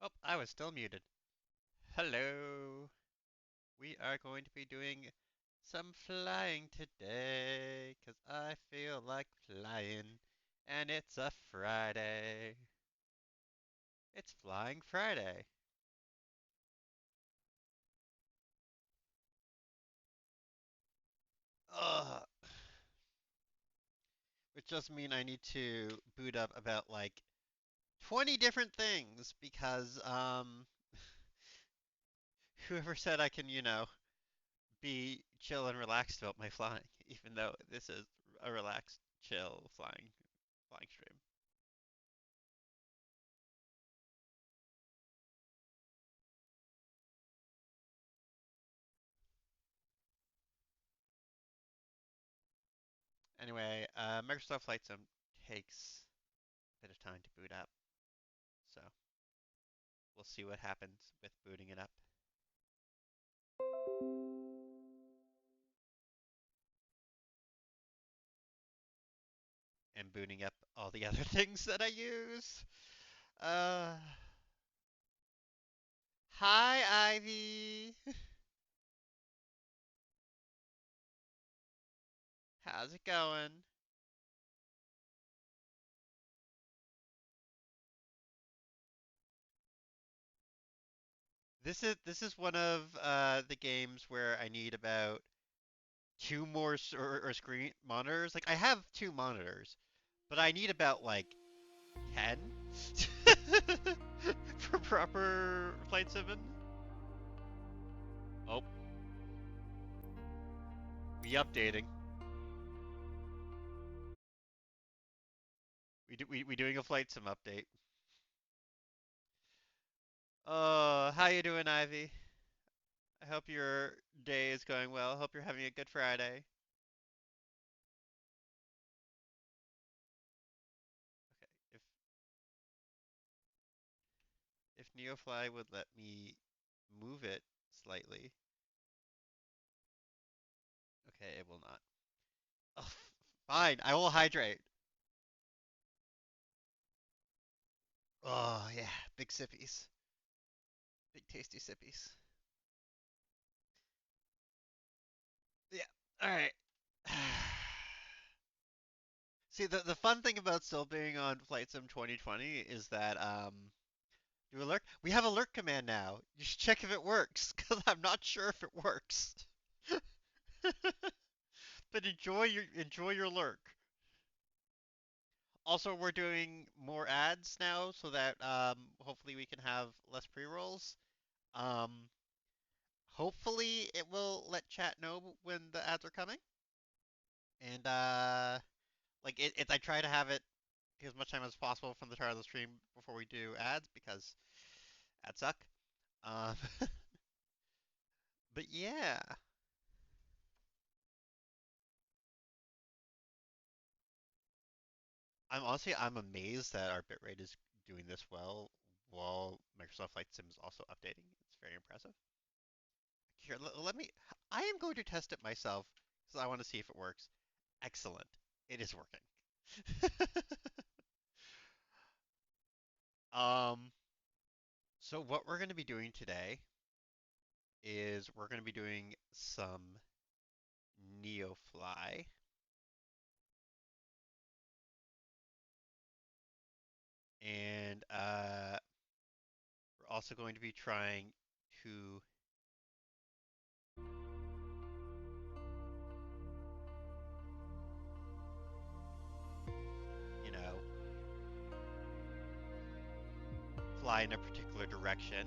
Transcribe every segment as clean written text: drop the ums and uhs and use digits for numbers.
Oh, I was still muted. Hello. We are going to be doing some flying today, 'cause I feel like flying, and it's a Friday. It's Flying Friday. Ugh. Which just mean I need to boot up about like 20 different things because whoever said I can, be chill and relaxed about my flying, even though this is a relaxed, chill flying stream. Anyway, Microsoft Flight Sim takes a bit of time to boot up, so we'll see what happens with booting it up and booting up all the other things that I use. Uh, Hi Ivy, how's it going? This is one of the games where I need about two more or screen monitors. Like I have two monitors, but I need about like 10 for proper Flight Sim. Oh, we updating. We doing a Flight Sim update. How you doing, Ivy? I hope your day is going well. Hope you're having a good Friday. Okay, if Neofly would let me move it slightly. Okay, it will not. Oh, fine, I will hydrate. Oh yeah, big sippies, big tasty sippies. Yeah. All right. See, the fun thing about still being on Flight Sim 2020 is that do alert. We have alert command now. You should check if it works, because I'm not sure if it works. But enjoy your lurk. Also, we're doing more ads now, so that hopefully we can have less pre-rolls. Um, Hopefully it will let chat know when the ads are coming, and like I try to have it take as much time as possible from the start of the stream before we do ads because ads suck. Um, but yeah, I'm amazed that our bitrate is doing this well while Microsoft Flight Sim is also updating. It's very impressive. Here, let me. I am going to test it myself because I want to see if it works. Excellent. It is working. um, so what we're going to be doing today is we're going to be doing some Neofly, and we're also going to be trying to, you know, fly in a particular direction.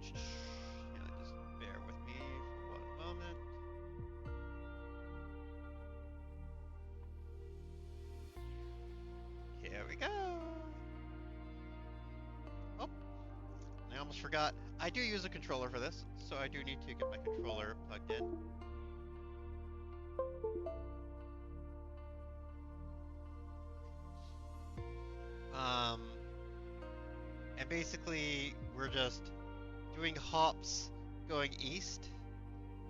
Just bear with me for one moment. Here we go. Oh, I almost forgot. I do use a controller for this, so I do need to get my controller plugged in. Um, and basically, we're just doing hops going east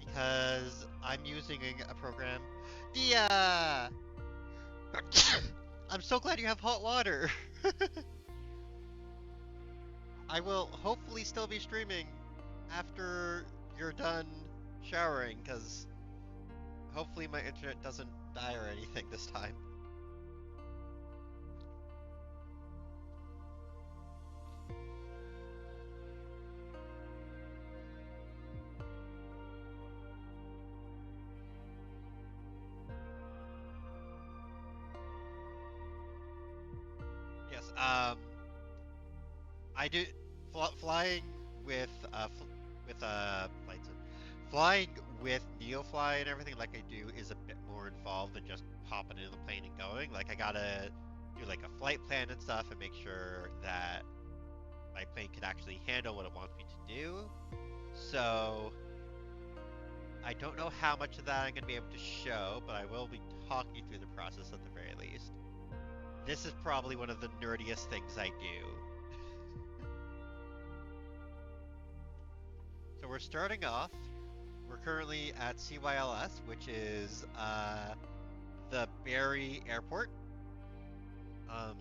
because I'm using a program. Dia! I'm so glad you have hot water. I will hopefully still be streaming after you're done showering, because hopefully my internet doesn't die or anything this time. Yes, I do flying with flights. Flying with Neofly and everything like I do is a bit more involved than just hopping into the plane and going. Like I gotta do like a flight plan and stuff and make sure that my plane can actually handle what it wants me to do. So I don't know how much of that I'm gonna be able to show, but I will be talking you through the process at the very least. This is probably one of the nerdiest things I do. So we're starting off. We're currently at CYLS, which is the Barrie Airport, um,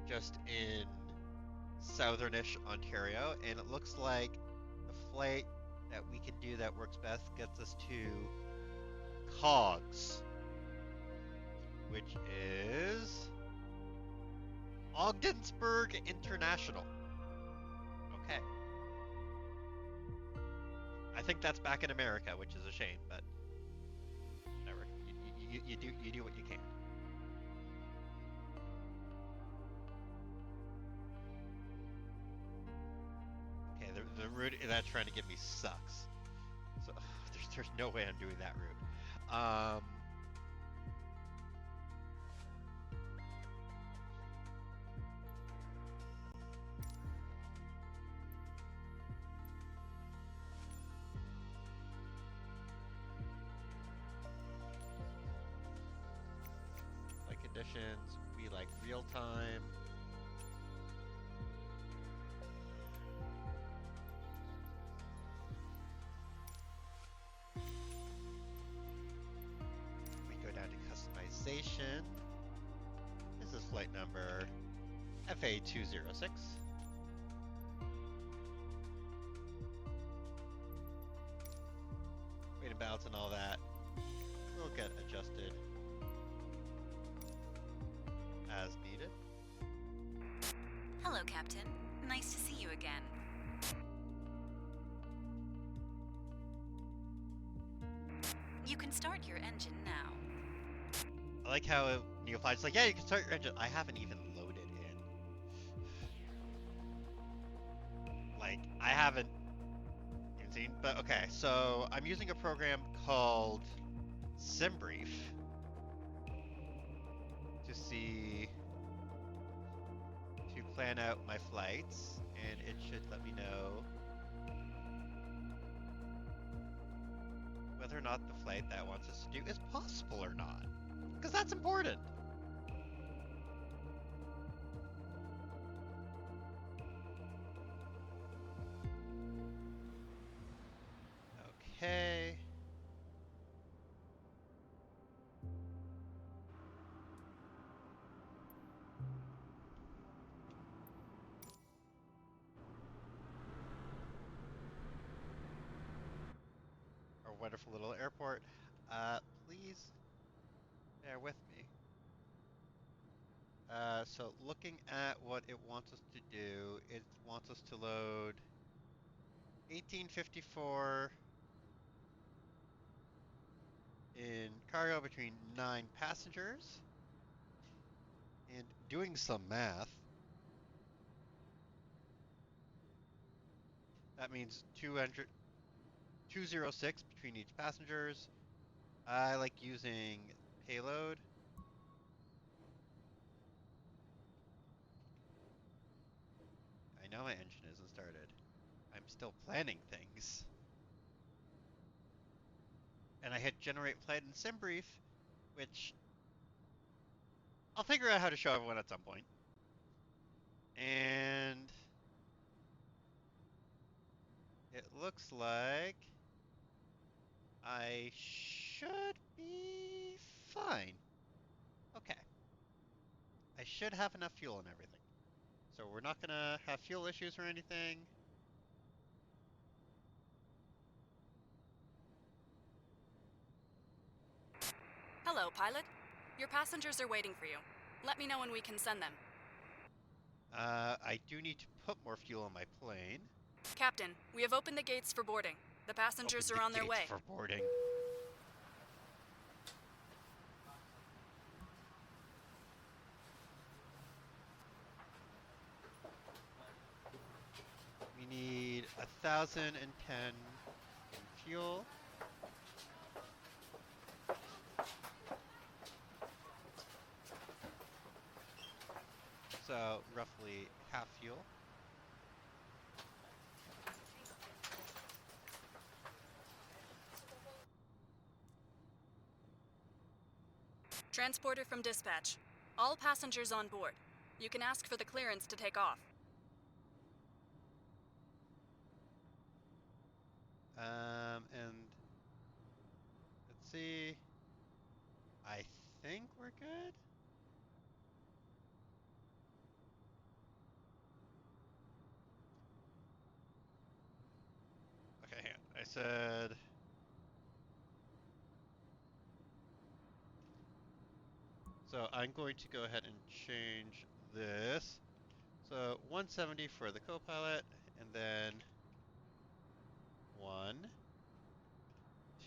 just in southernish Ontario, and it looks like the flight that we can do that works best gets us to COGS, which is Ogdensburg International. Okay. I think that's back in America, which is a shame, but whatever. You do what you can. Okay, the route that's trying to get me sucks. So there's no way I'm doing that route. Flight conditions, we like real time. We go down to customization. This is flight number FA206. Weight and balance and all that will get adjusted as needed. Hello, Captain. Nice to see you again. You can start your engine now. I like how Neophyte's like, yeah, you can start your engine. I haven't even loaded in. Like, I haven't even seen, but okay, so I'm using a program called SimBrief to see, to plan out my flights, and it should let me know whether or not the flight that it wants us to do is possible or not. Because that's important. Okay. Our wonderful little airport. Please bear with me. So looking at what it wants us to do, it wants us to load 1854 in cargo between 9 passengers. And doing some math, that means 206 between each passengers. I like using payload. I know my engine isn't started. I'm still planning things. And I hit generate flight in SimBrief, which I'll figure out how to show everyone at some point. And it looks like I should be fine. Okay. I should have enough fuel and everything. So we're not gonna have fuel issues or anything. Hello, pilot. Your passengers are waiting for you. Let me know when we can send them. I do need to put more fuel on my plane. Captain, we have opened the gates for boarding. The Open passengers are the on their gates way. for boarding. We need 1,010 in fuel. So roughly half fuel. Transporter from dispatch. All passengers on board. You can ask for the clearance to take off. And let's see. I think we're good. Okay, hang on. I said so. I'm going to go ahead and change this. So 170 for the co-pilot, and then 1,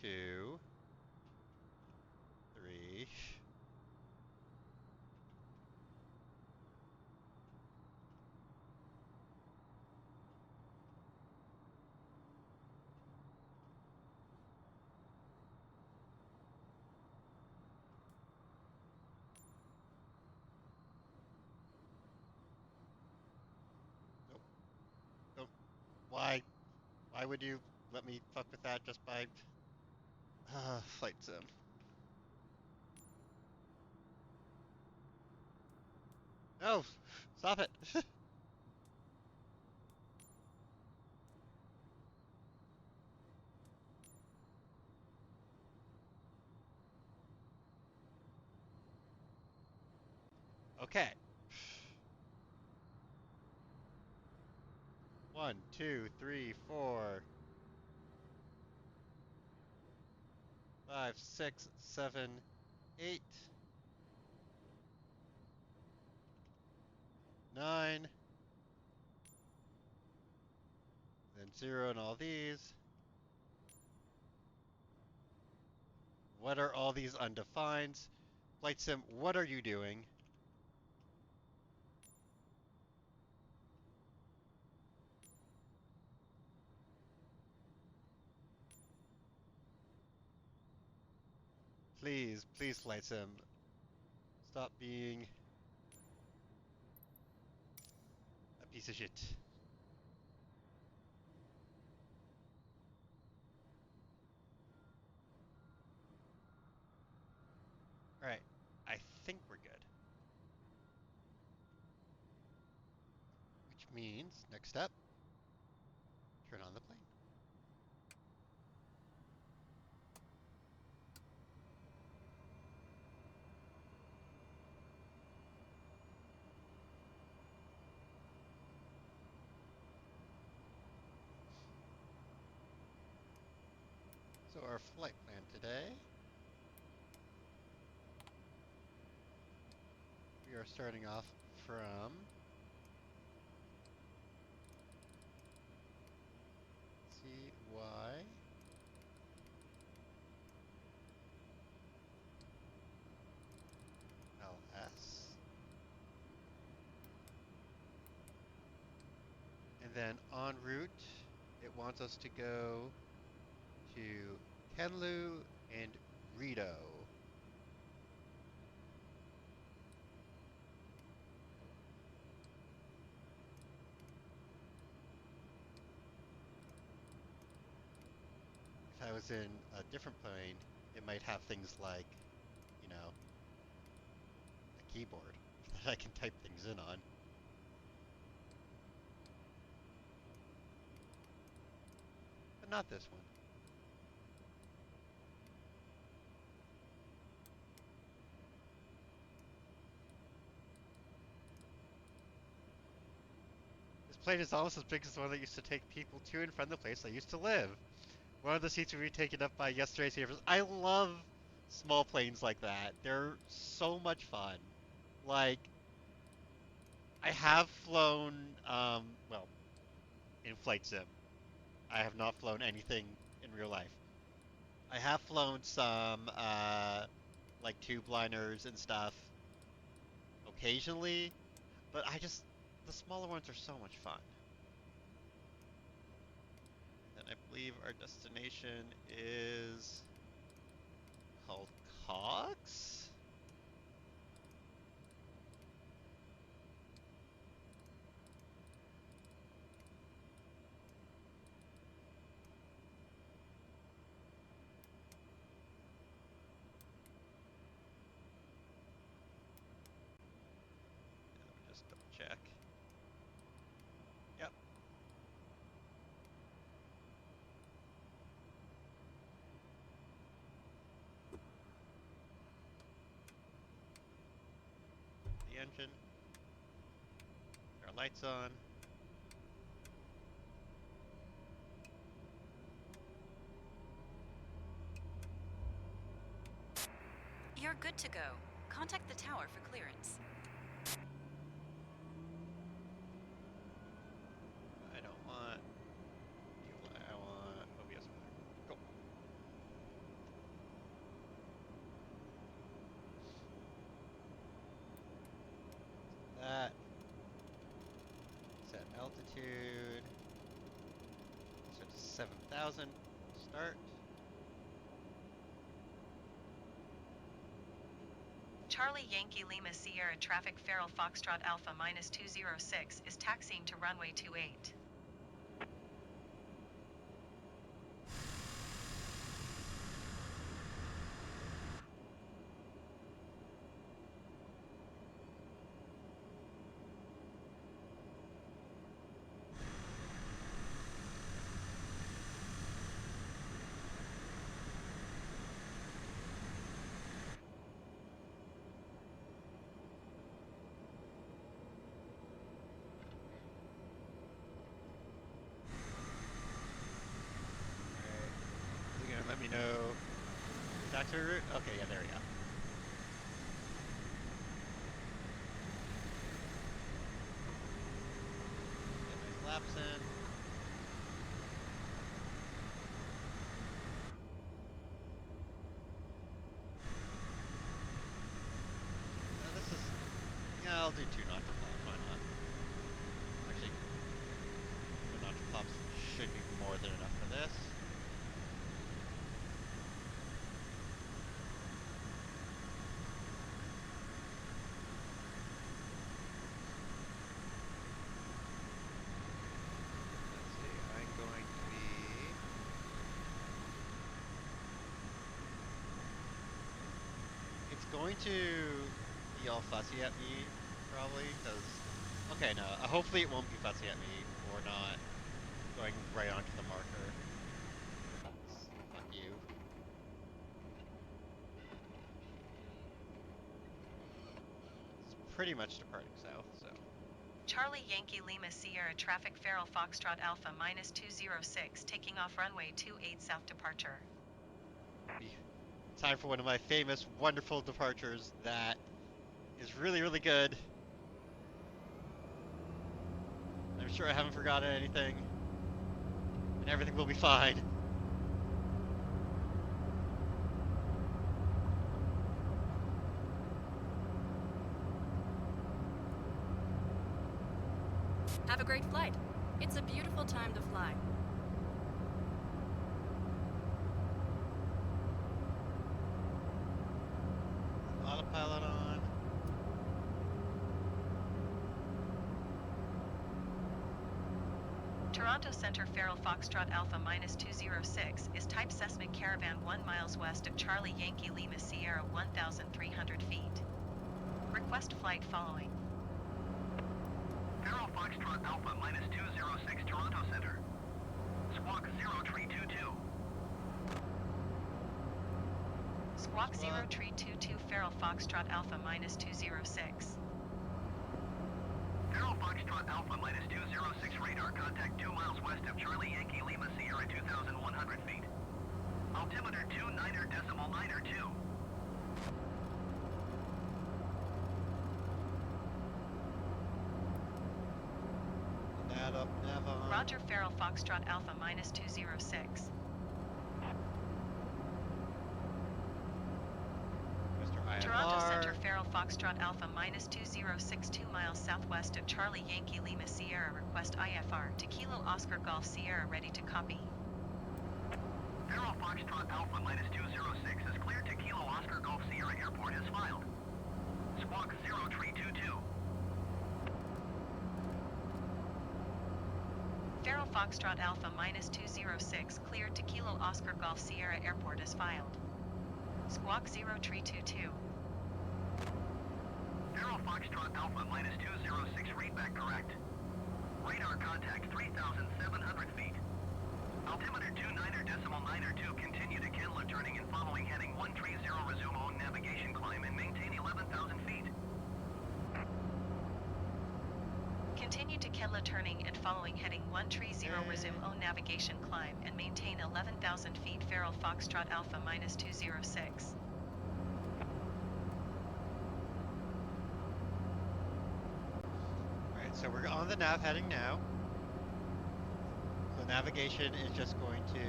2, 3. Nope. Don't. Why? Why would you let me fuck with that just by flight sim? No, stop it. Okay. 1, 2, 3, 4, 5, 6, 7, 8, 9, then 0 and all these. What are all these undefineds? Flight sim, what are you doing? Please, please, flight sim, stop being a piece of shit. All right, I think we're good. Which means, next step, turn on the plane. So our flight plan today, we are starting off from CY LS. And then en route, it wants us to go to Kenlu and Rito. If I was in a different plane, it might have things like, you know, a keyboard that I can type things in on. But not this one. plane is almost as big as the one that used to take people to and from the place I used to live. One of the seats will be taken up by yesterday's neighbors. I love small planes like that. They're so much fun. Like, I have flown, well, in flight sim. I have not flown anything in real life. I have flown some, like tube liners and stuff occasionally, but the smaller ones are so much fun. And I believe our destination is called Cox? Let me just double check. Yep. The engine. Our lights on. You're good to go. Contact the tower for clearance. I don't want fuel. I want OBS. Go. That. Set altitude. Set to 7,000. Start. Charlie Yankee Lima Sierra traffic Feral Foxtrot Alpha -206 is taxiing to runway 28. Alright. Is it gonna let me know taxi route? Okay, yeah, there we go. Get my laps in. This is. Yeah, I'll do 2 knots of flap. Why not? Actually, 2 knots of flaps should be more than enough for this. Let's see. I'm going to be. It's going to be all fussy at me, probably, because. Okay, no. Hopefully it won't be fussy at me or not going right onto the marker. Fuck you. It's pretty much departing south, so. Charlie Yankee Lima Sierra traffic Feral Foxtrot Alpha -206 taking off runway 28 south departure. Time for one of my famous, wonderful departures that is really, really good. I'm sure I haven't forgotten anything, and everything will be fine. Have a great flight. It's a beautiful time to fly. Autopilot on. Toronto Center Feral Foxtrot Alpha -206 is type Cessna Caravan 1 miles west of Charlie Yankee Lima Sierra 1,300 feet. Request flight following. Feral Foxtrot Alpha -206 Toronto Center. Squawk 0322. Squawk 0322 Feral Foxtrot Alpha -206. Feral Foxtrot Foxtrot Alpha minus 206 radar. Contact 2 miles west of Charlie Yankee Lima Sierra 2,100 feet. Altimeter 29.92. That up, nav on. Roger, Farrell Foxtrot Alpha minus 206. Mr. IFR. Toronto Center, Farrell Foxtrot Alpha minus 206, 2 miles southwest of Charlie Yankee Lima Sierra. Request IFR to Kilo Oscar Golf Sierra, ready to copy. Farrell Foxtrot Alpha minus 206 is cleared to Kilo Oscar Golf Sierra Airport as filed. Squawk 0322. Farrell Foxtrot Alpha minus 206, cleared to Kilo Oscar Golf Sierra Airport as filed. Squawk 0322. Farrell Foxtrot Alpha minus 206, read back correct. Radar contact 3,700 feet. Altimeter 29.92, continue to Kenla turning and following heading 130, resume on navigation climb and maintain 11,000 feet. Continue to Kenla turning and following heading 130, resume on navigation climb and maintain 11,000 feet. Farrell Foxtrot Alpha minus 206. Alright, so we're on the nav heading now. So navigation is just going to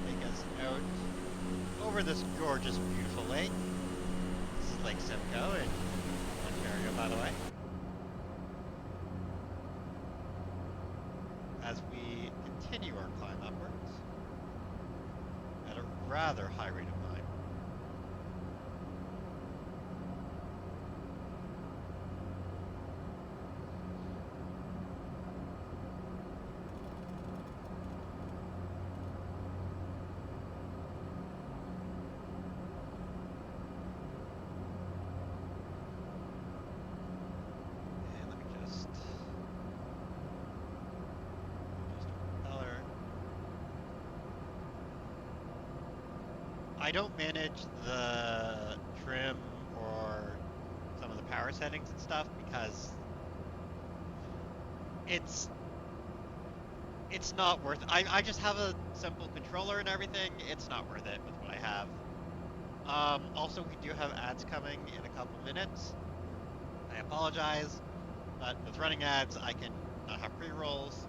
take us out over this gorgeous, beautiful lake. This is Lake Simcoe in Ontario, by the way. As we continue our climb upwards at a rather high rate of climb. And let me just color. I don't manage the trim or some of the power settings and stuff because it's not worth it. I just have a simple controller and everything. It's not worth it with what I have. Also, we do have ads coming in a couple minutes. I apologize, but with running ads, I can not have pre-rolls,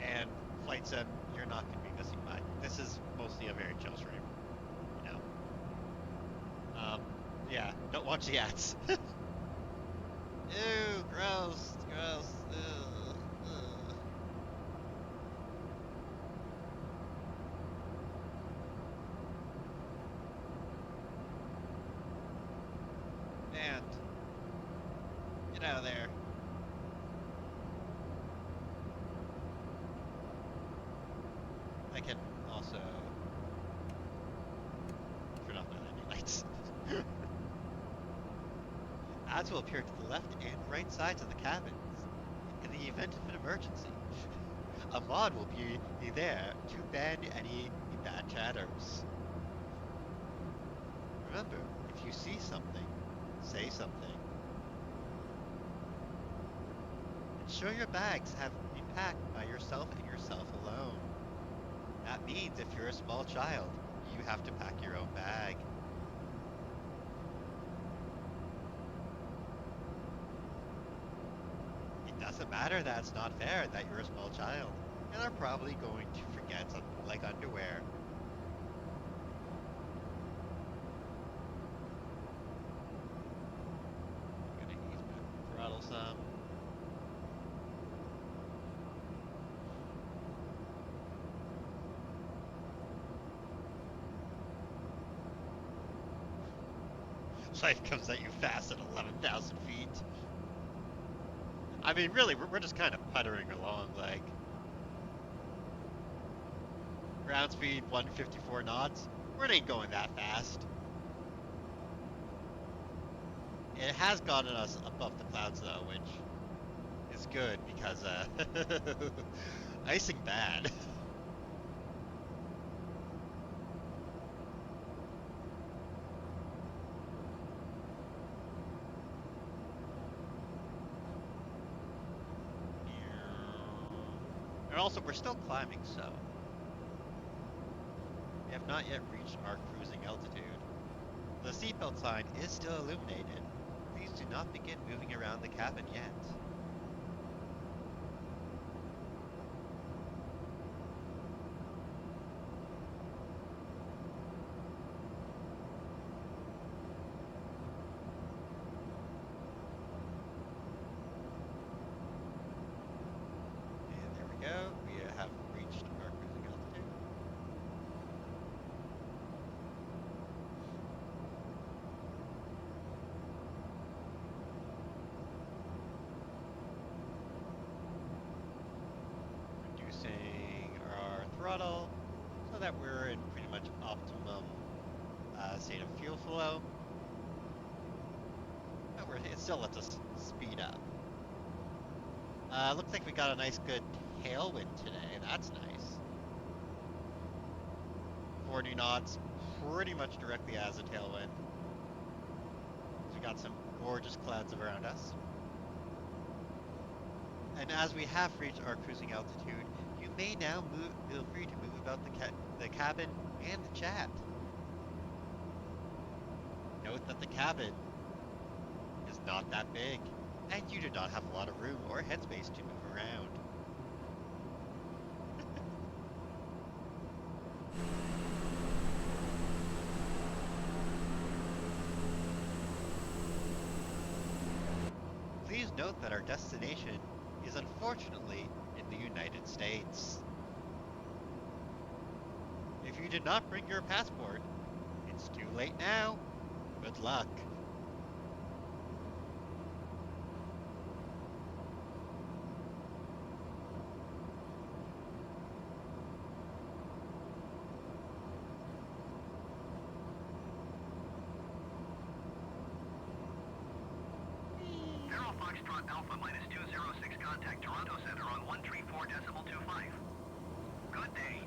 and Flight Sim, you're not going to be missing much. This is mostly a very chill stream, you know. Yeah, don't watch the ads. Ew, gross, gross. Ugh, ugh. And get out of there. I can also turn off my landing lights. Ads will appear to the left and right sides of the cabins in the event of an emergency. A mod will be there to ban any bad chatters. Remember, if you see something, say something. Ensure your bags have been packed by yourself and yourself alone. That means if you're a small child, you have to pack your own bag. It doesn't matter that it's not fair that you're a small child and are probably going to forget something like underwear. I'm gonna ease my throttle some. Life comes at you fast at 11,000 feet. I mean, really, we're just kind of puttering along, like... Ground speed, 154 knots. We ain't going that fast. It has gotten us above the clouds, though, which is good, because, icing bad. And also, we're still climbing, so we have not yet reached our cruising altitude. The seatbelt sign is still illuminated. Please do not begin moving around the cabin yet. And there we go. We have reached our cruising altitude. Reducing our throttle so that we're in pretty much optimum state of fuel flow. But it still lets us speed up. Looks like we got a nice good tailwind today. That's nice. 40 knots, pretty much directly as a tailwind. So we got some gorgeous clouds around us. And as we have reached our cruising altitude, you may now feel free to move about the cabin and the chat. Note that the cabin is not that big, and you do not have a lot of room or headspace to move around. Please note that our destination is unfortunately in the United States. If you did not bring your passport, it's too late now. Good luck. Zero Foxtrot Alpha minus 206 contact Toronto Center on 134.25. Good day.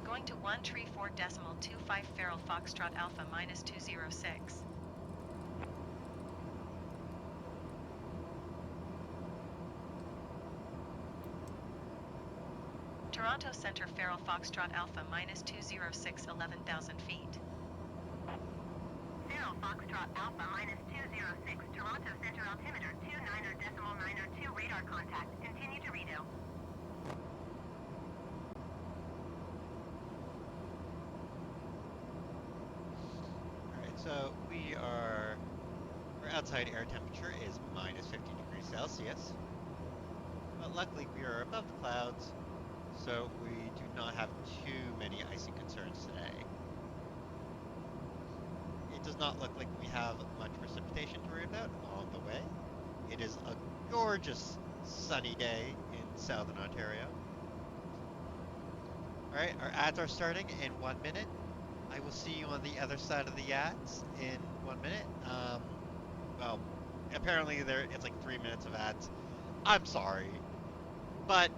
Going to 134.25 Feral Foxtrot Alpha minus 206. Toronto Center Feral Foxtrot Alpha minus 206 11,000 feet. Zero Foxtrot Alpha minus 206, Toronto Center altimeter 29.902 radar contact. Continue to redo. Alright, so our outside air temperature is minus 50 degrees Celsius. But luckily we are above the clouds, so we do not have too many icing concerns today. It does not look like we have much precipitation to worry about on the way. It is a gorgeous sunny day in southern Ontario. Alright, our ads are starting in 1 minute. I will see you on the other side of the ads in 1 minute. Well, apparently it's like 3 minutes of ads. I'm sorry, but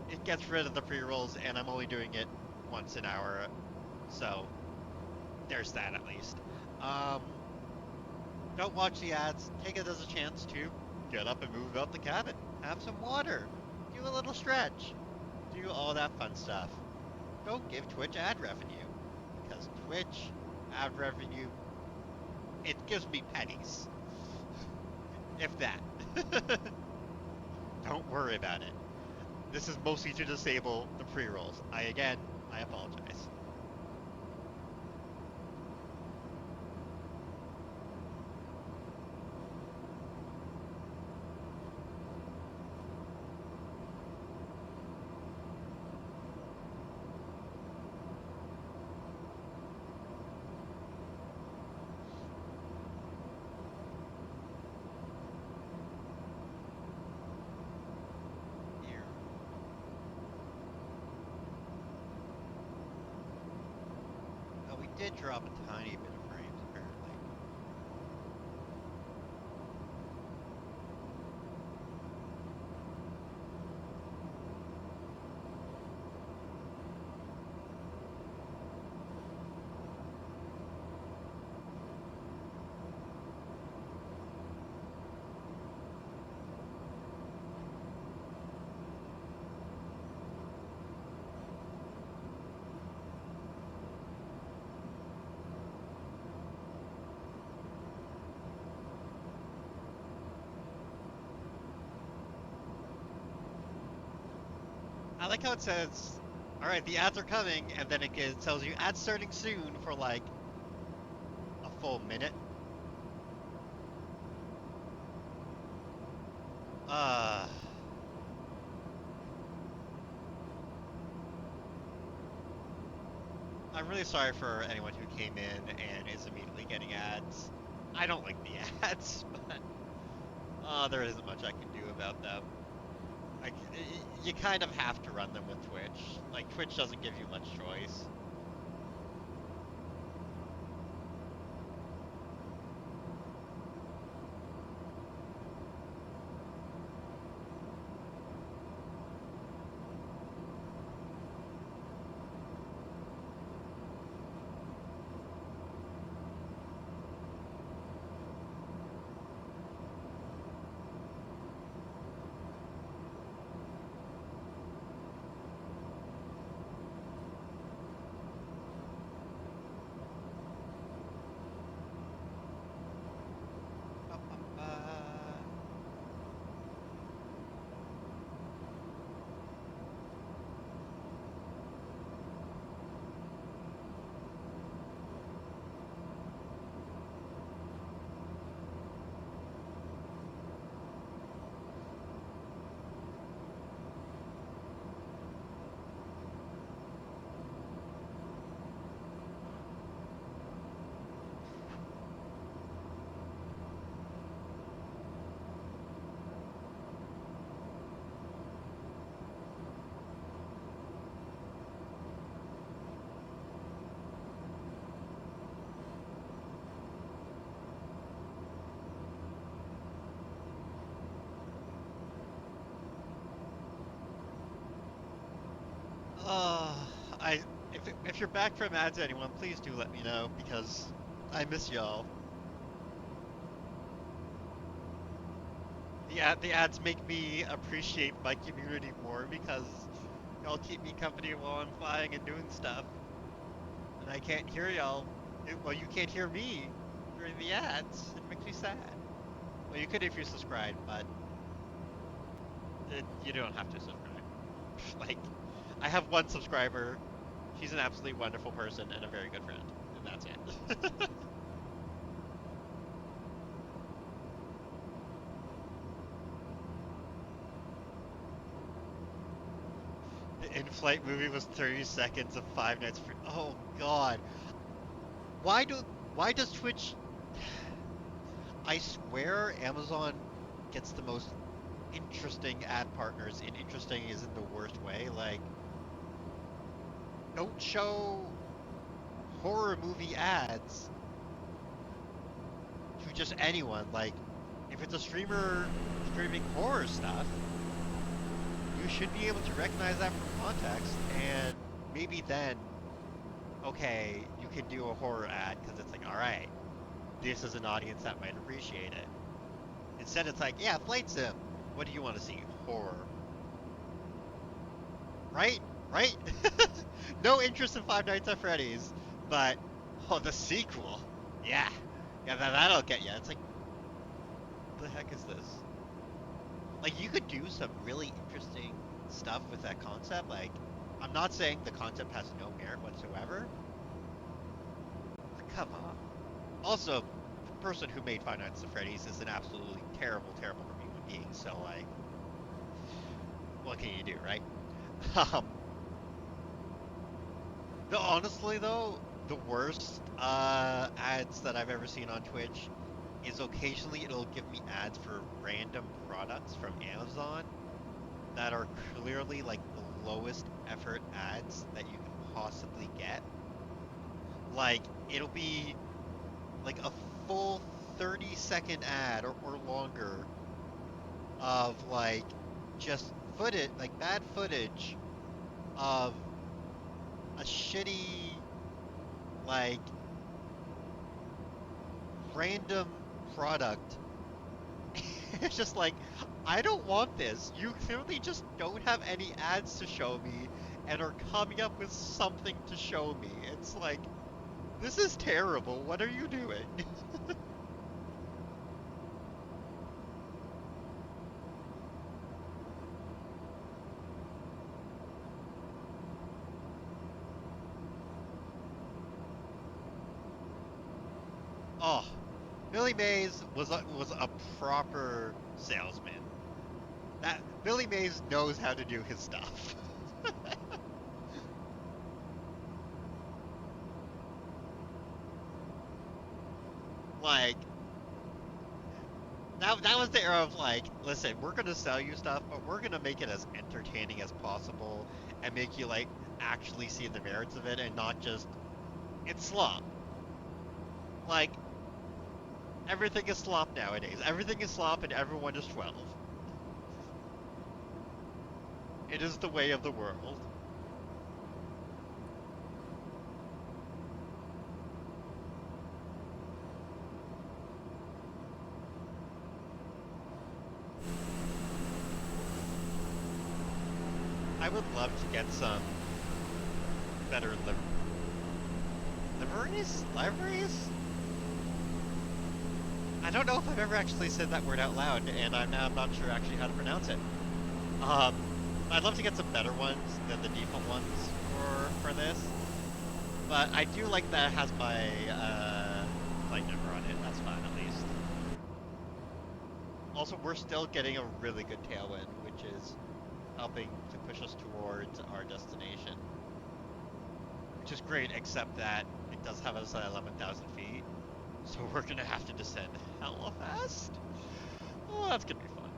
it gets rid of the pre-rolls, and I'm only doing it once an hour, so there's that at least. Don't watch the ads. Take it as a chance to get up and move about the cabin. Have some water. Do a little stretch. Do all that fun stuff. Don't give Twitch ad revenue, because Twitch ad revenue, it gives me pennies. If that. Don't worry about it. This is mostly to disable the pre-rolls. I apologize. Here. Oh, we did drop a tiny bit of frames, apparently. I like how it says, "All right, the ads are coming," and then it tells you ads starting soon for like a full minute. Uh, I'm really sorry for anyone who came in and is immediately getting ads. I don't like the ads, but there isn't much I can do about them. You kind of have to run them with Twitch. Like Twitch doesn't give you much choice. Ba, ba, ba. Uh, I if you're back from ads, anyone, please do let me know because I miss y'all. The ads make me appreciate my community more because y'all keep me company while I'm flying and doing stuff, and I can't hear y'all. Well, you can't hear me during the ads. It makes me sad. Well, you could if you subscribe, but you don't have to subscribe. Like, I have one subscriber. She's an absolutely wonderful person and a very good friend, and that's it. The in-flight movie was 30 seconds of Five Nights free. Oh God. Why does Twitch I swear Amazon gets the most interesting ad partners, and interesting is in the worst way. Like, don't show horror movie ads to just anyone. Like, if it's a streamer streaming horror stuff, you should be able to recognize that from context, and maybe then, okay, you can do a horror ad because it's like, all right, this is an audience that might appreciate it. Instead, it's like, yeah, flight sim. What do you want to see? Horror. Right? Right? No interest in Five Nights at Freddy's, but oh, the sequel. Yeah. Yeah, that'll get you. It's like, the heck is this? Like, you could do some really interesting stuff with that concept. Like, I'm not saying the concept has no merit whatsoever, but come on. Also, the person who made Five Nights at Freddy's is an absolutely terrible, terrible human being. So, like, what can you do, right? Um, Honestly though, the worst ads that I've ever seen on Twitch is occasionally it'll give me ads for random products from Amazon that are clearly like the lowest effort ads that you can possibly get. Like it'll be like a full 30-second ad or longer of like just footage, like bad footage of a shitty like random product. It's just like, I don't want this. You clearly just don't have any ads to show me and are coming up with something to show me. It's like, this is terrible. What are you doing? Oh, Billy Mays was a proper salesman. That Billy Mays knows how to do his stuff. Like that was the era of like, listen, we're gonna sell you stuff, but we're gonna make it as entertaining as possible and make you like actually see the merits of it and not just it's slop. Like everything is slop nowadays. Everything is slop and everyone is 12. It is the way of the world. I would love to get some better liveries? Libraries? I don't know if I've ever actually said that word out loud, and I'm not sure actually how to pronounce it. Um, I'd love to get some better ones than the default ones for this, but I do like that it has my flight number on it. That's fine at least. Also, we're still getting a really good tailwind, which is helping to push us towards our destination, which is great, except that it does have us at 11,000 feet, so we're gonna have to descend hella fast. Oh, that's gonna be fun.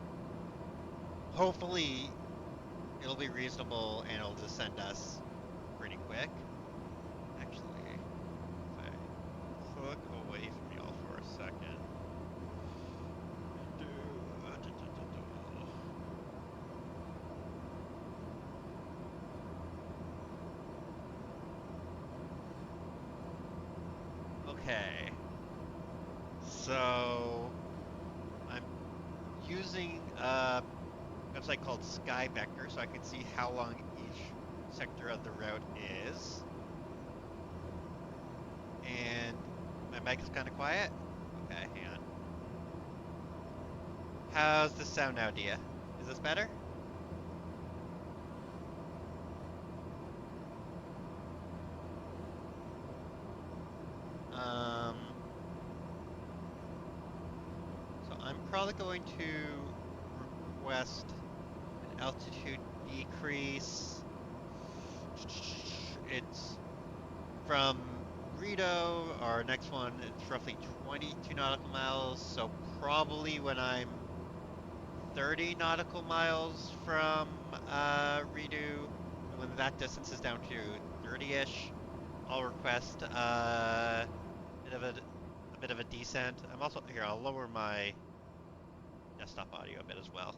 Hopefully, it'll be reasonable and it'll descend us pretty quick. Actually, if I hook away from y'all for a second. Okay, so I'm using a website called Sky Vector so I can see how long each sector of the route is. And my mic is kind of quiet. Okay, hang on. How's this sound now, Dia? Is this better? Um, so I'm probably going to request an altitude decrease. It's from Rito, our next one, it's roughly 22 nautical miles, so probably when I'm 30 nautical miles from Ridu, and when that distance is down to 30-ish, I'll request bit of a bit of a descent. I'm also here. I'll lower my desktop audio a bit as well.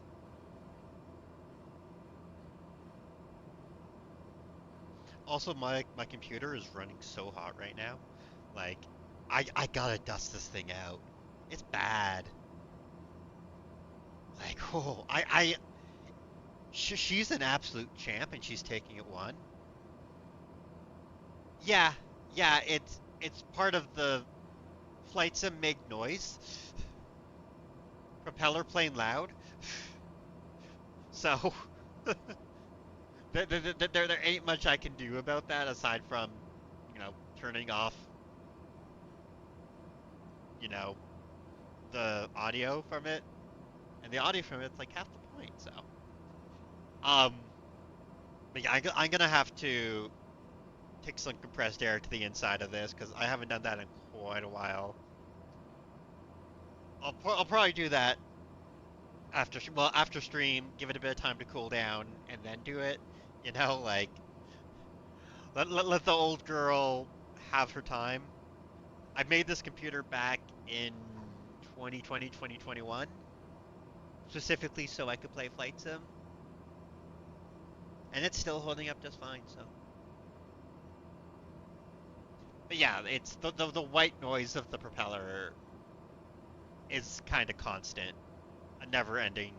Also, my computer is running so hot right now. Like, I gotta dust this thing out. It's bad. Like, oh, she's an absolute champ, and she's taking it one. Yeah, yeah, it's part of the flight sim make noise. Propeller playing loud. So there ain't much I can do about that aside from, turning off, you know, the audio from it. And the audio from it's like half the point, so. Um, but yeah, I'm gonna have to take some compressed air to the inside of this because I haven't done that in quite a while. I'll probably do that after stream, give it a bit of time to cool down, and then do it. Like let the old girl have her time. I made this computer back in 2020, 2021, specifically so I could play Flight Sim, and it's still holding up just fine. So, but yeah, it's the white noise of the propeller is kind of constant, a never-ending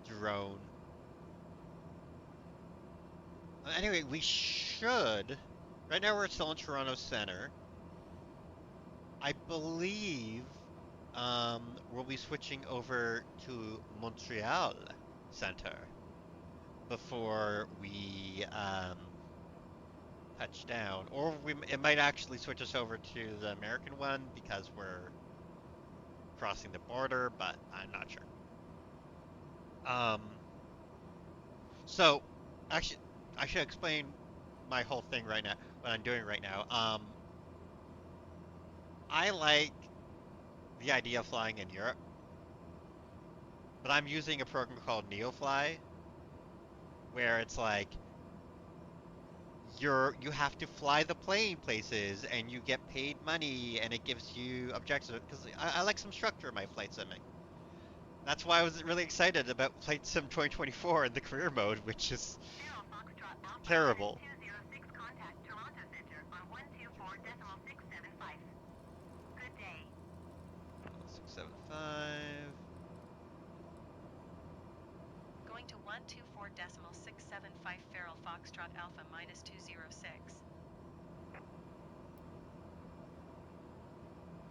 drone. Anyway, we should. Right now we're still in Toronto Center. I believe we'll be switching over to Montreal Center before we touch down, or it might actually switch us over to the American one because we're crossing the border, but I'm not sure. Um, so actually, I should explain my whole thing right now. What I'm doing right now. I like the idea of flying in Europe, but I'm using a program called NeoFly, where it's like you have to fly the plane places and you get paid money and it gives you objectives because I like some structure in my flight simming. That's why I was really excited about Flight Sim 2024 in the career mode, which is Zero Foxtrot Alpha minus terrible. 206 contact Toronto Center on 124.675. Good day. 675. Going to 124.675 Feral Foxtrot Alpha minus 206.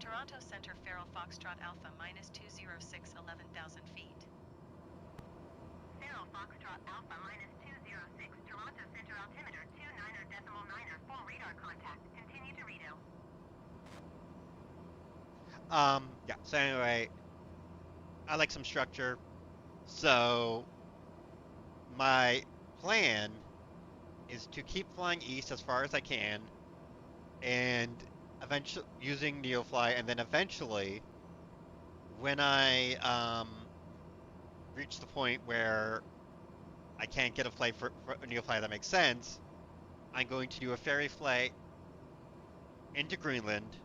Toronto Center Feral Foxtrot Alpha minus 206, 11,000 feet. Zero Foxtrot Alpha minus 206 Toronto Center altimeter 29.9 full radar contact. Continue to redo. Yeah. So anyway, I like some structure. So my plan is to keep flying east as far as I can, and eventually using NeoFly, and then eventually, when I reach the point where I can't get a flight for a NeoFly that makes sense, I'm going to do a ferry flight into Greenland,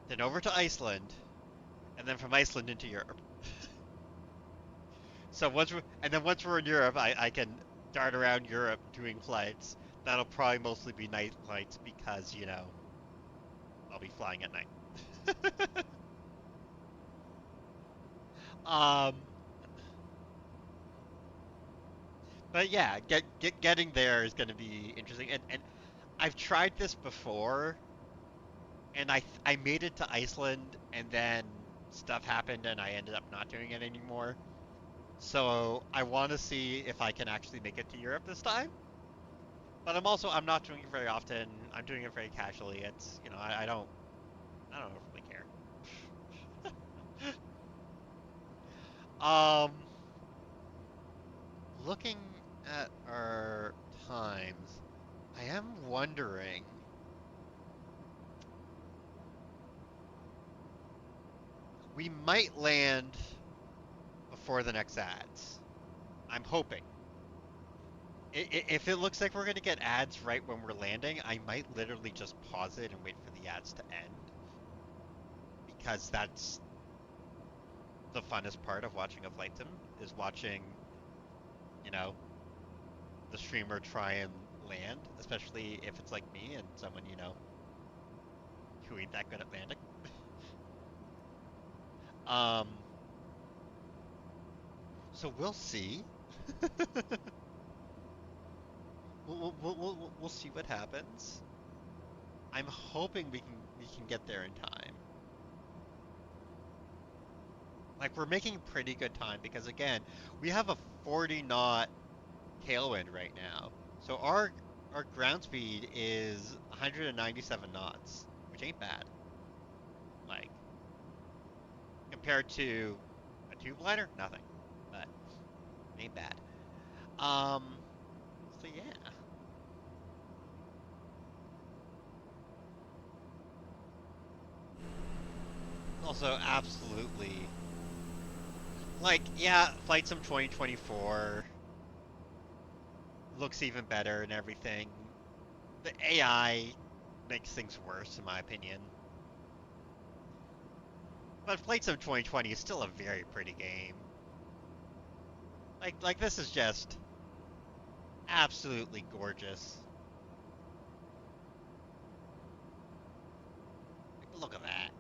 then over to Iceland, and then from Iceland into Europe. So once we're in Europe, I can dart around Europe doing flights. That'll probably mostly be night flights because, I'll be flying at night. um, but yeah, getting there is going to be interesting. And I've tried this before, and I made it to Iceland, and then stuff happened, and I ended up not doing it anymore. So I want to see if I can actually make it to Europe this time. But I'm not doing it very often. I'm doing it very casually. It's I don't really care. um, Looking at our times, I am wondering we might land before the next ads. I'm hoping. If it looks like we're going to get ads right when we're landing, I might literally just pause it and wait for the ads to end because that's the funnest part of watching a flight sim is watching, you know, the streamer try and land, especially if it's like me and someone, who ain't that good at landing. Um, so we'll see. We'll see what happens. I'm hoping we can get there in time. Like we're making pretty good time because again, we have a 40 knot tailwind right now. So our ground speed is 197 knots, which ain't bad. Like compared to a tube liner, nothing. But ain't bad. Um so yeah. Also absolutely like yeah, Flight Sim 2024 looks even better and everything. The AI makes things worse in my opinion. But Flight Sim 2020 is still a very pretty game. Like this is just absolutely gorgeous. Like look at that.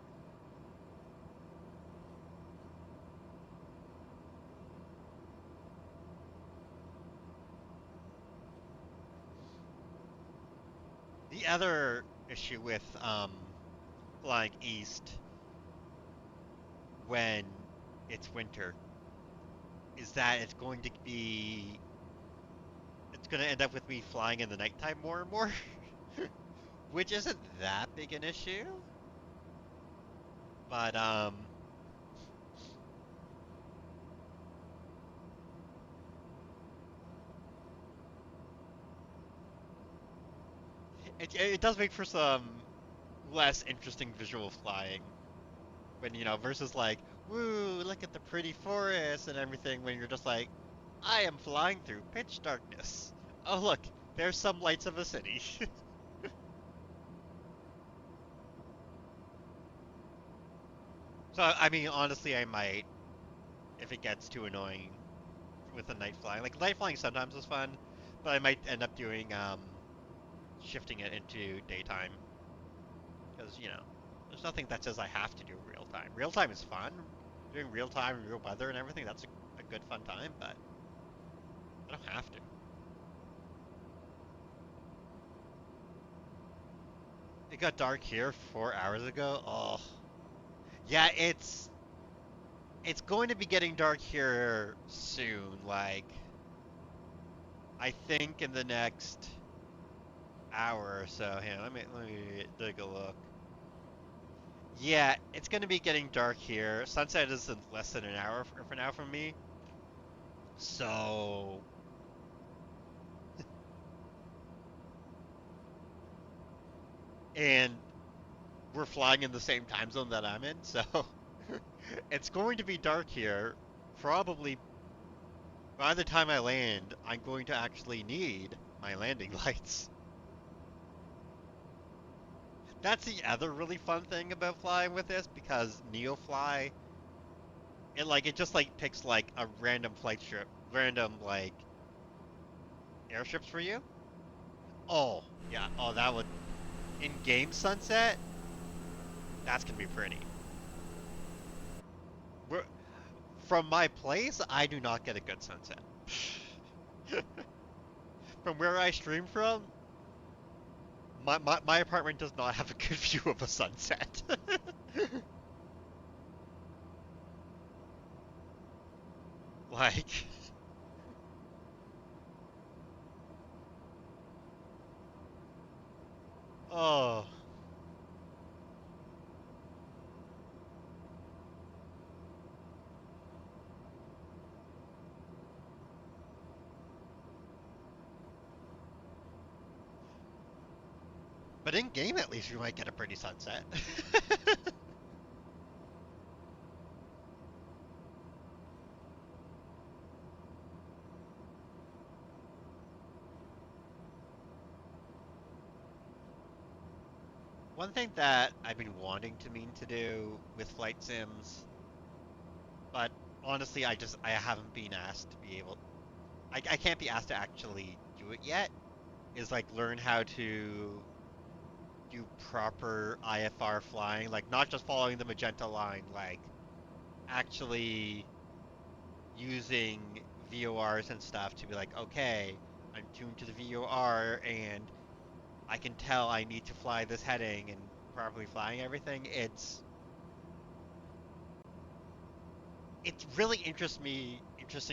The other issue with flying east when it's winter is that it's going to end up with me flying in the nighttime more and more. which isn't that big an issue, but it does make for some less interesting visual flying when versus like, woo, look at the pretty forest and everything, when you're just like, I am flying through pitch darkness. Oh look, there's some lights of a city. So I mean, honestly, I might, if it gets too annoying with the night flying. Like night flying sometimes is fun, but I might end up doing shifting it into daytime because there's nothing that says I have to do real time. Real time is fun. Doing real time and real weather and everything, that's a good fun time, but I don't have to. It got dark here 4 hours ago. Oh, yeah, it's going to be getting dark here soon. Like I think in the next hour or so. Here, let me take a look. Yeah, it's going to be getting dark here. Sunset is in less than an hour for now from me. So, and we're flying in the same time zone that I'm in, so it's going to be dark here. Probably by the time I land, I'm going to actually need my landing lights. That's the other really fun thing about flying with this, because NeoFly, it just like picks like a random flight strip, random like airships for you. Oh, yeah. Oh, that would, in game sunset, that's gonna be pretty. We're, from my place, I do not get a good sunset. From where I stream from, my apartment does not have a good view of a sunset. Like, oh. But in game, at least, you might get a pretty sunset. One thing that I've been wanting to mean to do with flight sims, but honestly, I haven't been asked to be able. I can't be asked to actually do it yet. Is like learn how to do proper IFR flying, like not just following the magenta line, like actually using VORs and stuff to be like, okay, I'm tuned to the VOR and I can tell I need to fly this heading and properly flying everything. It's really interesting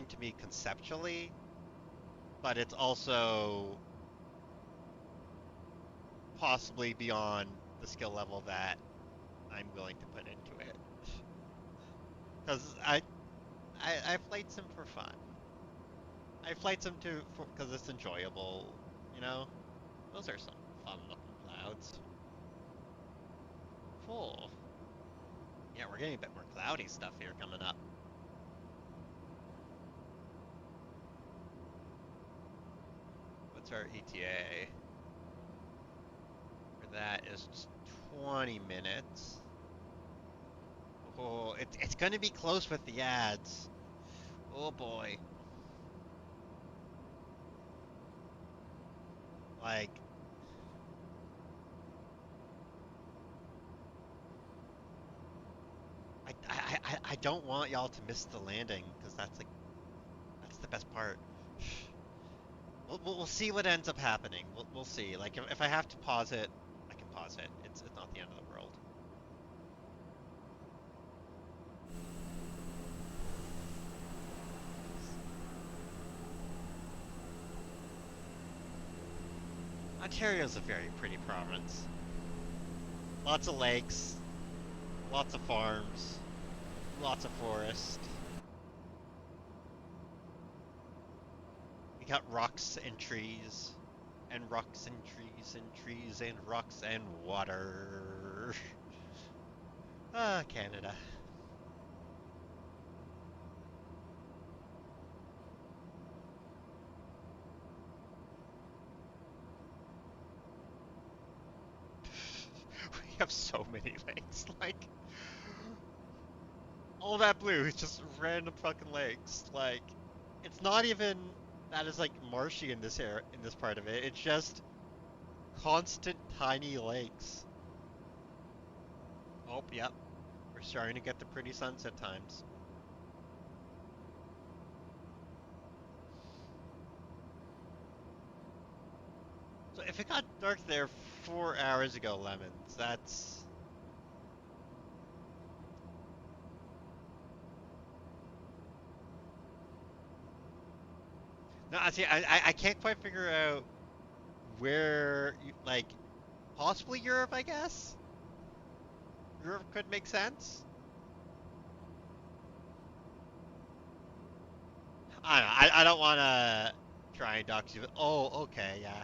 to me conceptually, but it's also possibly beyond the skill level that I'm willing to put into it. Because I flight sim for fun. I flight sim to because it's enjoyable. You know, those are some fun looking clouds. Cool. Yeah, we're getting a bit more cloudy stuff here coming up. What's our ETA? For that is 20 minutes. Oh, it's gonna be close with the ads. Oh boy. Like, I don't want y'all to miss the landing because that's the best part. We'll see what ends up happening. We'll see. Like if I have to pause it, I can pause it. It's not the end of the world. Ontario's a very pretty province. Lots of lakes, lots of farms, lots of forest. We got rocks and trees, and rocks and trees and trees and rocks and water. Ah, Canada. We have so many lakes. Like, all that blue is just random fucking lakes. Like, it's not even that is like marshy in this area, in this part of it. It's just constant tiny lakes. Oh, yep. We're starting to get the pretty sunset times. So if it got dark there 4 hours ago, Lemons, that's no. I see. I can't quite figure out where you like possibly Europe. I guess Europe could make sense. I don't know. I don't want to try and dox you. But, oh, okay, yeah.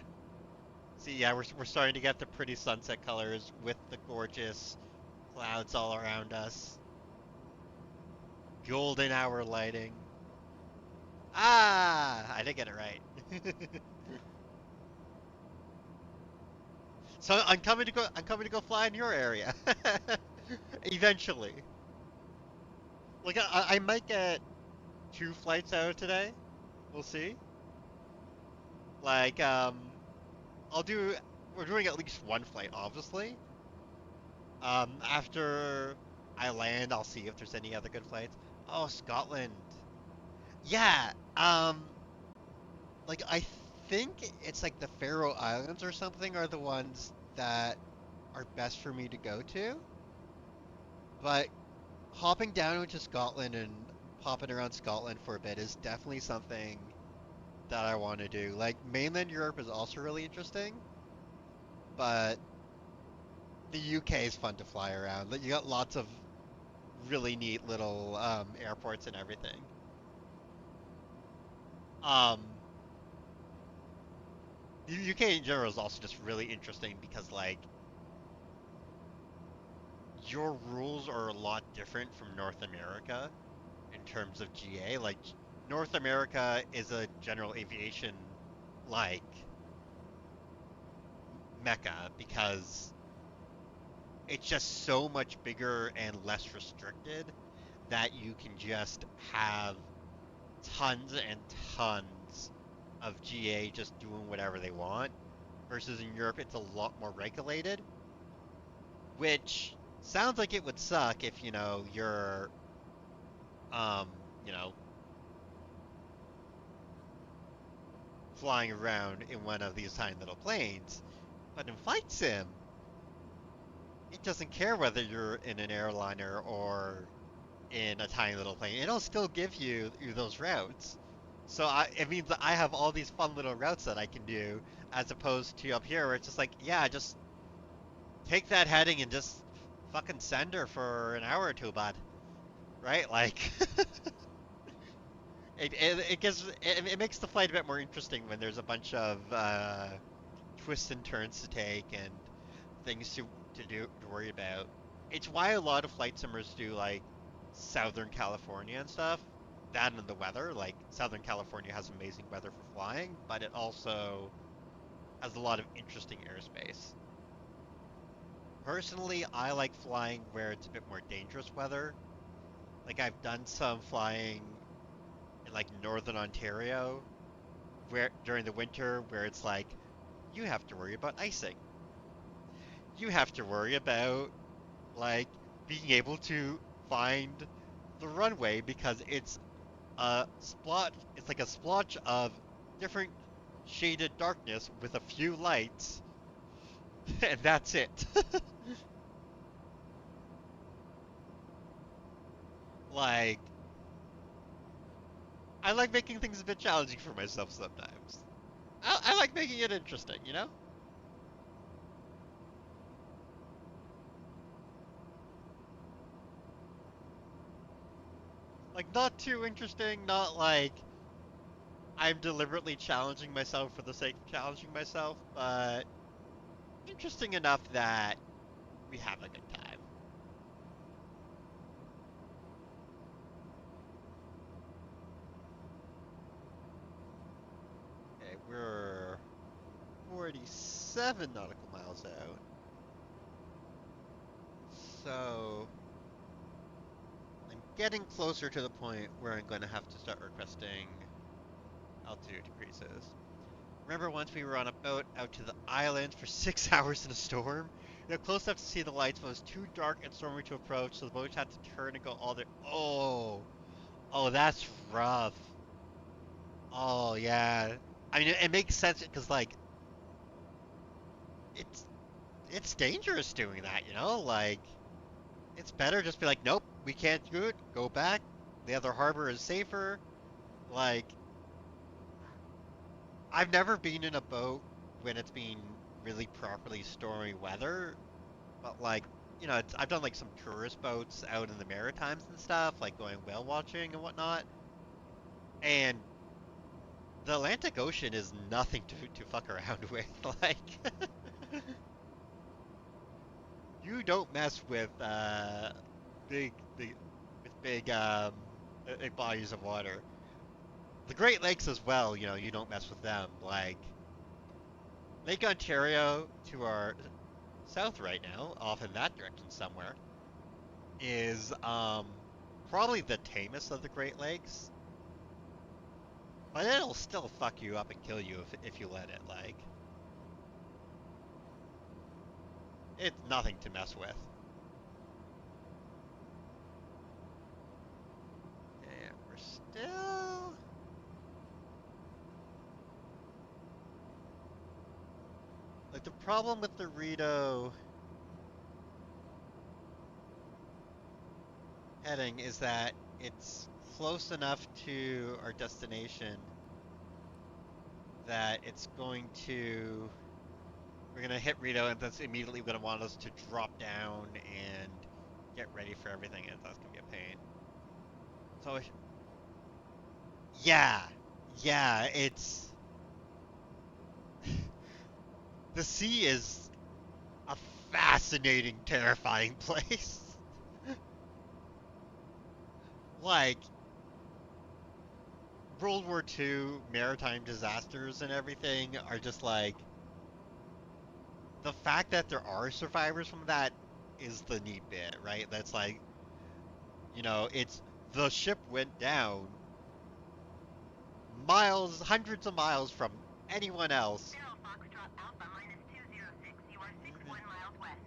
See, yeah, we're starting to get the pretty sunset colors with the gorgeous clouds all around us. Golden hour lighting. Ah, I did get it right. So I'm coming to go. I'm coming to go fly in your area. Eventually. Like I might get 2 flights out of today. We'll see. Like I'll do. We're doing at least 1 flight, obviously. After I land, I'll see if there's any other good flights. Oh, Scotland. Yeah. Like I think it's like the Faroe Islands or something are the ones that are best for me to go to. But hopping down into Scotland and popping around Scotland for a bit is definitely something that I want to do. Like mainland Europe is also really interesting, but the UK is fun to fly around. Like you got lots of really neat little airports and everything. Um, the UK in general is also just really interesting because like your rules are a lot different from North America in terms of GA. Like North America is a general aviation like mecca because it's just so much bigger and less restricted that you can just have tons and tons of GA just doing whatever they want. Versus in Europe, it's a lot more regulated, which sounds like it would suck if, you're, um, you know, flying around in one of these tiny little planes. But in Flight Sim, it doesn't care whether you're in an airliner or in a tiny little plane. It'll still give you those routes. So it means that I have all these fun little routes that I can do, as opposed to up here where it's just like, yeah, just take that heading and just fucking send her for an hour or two, bud. Right? Like, it makes the flight a bit more interesting when there's a bunch of twists and turns to take and things to worry about. It's why a lot of flight simmers do like Southern California and stuff. That and the weather, like Southern California has amazing weather for flying, but it also has a lot of interesting airspace. Personally, I like flying where it's a bit more dangerous weather. Like I've done some flying in like northern Ontario where during the winter where it's like you have to worry about icing. You have to worry about like being able to find the runway because it's like a splotch of different shaded darkness with a few lights and that's it. Like I like making things a bit challenging for myself sometimes. I like making it interesting, you know? Like, not too interesting, not like I'm deliberately challenging myself for the sake of challenging myself, but interesting enough that we have a good time. Okay, we're 47 nautical miles out. So I'm getting closer to the point where I'm going to have to start requesting altitude decreases. Remember once we were on a boat out to the island for 6 hours in a storm? Close enough to see the lights, but it was too dark and stormy to approach, so the boat had to turn and go all the. Oh, that's rough. Oh yeah. I mean, it makes sense because like it's it's dangerous doing that, Like it's better just be like, nope, we can't do it. Go back. The other harbor is safer. Like I've never been in a boat when it's been really properly stormy weather, but like I've done like some tourist boats out in the Maritimes and stuff, like going whale watching and whatnot. And the Atlantic Ocean is nothing to fuck around with. Like you don't mess with big with big bodies of water. The Great Lakes as well, you don't mess with them. Like Lake Ontario to our south right now, off in that direction somewhere, is probably the tamest of the Great Lakes, but it'll still fuck you up and kill you if you let it. Like it's nothing to mess with. And we're still like the problem with the Rito heading is that it's close enough to our destination that it's going to we're gonna hit Rito and that's immediately gonna want us to drop down and get ready for everything and that's gonna be a pain. So yeah, yeah, it's the sea is a fascinating, terrifying place. Like World War II maritime disasters and everything are just like the fact that there are survivors from that is the neat bit, right? That's like, it's the ship went down miles, hundreds of miles from anyone else. Zero Foxtrot Alpha minus 206. You are 61 miles west.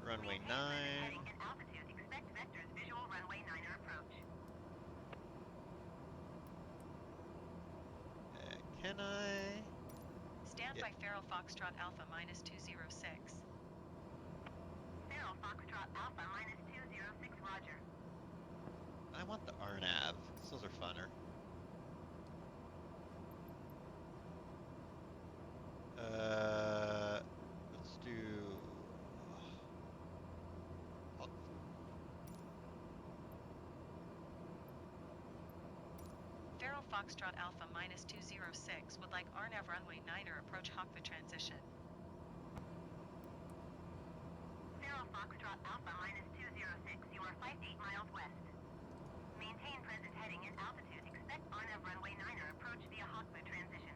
Runway Maintain present 9. heading and altitude. Expect vectors visual runway 9er approach. Can I Stand get? by Faro Foxtrot Alpha minus 206. Zero Foxtrot Alpha minus 206. Roger. I want the RNAV because those are funner. Uh, let's do Hawk Fu. Faro Foxtrot Alpha minus 206 would like RNAV runway 9er approach Hawkva transition. Zero Foxtrot Alpha minus 206. You are 58 miles west. Maintain present heading and altitude. Expect RNAV runway 9er approach via Hawkvu transition.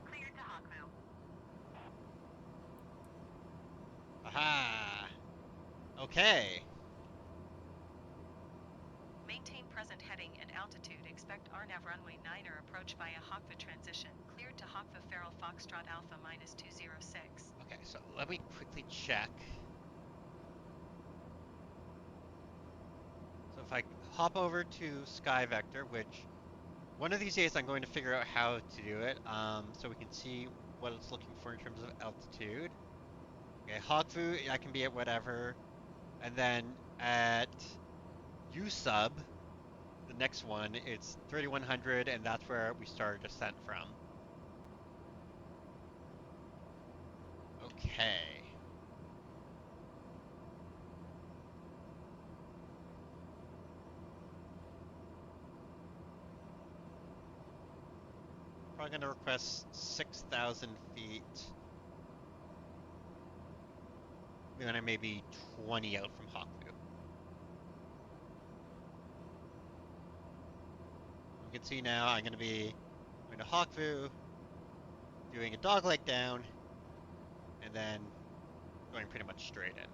Cleared to Hawkvu. Aha! Okay. Maintain present heading and altitude. Expect RNAV runway 9er approach via Hawkva transition. Cleared to Hawkva Faro Foxtrot Alpha minus 206. Okay, so let me quickly check. So if I hop over to Sky Vector, which one of these days I'm going to figure out how to do it, so we can see what it's looking for in terms of altitude. Okay, Hawkfu, I can be at whatever. And then at U sub, the next one, it's 3100, and that's where we start descent from. Okay. I'm gonna request 6,000 feet. We're gonna maybe 20 out from Hawkview. You can see now I'm gonna be going to Hawkview, doing a dogleg down, and then going pretty much straight in.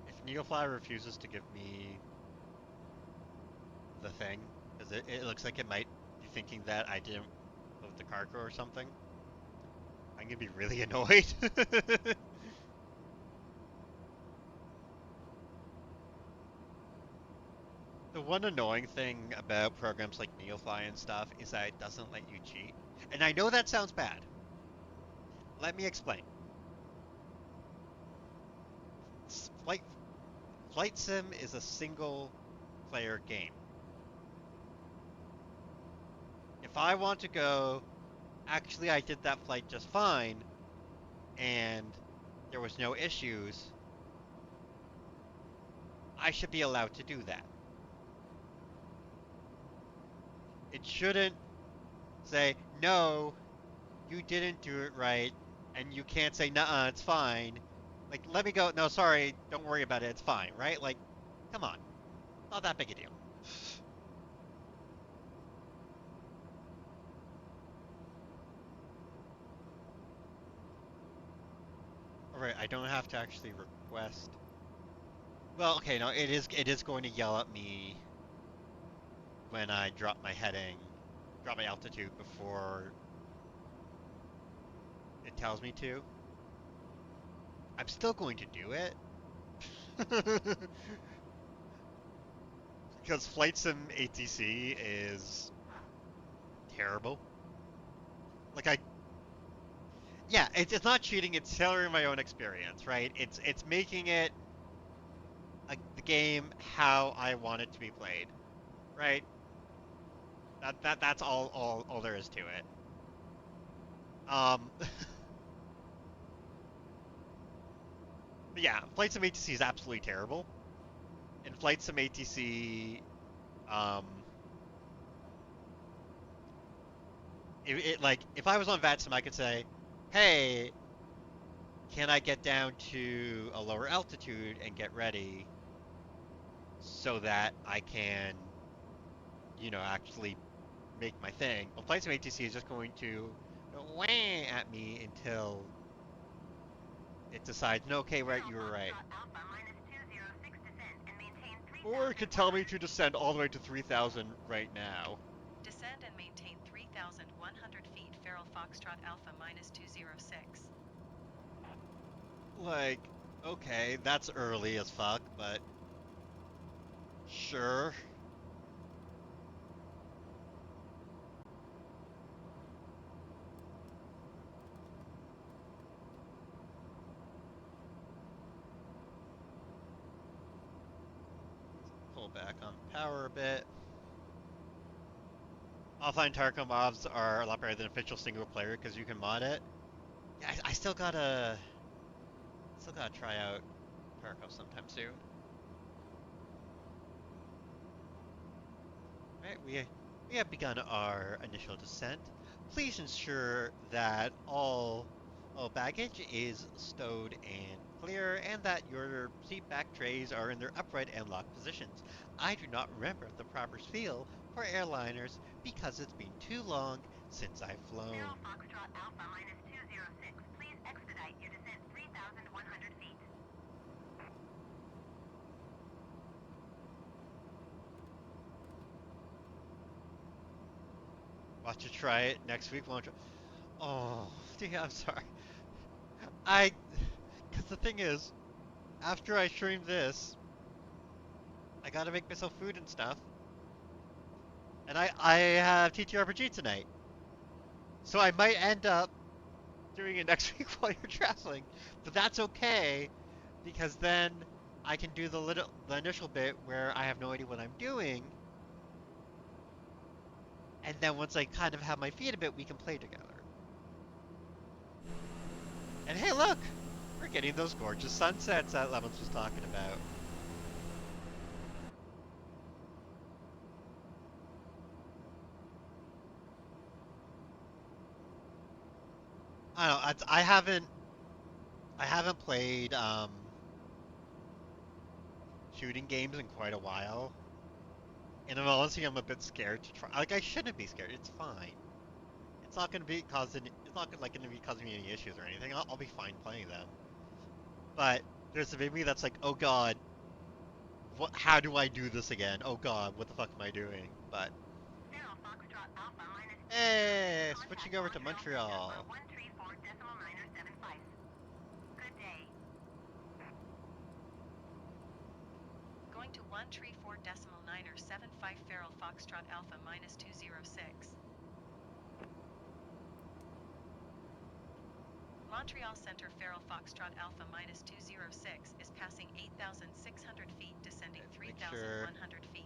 If Neofly refuses to give me the thing, because it looks like it might be thinking that I didn't load the cargo or something, I'm gonna be really annoyed. The one annoying thing about programs like Neofly and stuff is that it doesn't let you cheat. And I know that sounds bad. Let me explain. Flight Flight Sim is a single player game. If I want to go, actually I did that flight just fine and there was no issues, I should be allowed to do that. It shouldn't say, no, you didn't do it right, and you can't say, nuh-uh, it's fine. Like, let me go, no, sorry, don't worry about it, it's fine, right? Like, come on, not that big a deal. Alright, I don't have to actually request. Well, okay, no, it is going to yell at me when I drop my heading, drop my altitude before it tells me to. I'm still going to do it. Because Flight Sim ATC is terrible. Like yeah, it's not cheating. It's tailoring my own experience, right? It's making it the game how I want it to be played, right? That's all there is to it. Um, yeah, Flight Sim ATC is absolutely terrible. In Flight Sim ATC, um, like if I was on VATSIM, I could say, "Hey, can I get down to a lower altitude and get ready so that I can, actually make my thing?" But Flight Sim ATC is just going to wah at me until it decides, no, okay, right, Zero you were right. Foxtrot Alpha minus 206 descent and maintain Or it could tell me 3,100 to feet. descend all the way to 3,000 right now. Descend and maintain 3,100 feet, Feral Foxtrot Alpha minus 206. Like, okay, that's early as fuck, but sure. Pull back on power a bit. Offline Tarkov mobs are a lot better than official single player because you can mod it. Yeah, I still gotta try out Tarkov sometime soon. Right, we have begun our initial descent. Please ensure that all baggage is stowed and clear, and that your seat back trays are in their upright and locked positions. I do not remember the proper spiel for airliners because it's been too long since I've Zero flown. Foxtrot Alpha minus 206. Please expedite your descent 3,100 feet. Watch you try it next week. Won't you? Oh, yeah, I'm sorry. I, because the thing is, after I stream this, I gotta make myself food and stuff, and I have TTRPG tonight, so I might end up doing it next week while you're traveling, but that's okay because then I can do the initial bit where I have no idea what I'm doing, and then once I kind of have my feet a bit, we can play together. And hey, look, we're getting those gorgeous sunsets that Lemons was talking about. I don't know. I haven't played shooting games in quite a while, and in all honesty, I'm a bit scared to try. Like I shouldn't be scared. It's fine. It's not gonna be causing. It's not like gonna be causing me any issues or anything. I'll be fine playing them. But there's a bit of me that's like, oh god, what? How do I do this again? Oh god, what the fuck am I doing? But Zero Foxtrot Alpha minus 206. hey, Contact switching over to Montreal Center for Montreal. 134.975. Good day. Going to 134.975 Feral Foxtrot Alpha minus 206. Montreal Center Feral Foxtrot Alpha minus 206 is passing 8,600 feet, descending Okay, make sure 3,100 feet.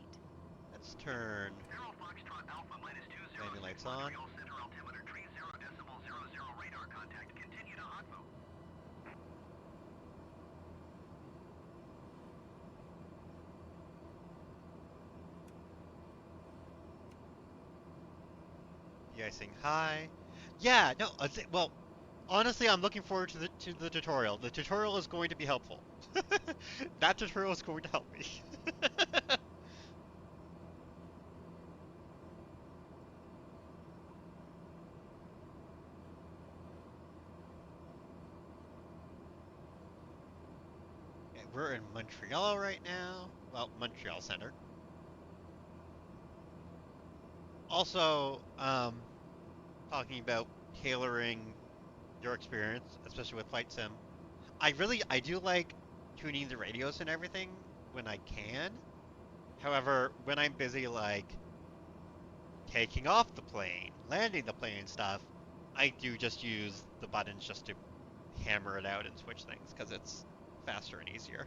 let's turn Zero Foxtrot Alpha minus landing 206. lights on. Montreal Center altimeter 30.00 radar contact. Continue to hot move. De-icing high. Yeah, no, well, honestly, I'm looking forward to the tutorial. The tutorial is going to be helpful. That tutorial is going to help me. Okay, we're in Montreal right now. Well, Montreal Center. Also, talking about tailoring your experience, especially with Flight Sim. I do like tuning the radios and everything when I can. However, when I'm busy like taking off the plane, landing the plane and stuff, I do just use the buttons just to hammer it out and switch things because it's faster and easier.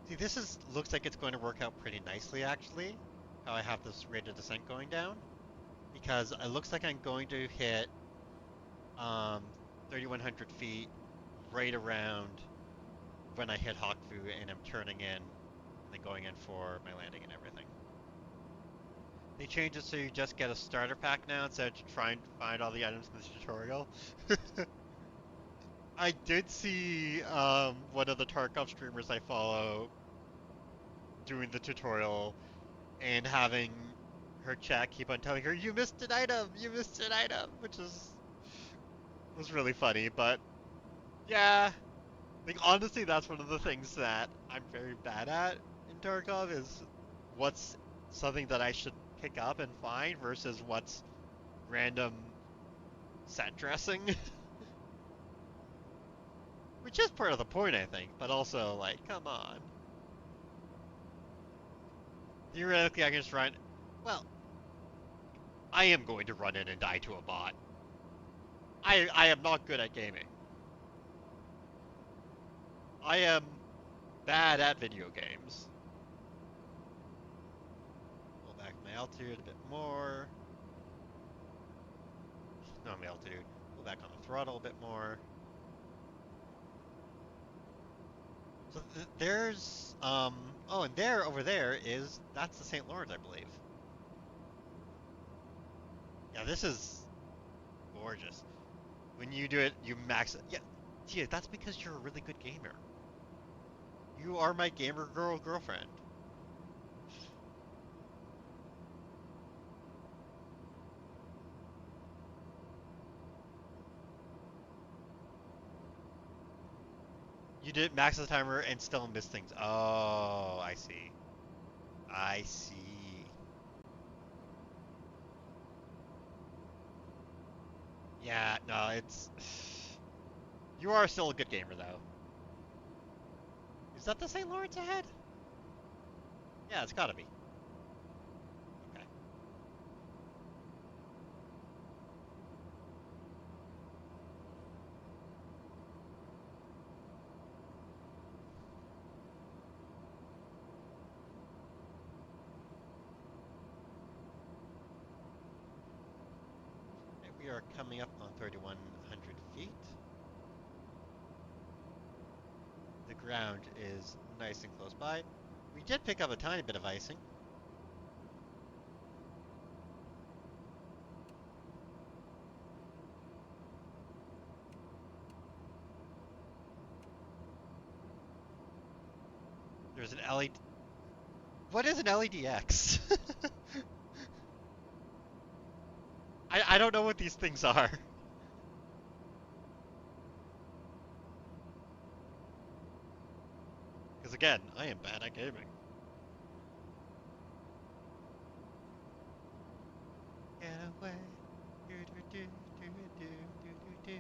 See, this is looks like it's going to work out pretty nicely actually. How I have this rate of descent going down because it looks like I'm going to hit um 3,100 feet right around when I hit Hawkvu and I'm turning in and then going in for my landing and everything. They changed it so you just get a starter pack now instead of trying to find all the items in this tutorial. I did see one of the Tarkov streamers I follow doing the tutorial and having her chat keep on telling her, "You missed an item, you missed an item," which was really funny. But yeah, like honestly, that's one of the things that I'm very bad at in Tarkov is what's something that I should pick up and find versus what's random set dressing, which is part of the point, I think. But also, like, come on. Theoretically, I can just run. Well, I am going to run in and die to a bot. I am not good at gaming. I am bad at video games. Pull back my altitude a bit more. No, my altitude. Pull back on the throttle a bit more. So there's oh, and there over there is that's the St. Lawrence, I believe. Yeah, this is gorgeous. When you do it, you max it. Yeah, Tia, that's because you're a really good gamer. You are my gamer girlfriend. You did max the timer and still miss things. Oh, I see. I see. Yeah, no, it's. You are still a good gamer, though. Is that the St. Lawrence ahead? Yeah, it's gotta be. Okay. Okay, we are coming up on 3,100 feet. The ground is nice and close by. We did pick up a tiny bit of icing. There's an LED. What is an LEDX? I don't know what these things are. Because again, I am bad at gaming. Get away. Do do do do do do do do.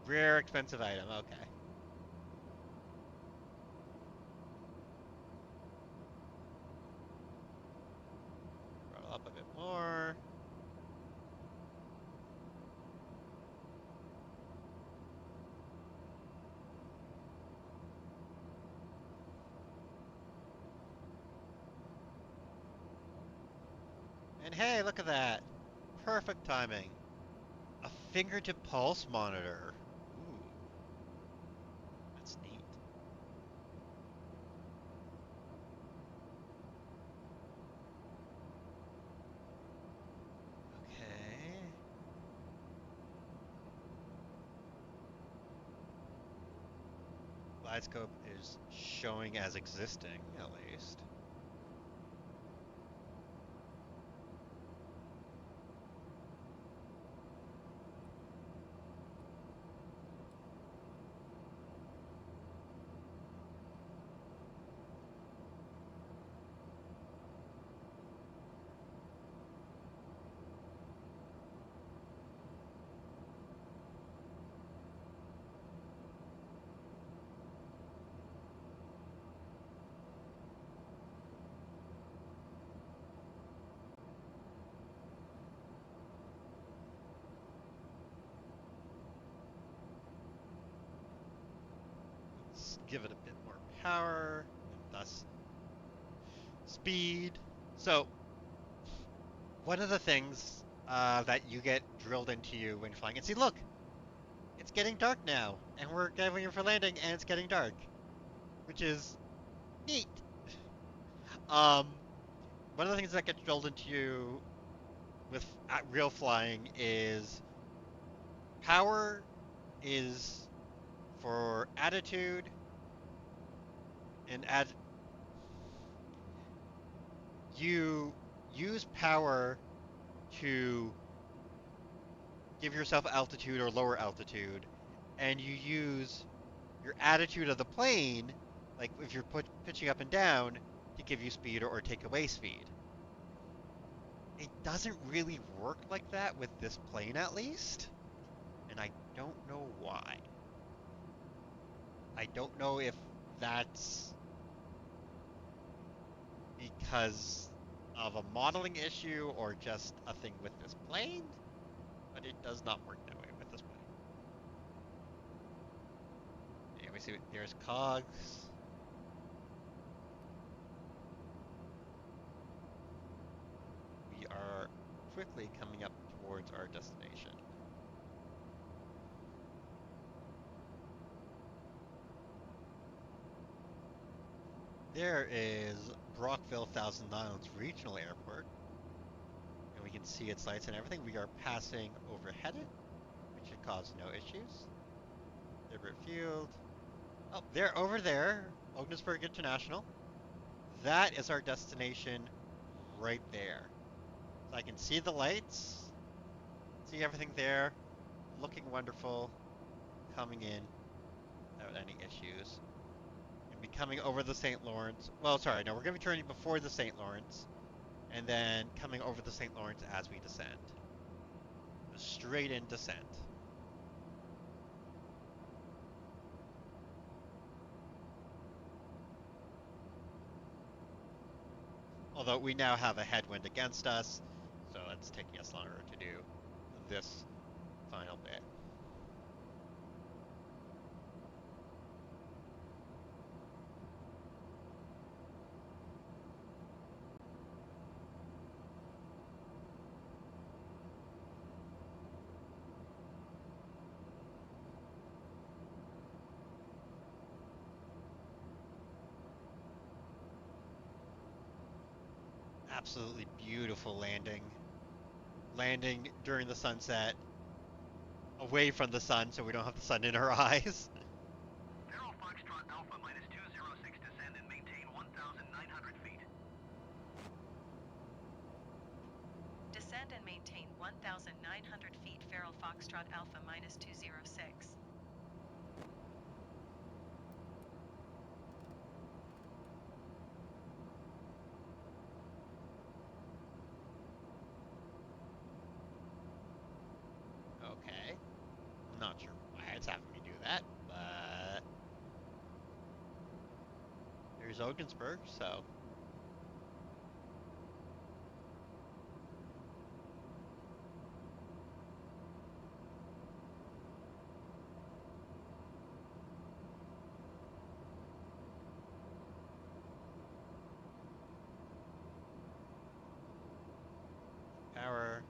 Rare expensive item. Okay. Throttle up a bit more. And hey, look at that. Perfect timing. A fingertip pulse monitor. Ooh, that's neat. Okay. Glidescope is showing as existing, at least. Let's give it a bit more power, and thus speed. So, one of the things that you get drilled into you when flying, and see, look, it's getting dark now, and we're getting for landing, and it's getting dark, which is neat. Um, One of the things that gets drilled into you with real flying is power is for attitude and you use power to give yourself altitude or lower altitude, and you use your attitude of the plane, like if you're pitching up and down, to give you speed or take away speed. It doesn't really work like that with this plane, at least, and I don't know why. I don't know if that's because of a modeling issue or just a thing with this plane, but it does not work that way with this plane. Okay, we see there's cogs. We are quickly coming up towards our destination. There is Brockville Thousand Islands Regional Airport, and we can see its lights and everything. We are passing overhead it, which cause no issues. Debit Field. Oh, they're over there. Ogdensburg International. That is our destination right there. So I can see the lights, see everything there, looking wonderful, coming in without any issues. And be coming over the St. Lawrence. Well, sorry, no, we're going to be turning before the St. Lawrence and then coming over the St. Lawrence as we descend. A straight in descent. Although we now have a headwind against us, so it's taking us longer to do this final bit. Absolutely beautiful landing. Landing during the sunset, away from the sun so we don't have the sun in our eyes. Zero Foxtrot Alpha minus 206 descend and maintain 1,900 feet. Descend and maintain 1,900 feet. Feral Foxtrot Alpha minus 206. Okay. I'm not sure why it's having me do that, but there's Ogdensburg, so power.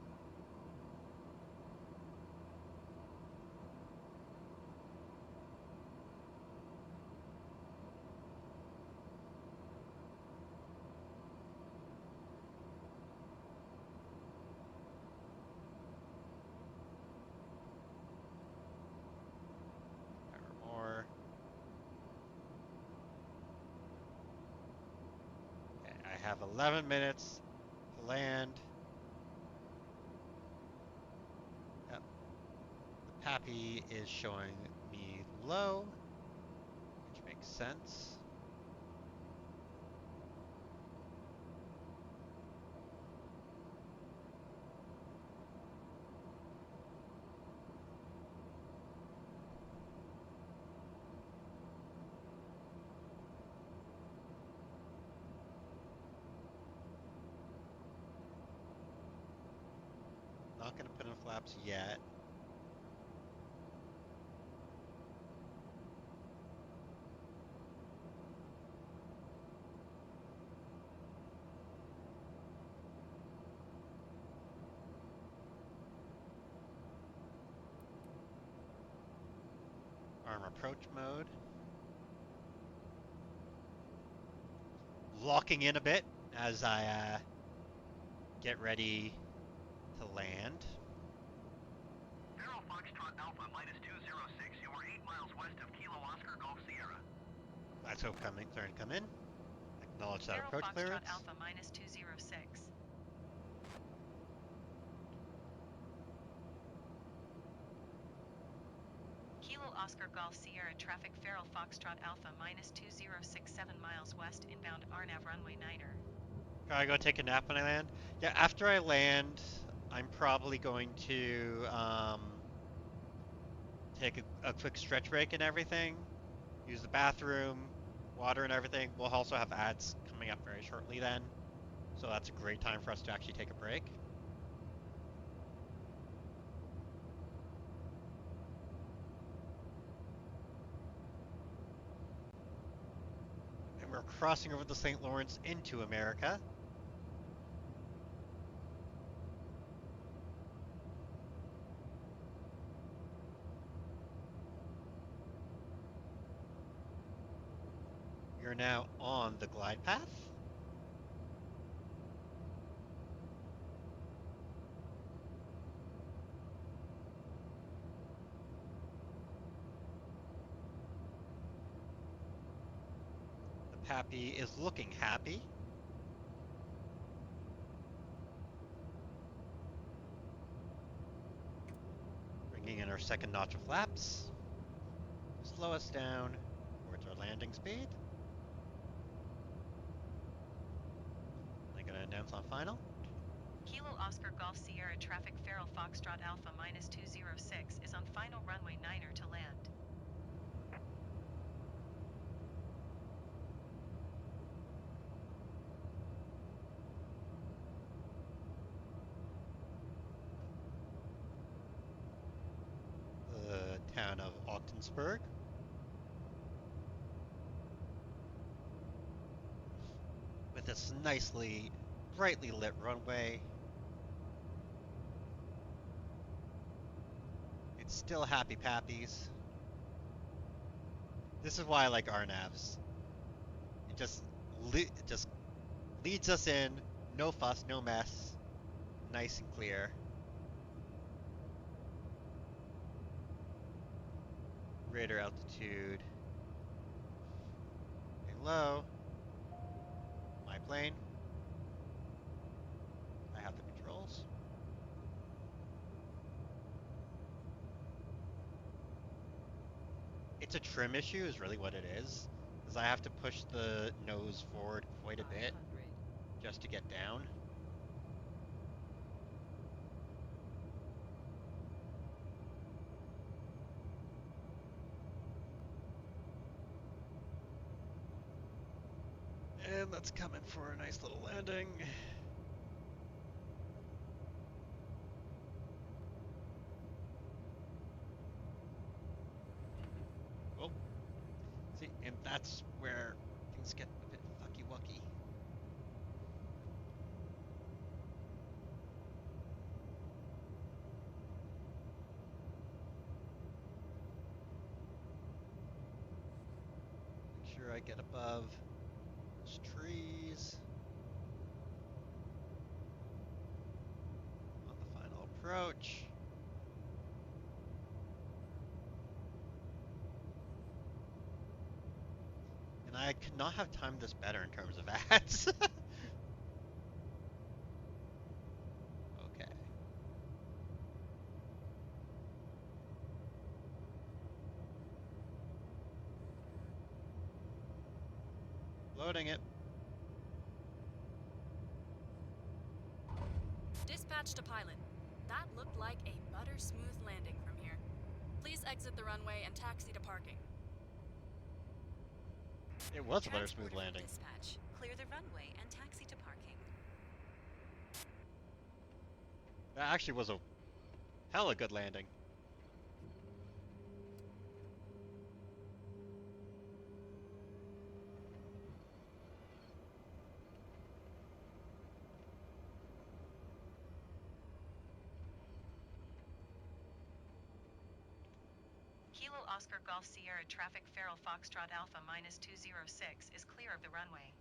Power more. Okay, I have 11 minutes to land. Yep. The Pappy is showing me low, which makes sense. Not going to put in flaps yet. Arm approach mode. Locking in a bit as I get ready to land. Zero Foxtrot Alpha minus 206. You are 8 miles west of Kilo Oscar Golf Sierra. That's coming, starting to come in. Acknowledge that Feral approach Foxtrot clearance. Alpha minus 206. Kilo Oscar Golf Sierra traffic. Feral Foxtrot Alpha minus 2067 miles west inbound RNAV runway 9er. Gotta go take a nap when I land. Yeah, after I land, I'm probably going to take a quick stretch break and everything. Use the bathroom, water and everything. We'll also have ads coming up very shortly then. So that's a great time for us to actually take a break. And we're crossing over the St. Lawrence into America. We are now on the glide path. Pappy is looking happy. Bringing in our second notch of flaps to slow us down towards our landing speed. I'm gonna announce on final. Kilo Oscar Golf Sierra Traffic Feral Foxtrot Alpha minus 206 is on final runway 9er to land. The town of Ogdensburg. With this nicely, brightly lit runway. It's still happy pappies. This is why I like RNAVs. It just leads us in, no fuss, no mess, nice and clear. Radar altitude. Getting low. My plane. I have the controls. It's a trim issue is really what it is. Because I have to push the nose forward quite a bit just to get down. And that's coming for a nice little landing. Oh, see, and that's where things get a bit fucky-wucky. Make sure I get above those trees on the final approach. And I could not have timed this better in terms of ads. Okay. Loading it. Dispatch to pilot. That looked like a butter-smooth landing from here. Please exit the runway and taxi to parking. It was a better smooth Transporter landing. Dispatch. Clear the runway and taxi to parking. That actually was a hella good landing. Kilo Oscar Golf Sierra Traffic Feral Foxtrot Alpha minus 206 is clear of the runway.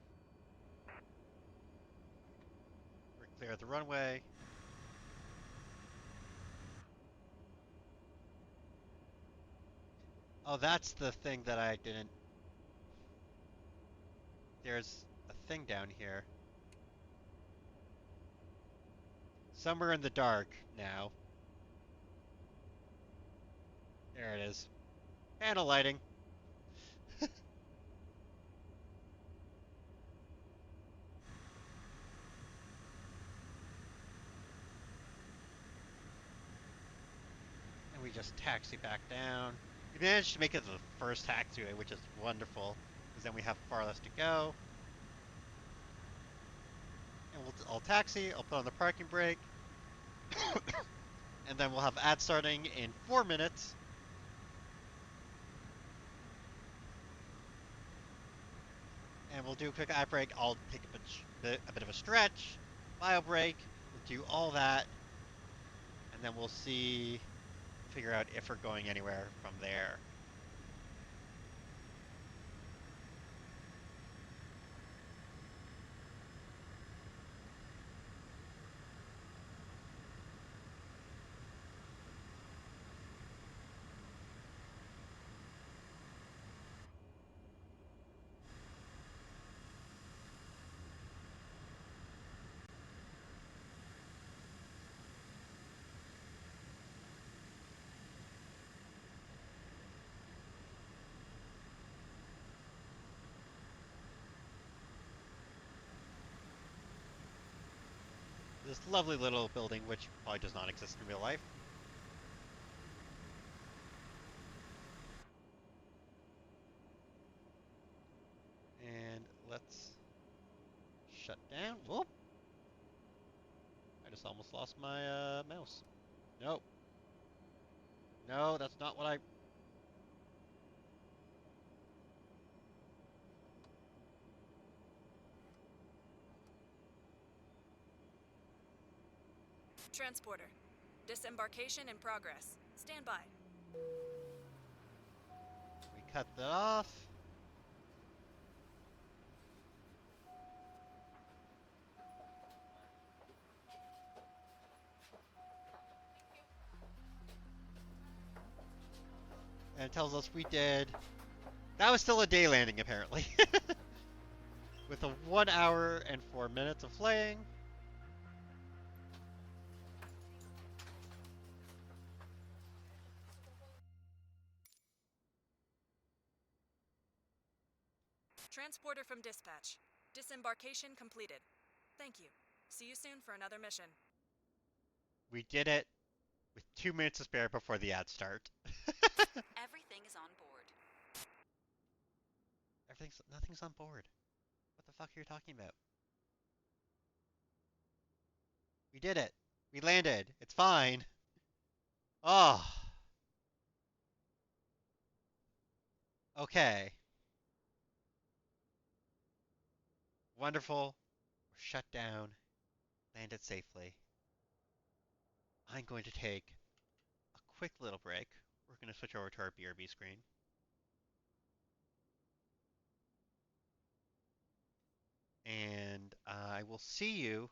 We're clear of the runway. Oh, that's the thing that I didn't... There's a thing down here. Somewhere in the dark now. There it is. Panel lighting. And we just taxi back down. We managed to make it to the first taxiway, which is wonderful, because then we have far less to go. And I'll taxi, I'll put on the parking brake, and then we'll have ads starting in 4 minutes. And we'll do a quick ad break. I'll take a bit of a stretch, bio break, we'll do all that, and then we'll figure out if we're going anywhere from there. this lovely little building, which probably does not exist in real life. And let's shut down. Whoop! I just almost lost my mouse. No, no, that's not what I. Transporter. Disembarkation in progress. Stand by. We cut that off. And it tells us we did. That was still a day landing, apparently. With a 1 hour and 4 minutes of flying. Transporter from dispatch. Disembarkation completed. Thank you. See you soon for another mission. We did it with 2 minutes to spare before the ads start. Everything is on board. Nothing's on board. What the fuck are you talking about? We did it. We landed. It's fine. Oh, okay. Wonderful. We're shut down. Landed safely. I'm going to take a quick little break. We're going to switch over to our BRB screen. And I will see you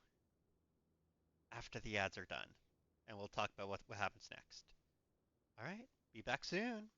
after the ads are done. And we'll talk about what happens next. All right. Be back soon.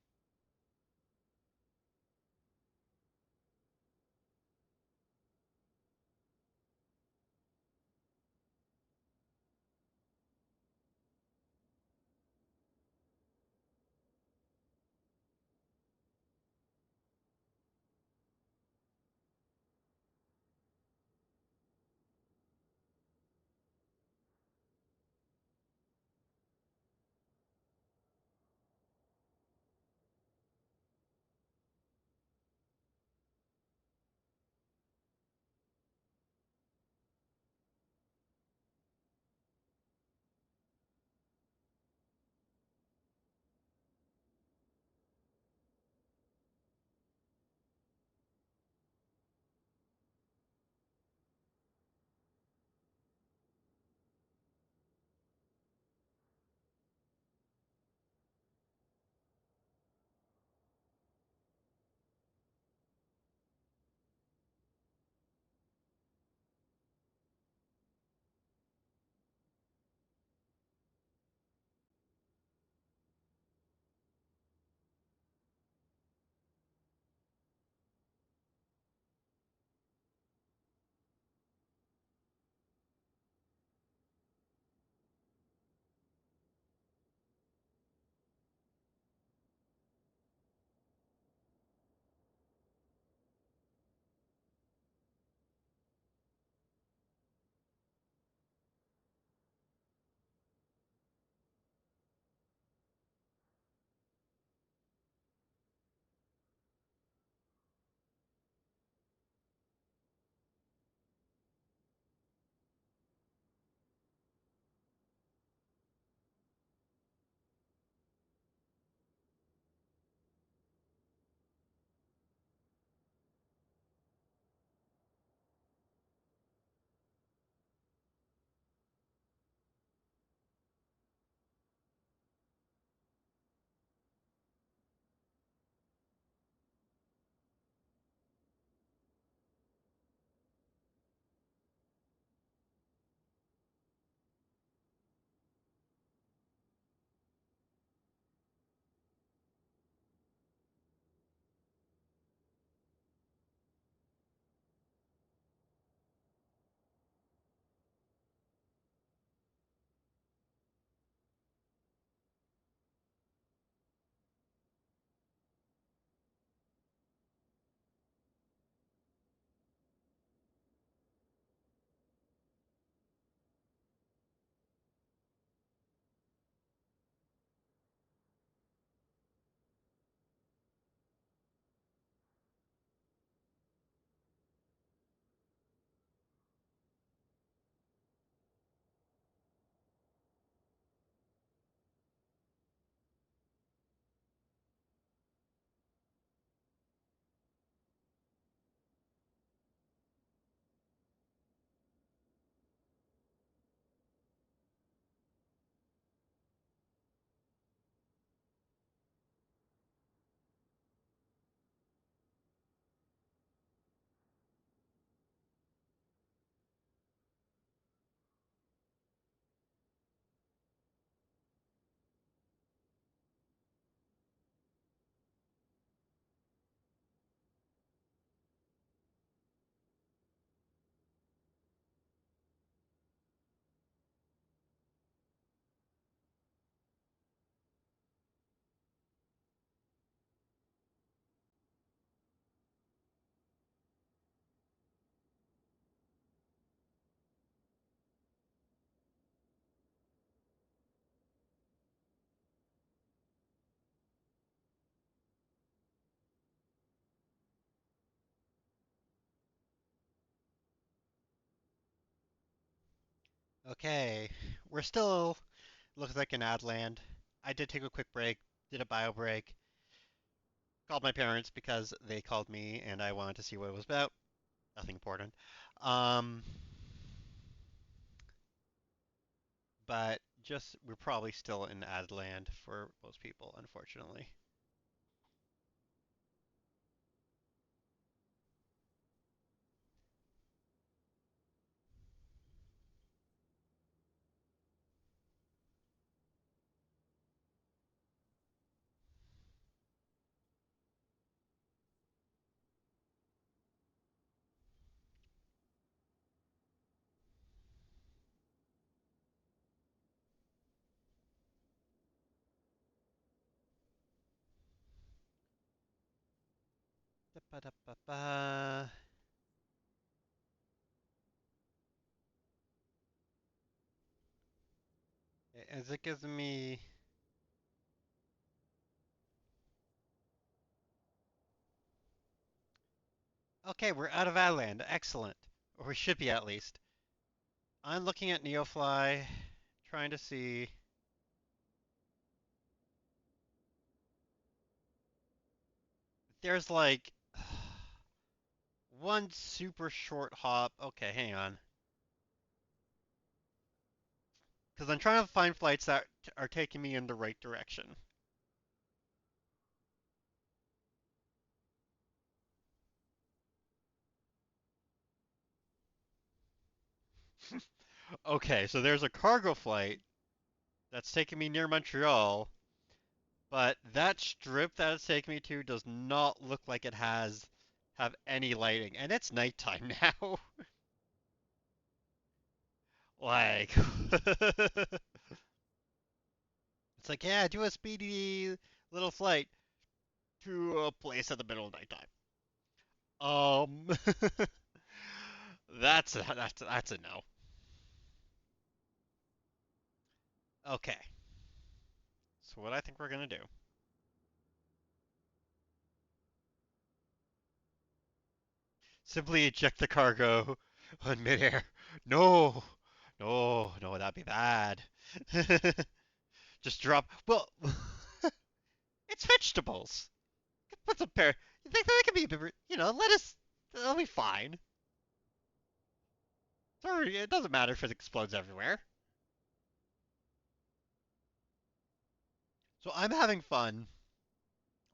Okay, we're still looks like an ad land. I did take a quick break, did a bio break, called my parents because they called me and I wanted to see what it was about. Nothing important. Um, but just we're probably still in ad land for most people, unfortunately. Da-ba-da-ba-ba. As it gives me. Okay, we're out of ad land. Excellent. Or we should be at least. I'm looking at Neofly, trying to see. There's like one super short hop. Okay, hang on. Because I'm trying to find flights that are taking me in the right direction. Okay, so there's a cargo flight that's taking me near Montreal, but that strip that it's taking me to does not look like it have any lighting, and it's nighttime now. Like, it's like, yeah, do a speedy little flight to a place at the middle of nighttime. Um, that's a no. Okay, so what I think we're gonna do? Simply eject the cargo on midair. No, no, that'd be bad. Just drop. Well, it's vegetables. Put some pear. You think that could be, lettuce? That'll be fine. Sorry, it doesn't matter if it explodes everywhere. So I'm having fun.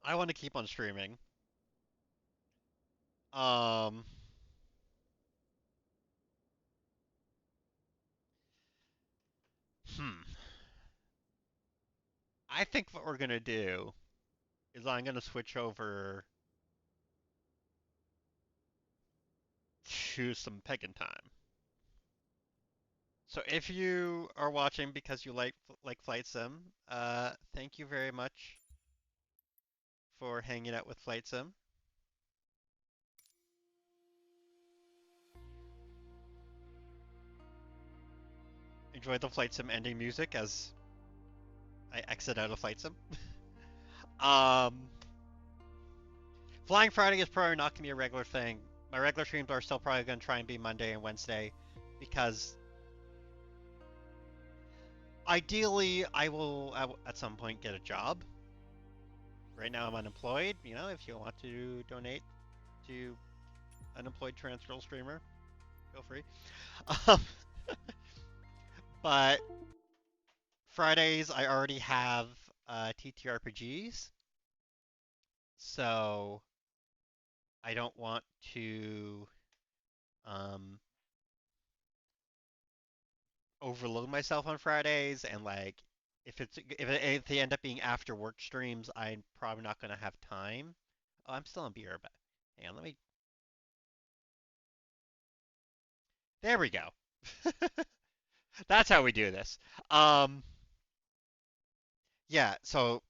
I want to keep on streaming. Um, hmm. I think what we're gonna do is I'm gonna switch over to some Peggin time. So if you are watching because you like Flight Sim, thank you very much for hanging out with Flight Sim. Enjoy the Flight Sim ending music as I exit out of Flight Sim. um, Flying Friday is probably not gonna be a regular thing. My regular streams are still probably gonna try and be Monday and Wednesday because ideally I will at some point get a job. Right now I'm unemployed. If you want to donate to unemployed transferal streamer, feel free. Um, but Fridays I already have TTRPGs, so I don't want to um, overload myself on Fridays and like if they end up being after work streams, I'm probably not gonna have time. Oh, I'm still on beer, but hang on, let me. There we go. That's how we do this. Um, yeah, so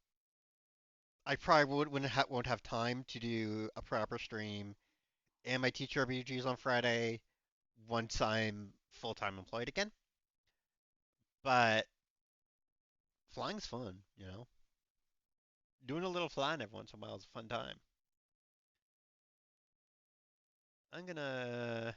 I probably won't have time to do a proper stream and my teacher RPGs on Friday once I'm full time employed again. But flying's fun. Doing a little flying every once in a while is a fun time. I'm gonna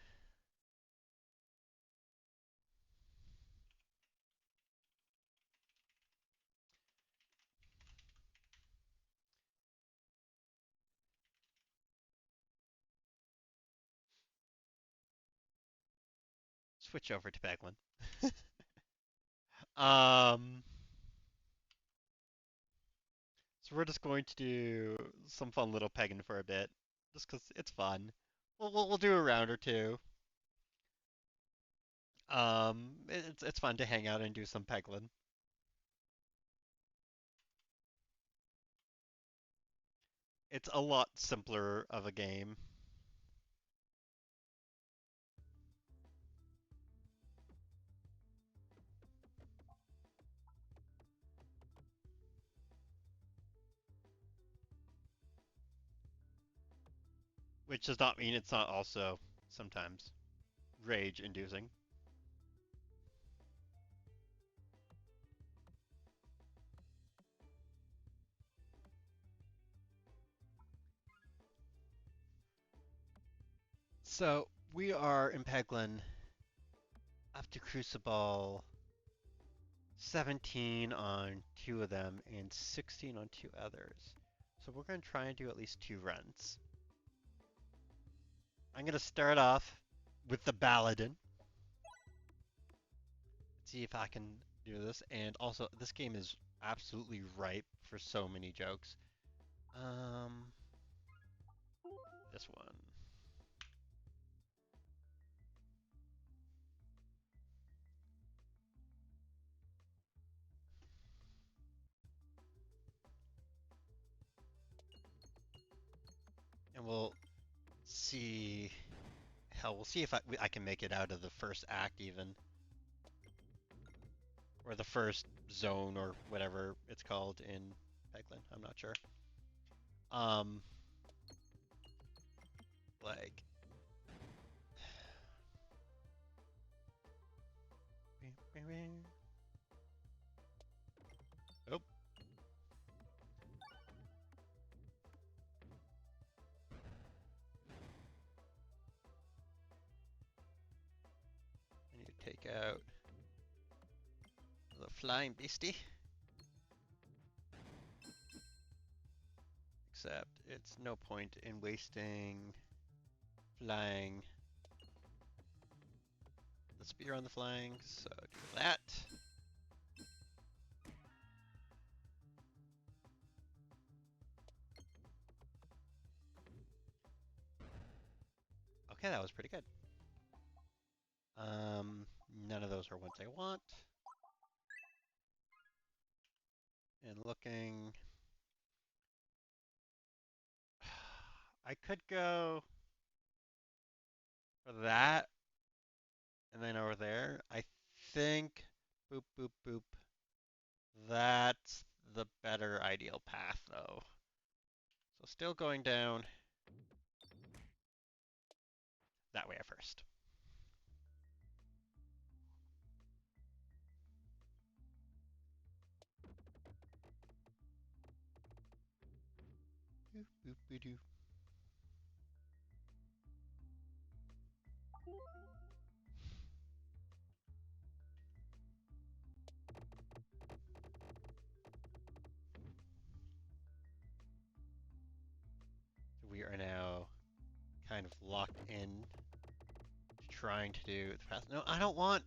switch over to Peglin. um, so we're just going to do some fun little pegging for a bit, just 'cause it's fun. We'll do a round or two. It's fun to hang out and do some Peglin. It's a lot simpler of a game. Which does not mean it's not also sometimes rage inducing. So we are in Peglin up to Crucible 17 on two of them and 16 on two others. So we're going to try and do at least two runs. I'm going to start off with the Baladin. See if I can do this. And also, this game is absolutely ripe for so many jokes. This one. And we'll see. Hell, we'll see if I can make it out of the first act even. Or the first zone or whatever it's called in Peglin. I'm not sure. Um, like. Oh. I need to take out the flying beastie. Except it's no point in wasting flying the spear on the flying, so do that. Okay, that was pretty good. None of those are ones I want. And looking, I could go for that, and then over there. I think, boop, boop, boop. That's the better ideal path, though. So still going down that way at first. Boop, boop, doo. We are now kind of locked in to trying to do the path. No, I don't want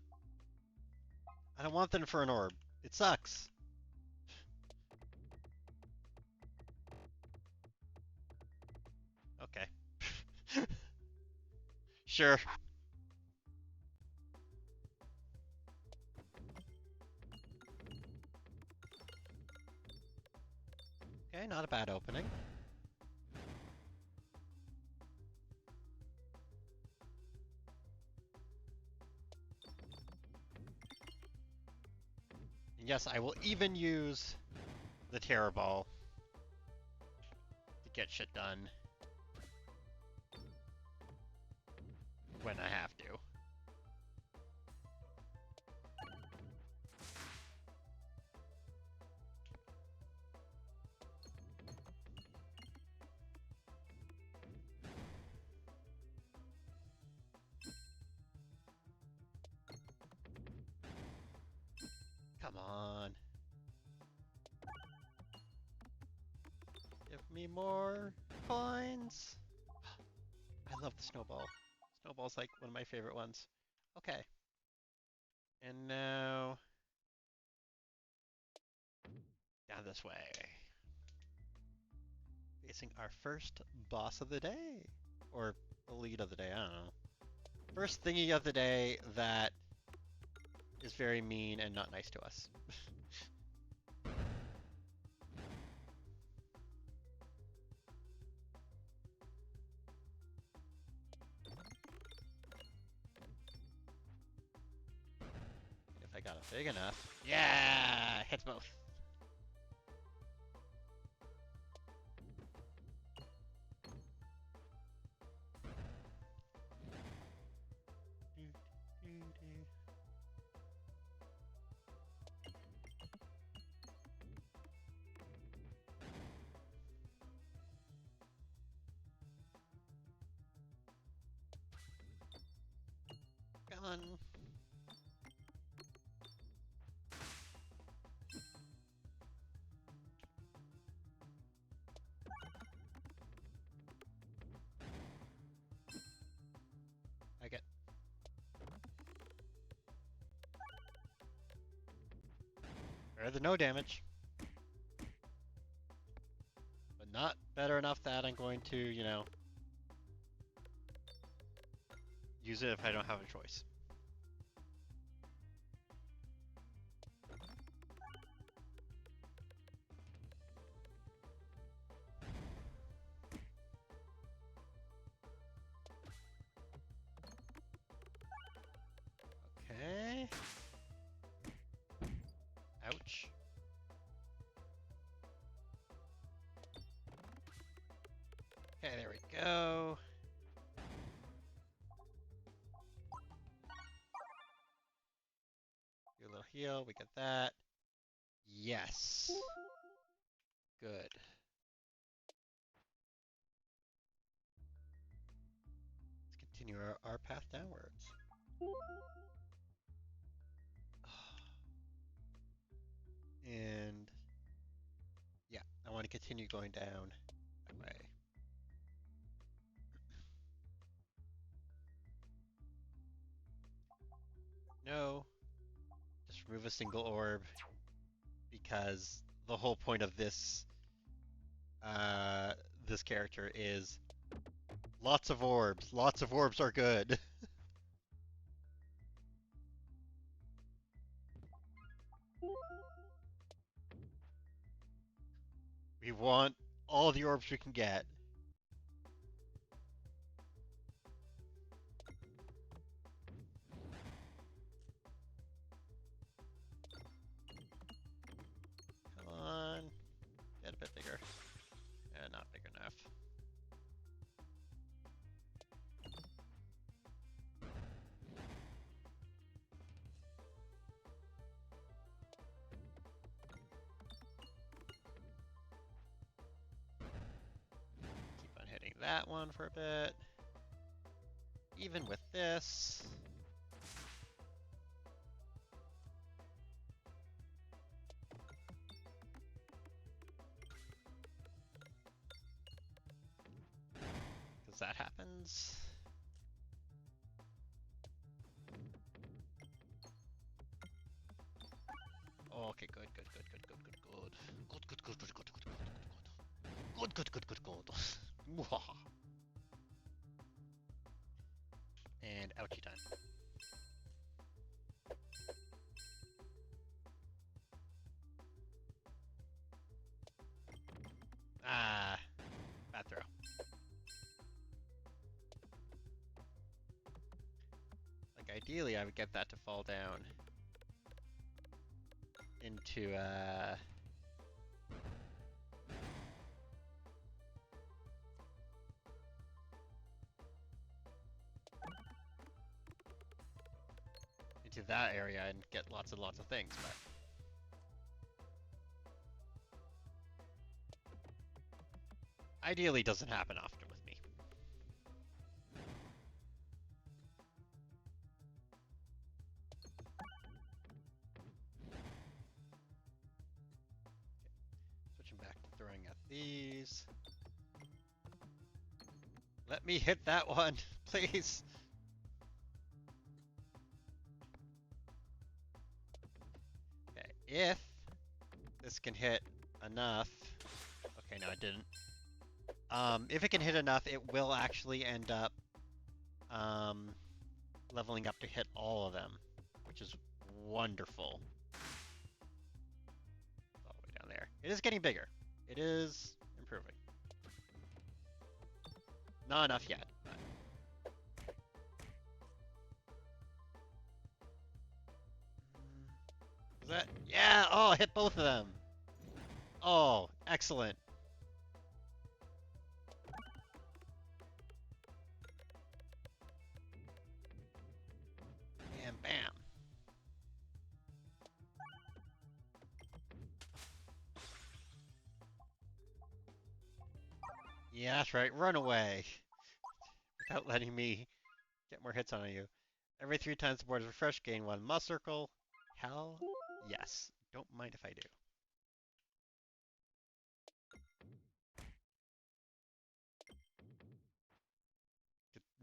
them for an orb. It sucks. Okay. Sure. Okay, not a bad opening. And yes, I will even use the Terror Ball to get shit done when I have to. Come on. Give me more coins. I love the snowball. Snowball's like one of my favorite ones. Okay. And now down this way. Facing our first boss of the day. Or the lead of the day, I don't know. First thingy of the day that is very mean and not nice to us. If I got it big enough. Yeah! Hits both. Come on. I get. Better than no damage. But not better enough that I'm going to, you know, use it if I don't have a choice. Okay. Ouch. Okay, there we go. Do a little heal, we get that. Yes. Good. Let's continue our path downwards. And yeah, I want to continue going down that way. No, just remove a single orb because the whole point of this character is lots of orbs. Lots of orbs are good. We want all the orbs we can get. Come on. Get a bit bigger. Not big enough. Keep on hitting that one for a bit. Even with this. Because that happens. Oh, okay, good, good, good, good, good, good, good. Good, good, good, good, good, good, good, good, good, good, good, good, good. And ouchie time. Ah, bad throw. Like ideally, I would get that to fall down into into that area and get lots and lots of things, but ideally doesn't happen often with me. Switching back to throwing at these. Let me hit that one, please. If this can hit enough. Okay, no, it didn't. If it can hit enough, it will actually end up um, leveling up to hit all of them, which is wonderful. All the way down there. It is getting bigger. It is improving. Not enough yet. But... Is that? Yeah! Oh, hit both of them! Oh, excellent. And bam. Yeah, that's right. Run away. Without letting me get more hits on you. Every 3 times the board is refreshed, gain 1 muscle circle. Hell yes. Don't mind if I do.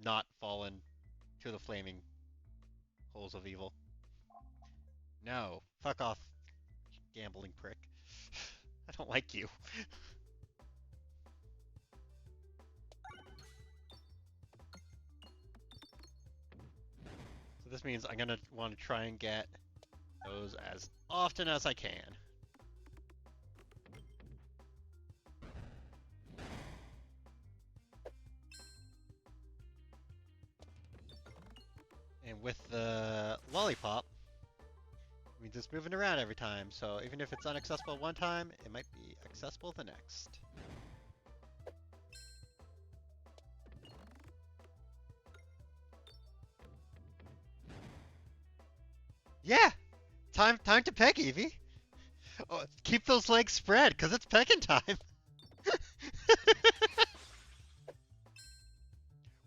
Not fallen to the flaming holes of evil. No. Fuck off, gambling prick. I don't like you. So this means I'm gonna want to try and get those as often as I can. And with the lollipop, it means it's moving around every time. So even if it's inaccessible one time, it might be accessible the next. Yeah! Time to peg, Evie! Oh, keep those legs spread, because it's pegging time!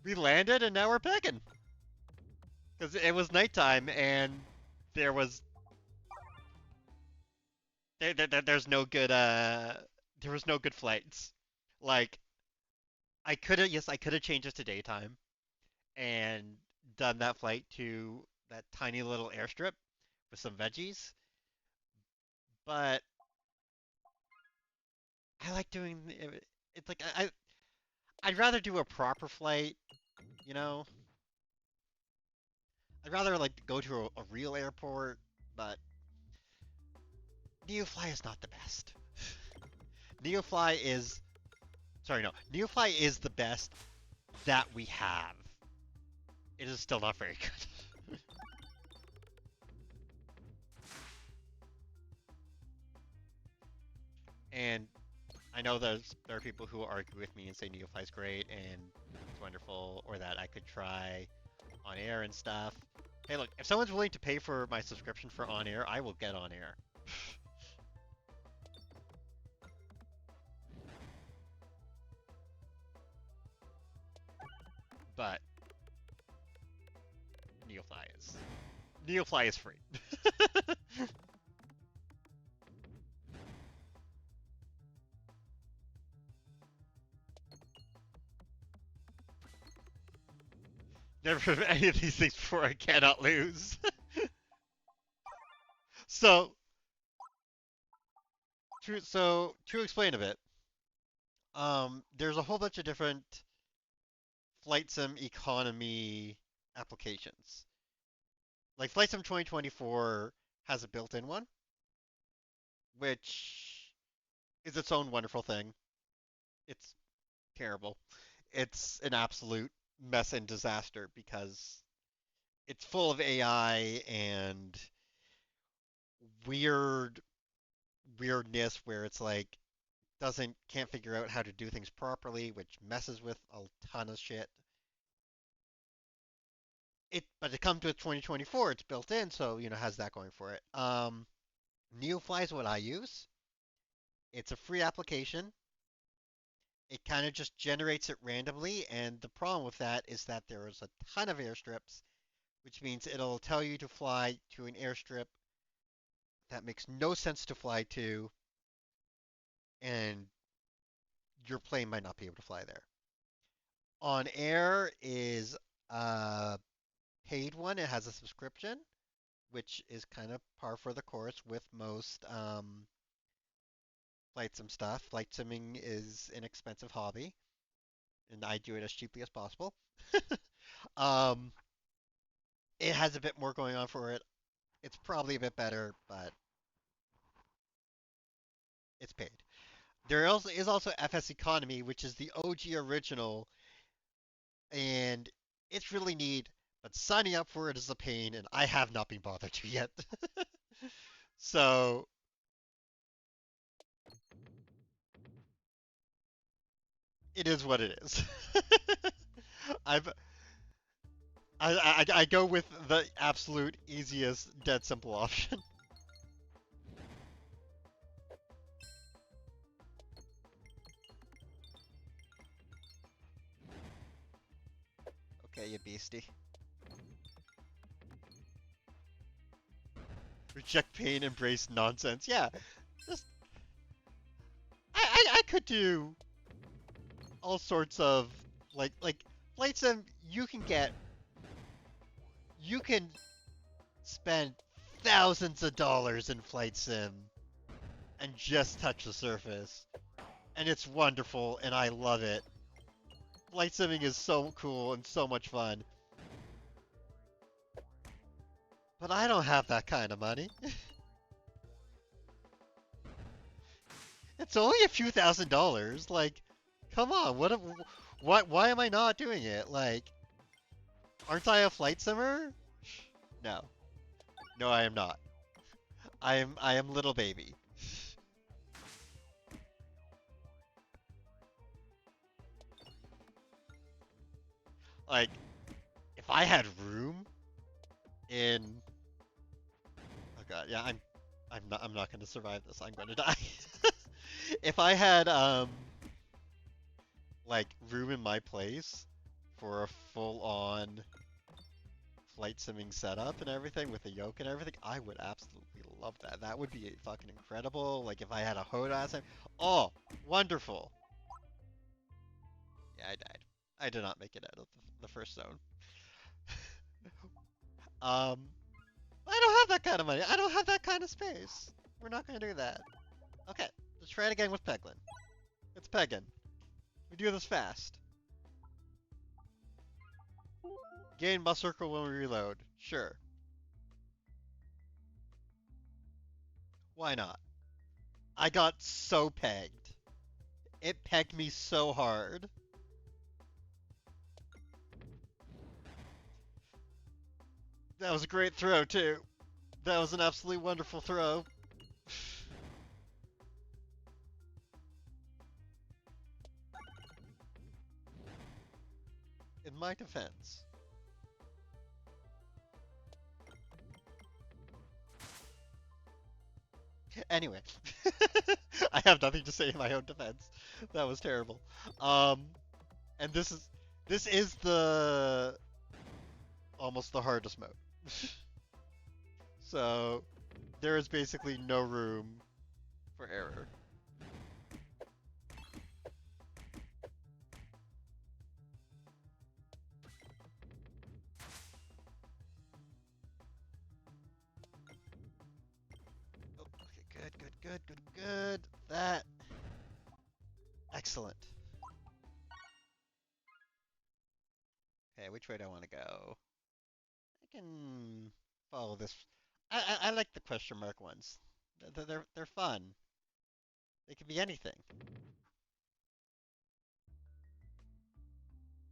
We landed and now we're pegging! Because it was nighttime and there was... there's no good, there was no good flights. Like, yes, I could have changed it to daytime and done that flight to that tiny little airstrip with some veggies, but I like doing it. It's like I'd rather do a proper flight, you know. I'd rather like go to a real airport, but Neofly is not the best. Neofly is sorry, no. Neofly is the best that we have. It is still not very good. And I know there are people who argue with me and say Neofly's great and it's wonderful, or that I could try on air and stuff. Hey, look, if someone's willing to pay for my subscription for on air, I will get on air. But Neofly is free. Never heard of any of these things before. I cannot lose. so, to explain a bit, there's a whole bunch of different flight sim economy applications. Like Flight Sim 2024 has a built-in one, which is its own wonderful thing. It's terrible. It's an absolute mess and disaster because it's full of AI and weird weirdness where it's like can't figure out how to do things properly, which messes with a ton of shit. But it comes with 2024, it's built in, so has that going for it. Neofly is what I use. It's a free application. It kind of just generates it randomly, and the problem with that is that there is a ton of airstrips, which means it'll tell you to fly to an airstrip that makes no sense to fly to, and your plane might not be able to fly there. On Air is a paid one. It has a subscription, which is kind of par for the course with most flight sim stuff. Flight simming is an expensive hobby, and I do it as cheaply as possible. um, it has a bit more going on for it. It's probably a bit better, but it's paid. There also is also FS Economy, which is the OG original, and it's really neat. But signing up for it is a pain, and I have not been bothered to yet. So it is what it is. I've I go with the absolute easiest, dead simple option. Okay, you beastie. Reject pain, embrace nonsense. Yeah, just I could do all sorts of like flight sim. You can spend thousands of dollars in flight sim and just touch the surface, and it's wonderful, and I love it. Flight simming is so cool and so much fun, but I don't have that kind of money. It's only a few $1,000s. Like, come on, what? Why am I not doing it? Like, aren't I a flight simmer? No, no, I am not. I am little baby. Like, if I had room in, oh god, yeah, I'm not gonna survive this. I'm gonna die. If I had like room in my place for a full-on flight simming setup and everything with a yoke and everything, I would absolutely love that. That would be fucking incredible. Like if I had a HOTAS, oh, wonderful. Yeah, I died. I did not make it out of the first zone. Um, I don't have that kind of money. I don't have that kind of space. We're not gonna do that. Okay, let's try it again with Peglin. It's Peggin. We do this fast. Gain bus circle when we reload. Sure. Why not? I got so pegged. It pegged me so hard. That was a great throw, too. That was an absolutely wonderful throw. In my defense. Anyway, I have nothing to say in my own defense. That was terrible. Um, and this is the almost the hardest mode. So there is basically no room for error. Oh, okay, good. That excellent. Okay, which way do I want to go? I can follow this. I like the question mark ones. They're fun. They can be anything.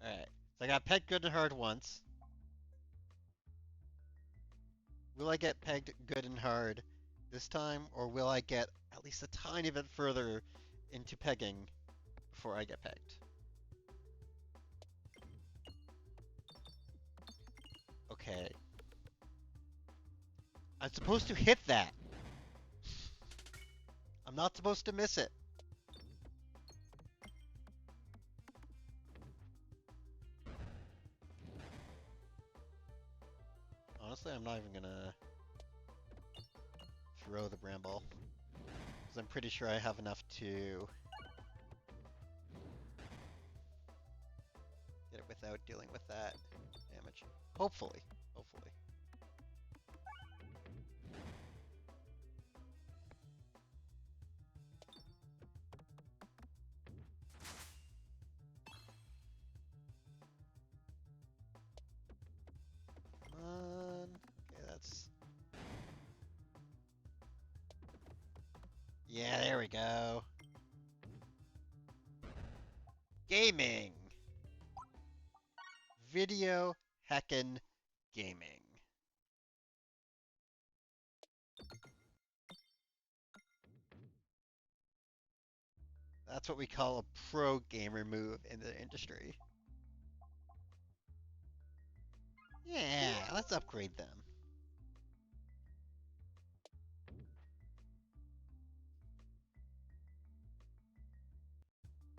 All right. So I got pegged good and hard once. Will I get pegged good and hard this time, or will I get at least a tiny bit further into pegging before I get pegged? Okay. I'm supposed to hit that. I'm not supposed to miss it. Honestly, I'm not even gonna throw the bramble, because I'm pretty sure I have enough to get it without dealing with that damage. Hopefully. Hopefully. Yeah, there we go. Gaming. Video heckin' gaming. That's what we call a pro gamer move in the industry. Yeah, let's upgrade them.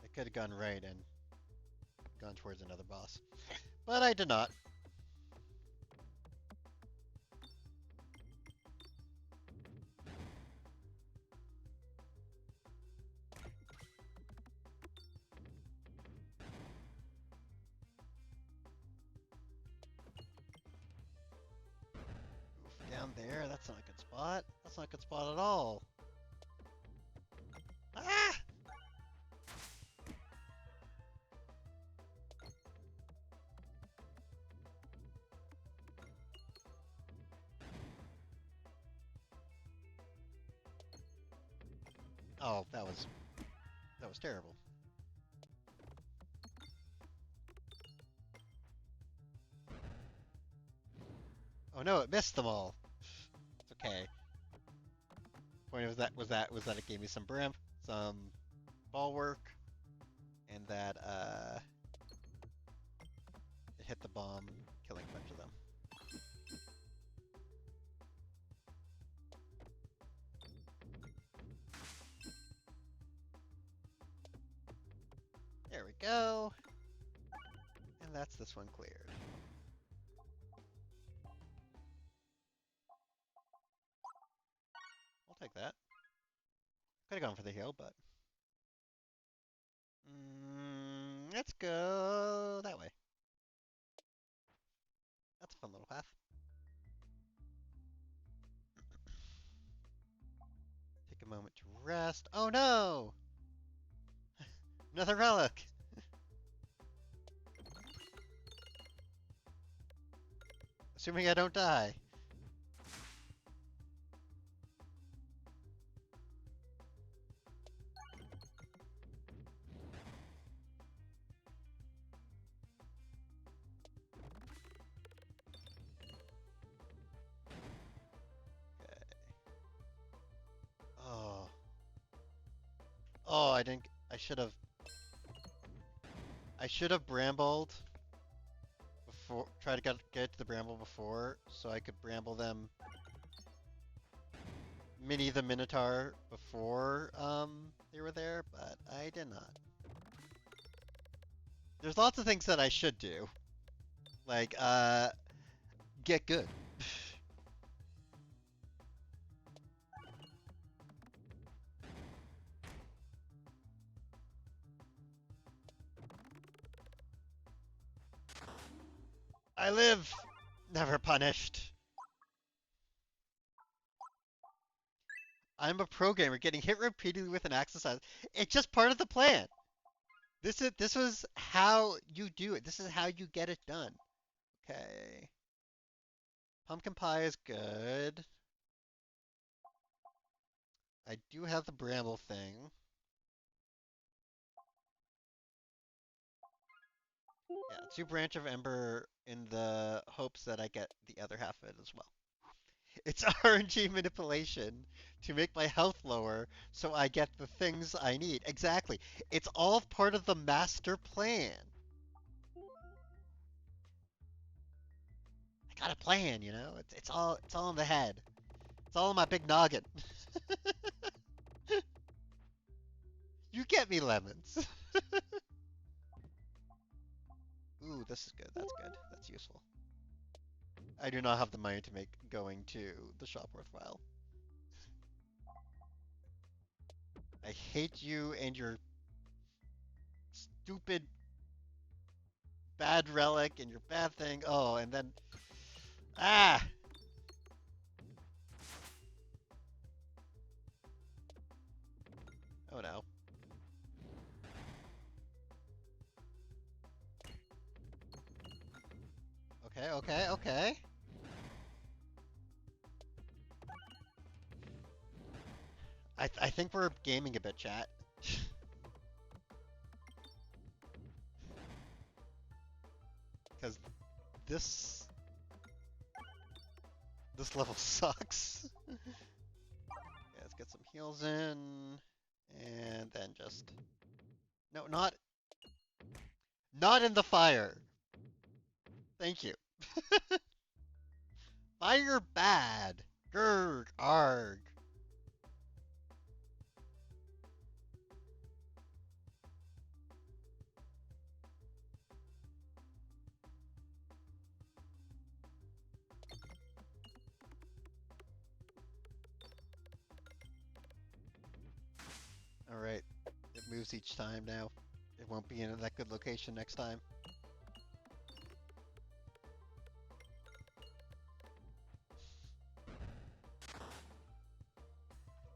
I could have gone right and gone towards another boss. But I did not. Oof, down there, that's not a good spot. That's not a good spot at all. Ah! Oh, that was terrible. Oh no, it missed them all. It's okay. Point of that was that it gave me some ball work, and that it hit the bomb, killing a bunch of them. There we go. And that's this one cleared. I'll take that. Could have gone for the hill, but let's go that way. That's a fun little path. Take a moment to rest. Oh no! Another relic! Assuming I don't die. Oh. Oh, I didn't. I should have. I should have brambled before. Try to get to the bramble before, so I could bramble them. Mini the Minotaur before they were there, but I did not. There's lots of things that I should do, like get good. I live, never punished. I'm a pro gamer. Getting hit repeatedly with an axe size. It's just part of the plan. This was how you do it. This is how you get it done. Okay. Pumpkin pie is good. I do have the bramble thing. Yeah, 2 branch of ember in the hopes that I get the other half of it as well. It's RNG manipulation to make my health lower so I get the things I need. Exactly. It's all part of the master plan. I got a plan, you know? It's all in the head. It's all in my big noggin. You get me, lemons. Ooh, this is good. That's good. That's useful. I do not have the money to make going to the shop worthwhile. I hate you and your stupid bad relic and your bad thing. Oh, and then ah. Oh no. Okay, okay, okay. I think we're gaming a bit, chat. Because this this level sucks. Yeah, let's get some heals in, and then just no, not in the fire. Thank you. Fire bad. Grr, arg. All right, it moves each time now. It won't be in that good location next time.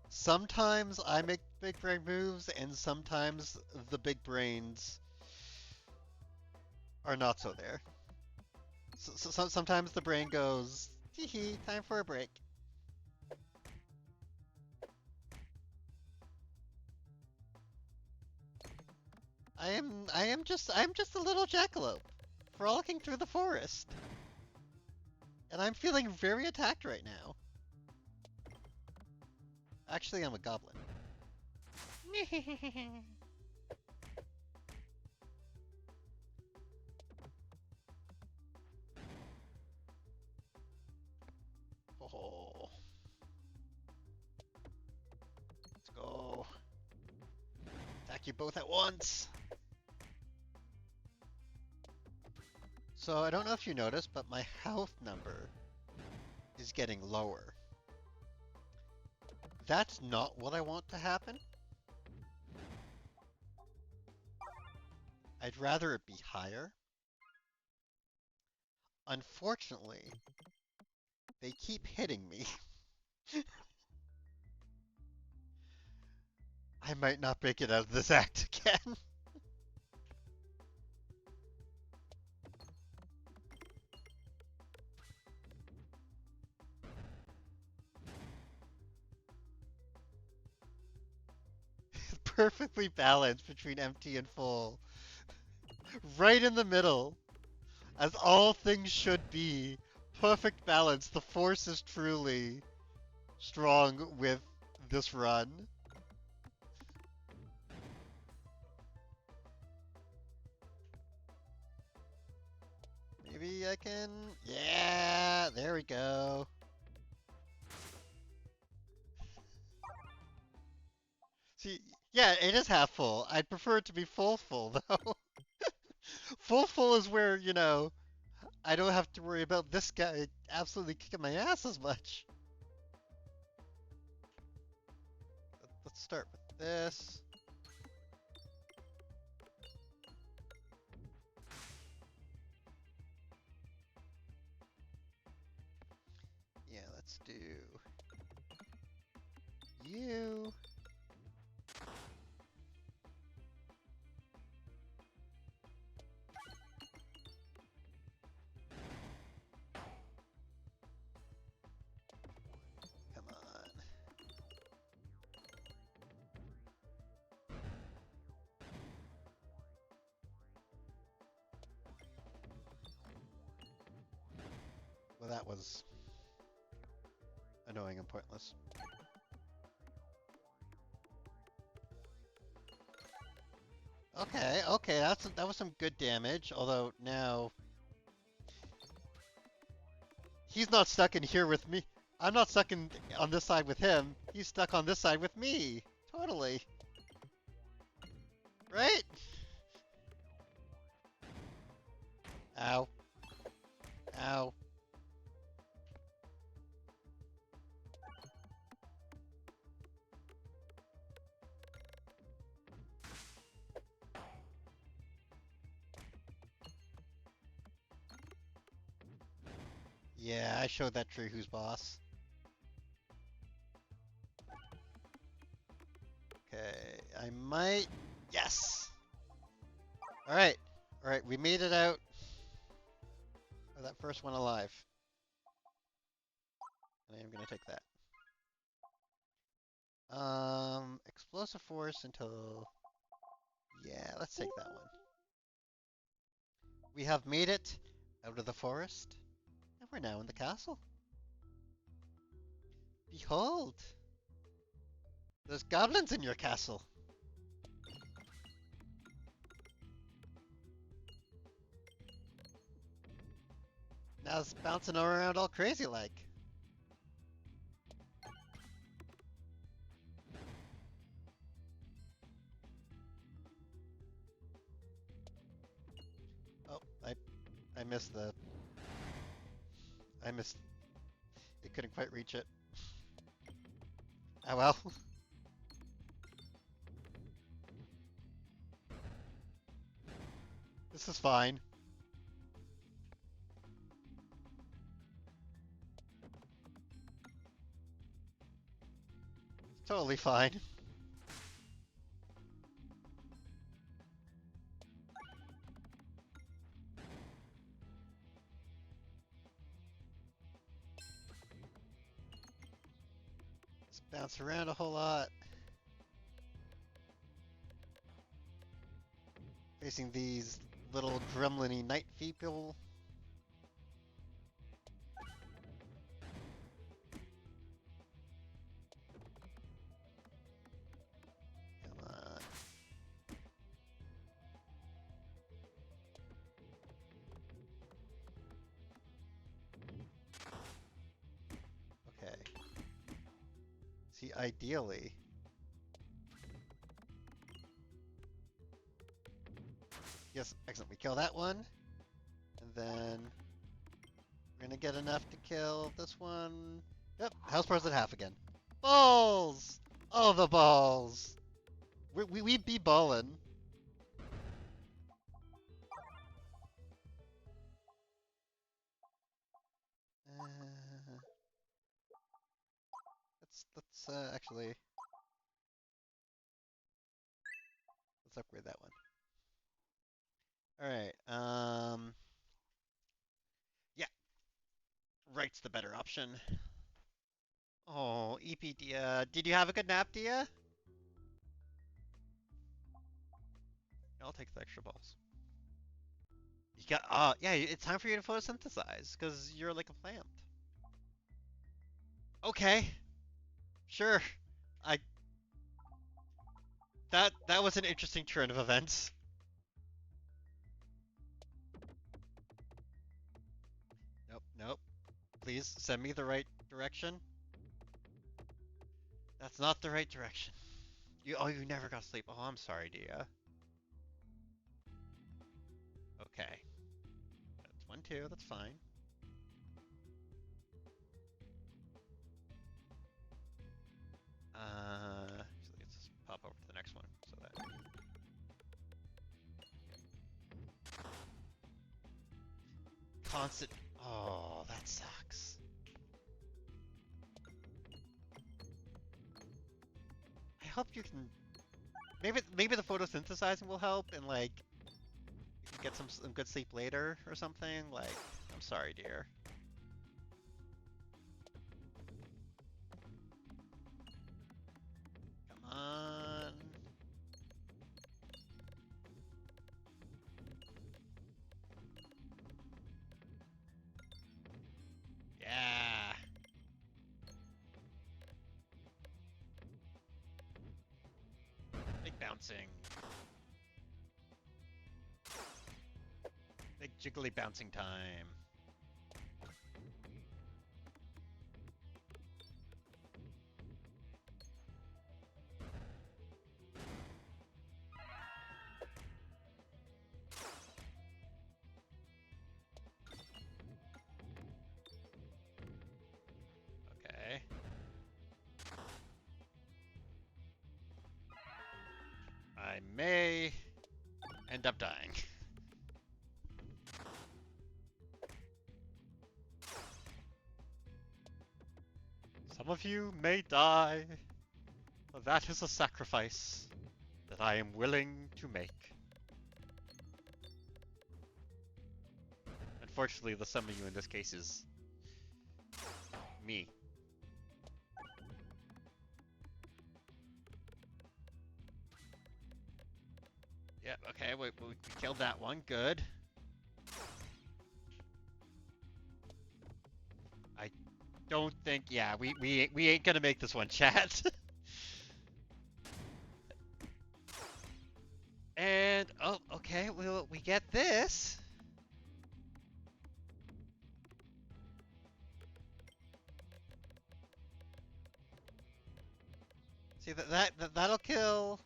Sometimes I make big brain moves, and sometimes the big brains are not so there. Sometimes the brain goes, hee hee, time for a break. I'm just a little jackalope, frolicking through the forest. And I'm feeling very attacked right now. Actually, I'm a goblin. Oh, let's go. Attack you both at once. So I don't know if you noticed, but my health number is getting lower. That's not what I want to happen. I'd rather it be higher. Unfortunately, they keep hitting me. I might not make it out of this act again. Perfectly balanced between empty and full. Right in the middle, as all things should be. Perfect balance. The force is truly strong with this run. Maybe I can... Yeah, there we go. See, yeah, it is half full. I'd prefer it to be full though. Full is where, I don't have to worry about this guy absolutely kicking my ass as much. Let's start with this. Yeah, let's do you. Come on. Well, that was annoying and pointless. Okay, that was some good damage. Although now he's not stuck in here with me. I'm not stuck on this side with him. He's stuck on this side with me. Totally. Right? Ow. Ow. Yeah, I showed that tree who's boss. Okay, I might... Yes! Alright. Alright, we made it out. That first one alive. And I am going to take that. Explosive force until... Yeah, let's take that one. We have made it out of the forest, and we're now in the castle. Behold! There's goblins in your castle! Now it's bouncing around all crazy like. Oh, I missed the... I missed... It couldn't quite reach it. Oh well. This is fine. It's totally fine. Just bounce around a whole lot. Facing these little gremlin-y night people. Come on. Okay. See, ideally... Yes, excellent. We kill that one. And then... We're gonna get enough to kill this one. Yep, house bars at half again. Balls! Oh, the balls! We be ballin'. Uh, let's actually... Let's upgrade that one. Alright, yeah. Right's the better option. Oh, EP Dia. Did you have a good nap, Dia? I'll take the extra balls. You got, yeah, it's time for you to photosynthesize, because you're like a plant. Okay. Sure. I, that was an interesting turn of events. Nope, nope. Please send me the right direction. That's not the right direction. You never got sleep. Oh, I'm sorry, Dia. Okay. That's 1, 2, that's fine. Actually, let's just pop over to the next one so that... Constant... Oh, that sucks. I hope you can... Maybe the photosynthesizing will help and, like, you can get some good sleep later or something. Like, I'm sorry, dear. Come on. Yeah. Big bouncing. Big jiggly bouncing time. Okay. I may end up dying. Some of you may die, but that is a sacrifice that I am willing to make. Unfortunately, the some of you in this case is me. Yep, okay, we killed that one. Good. I don't think, yeah, we ain't gonna make this one, chat. And, oh, okay, we get this. See, that'll kill.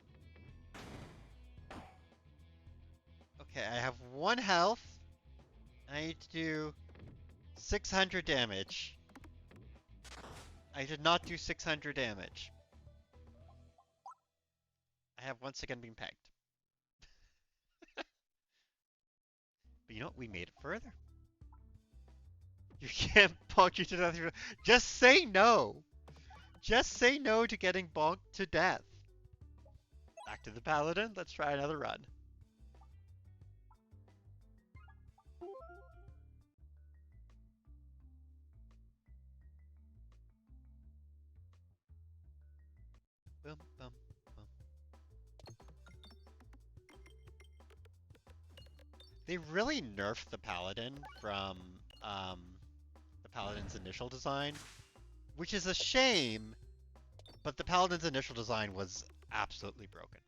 Okay, I have 1 health. I need to do 600 damage. I did not do 600 damage. I have once again been pegged. But you know what? We made it further. You can't bonk you to death. Just say no. Just say no to getting bonked to death. Back to the paladin. Let's try another run. Boom, boom, boom. They really nerfed the paladin from the paladin's initial design, which is a shame. But the paladin's initial design was absolutely broken.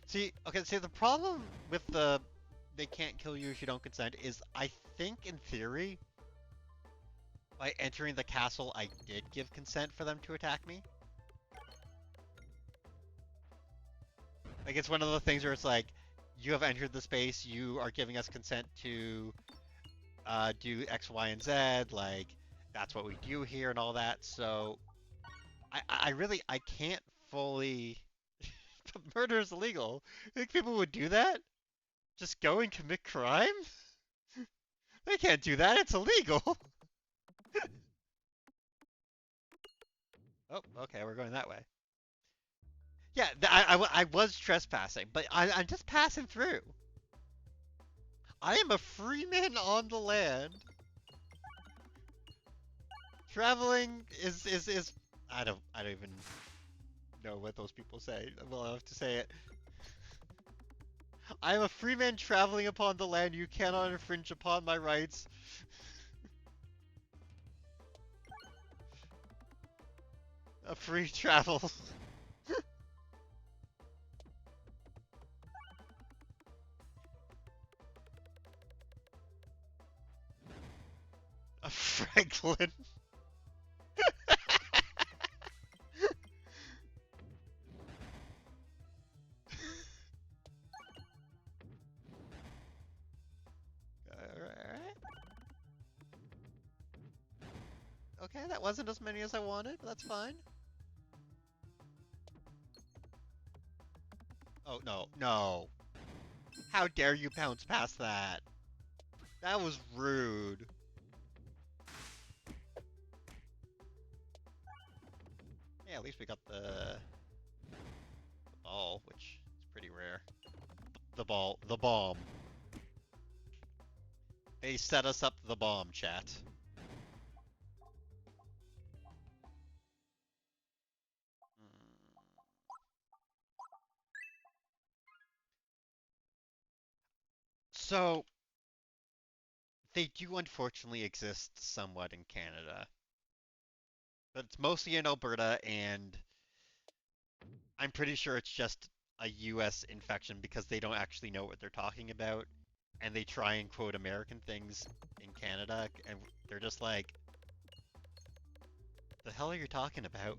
See, okay, see the problem with the they can't kill you if you don't consent is I think in theory by entering the castle I did give consent for them to attack me. Like it's one of the things where it's like you have entered the space, you are giving us consent to do X, Y, and Z, like that's what we do here and all that. So I really I can't fully murder is illegal. You think people would do that? Just go and commit crime? They can't do that. It's illegal. Oh, okay, we're going that way. Yeah, I was trespassing, but I'm just passing through. I am a free man on the land. Traveling is I don't even know what those people say. Well, I have to say it. I am a free man traveling upon the land. You cannot infringe upon my rights. A free travel. A Franklin. Alright. Okay, that wasn't as many as I wanted, but that's fine. Oh, no, no. How dare you bounce past that? That was rude. Yeah, at least we got the ball, which is pretty rare. The bomb. They set us up the bomb, chat. So, they do unfortunately exist somewhat in Canada. But it's mostly in Alberta, and I'm pretty sure it's just a US infection because they don't actually know what they're talking about. And they try and quote American things in Canada, and they're just like, the hell are you talking about?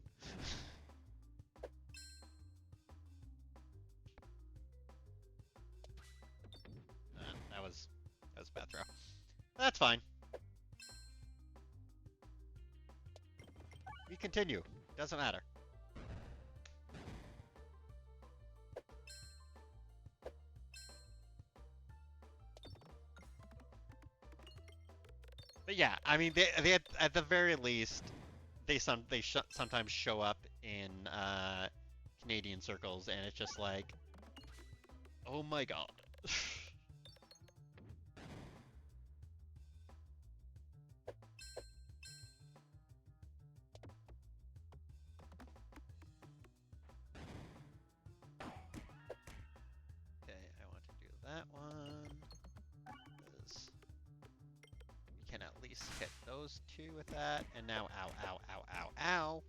That was a bad throw. That's fine. We continue. Doesn't matter. But yeah, I mean, they at the very least, they sometimes show up in Canadian circles, and it's just like, oh my god. least hit those two with that. And now, ow, ow, ow, ow, ow.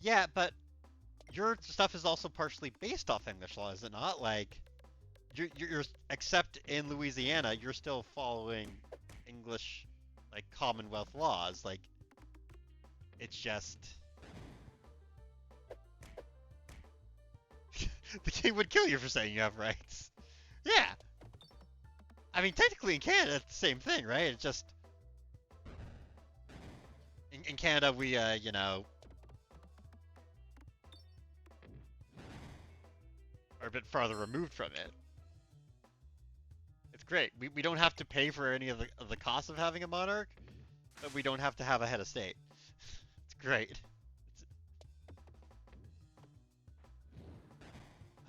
Yeah, but your stuff is also partially based off English law, is it not? Like, you're except in Louisiana, you're still following English, like, Commonwealth laws. Like, it's just the king would kill you for saying you have rights. Yeah. I mean, technically in Canada, it's the same thing, right? It's just in Canada, we, you know, are a bit farther removed from it. It's great. We don't have to pay for any of the costs of having a monarch, but we don't have to have a head of state. It's great. It's,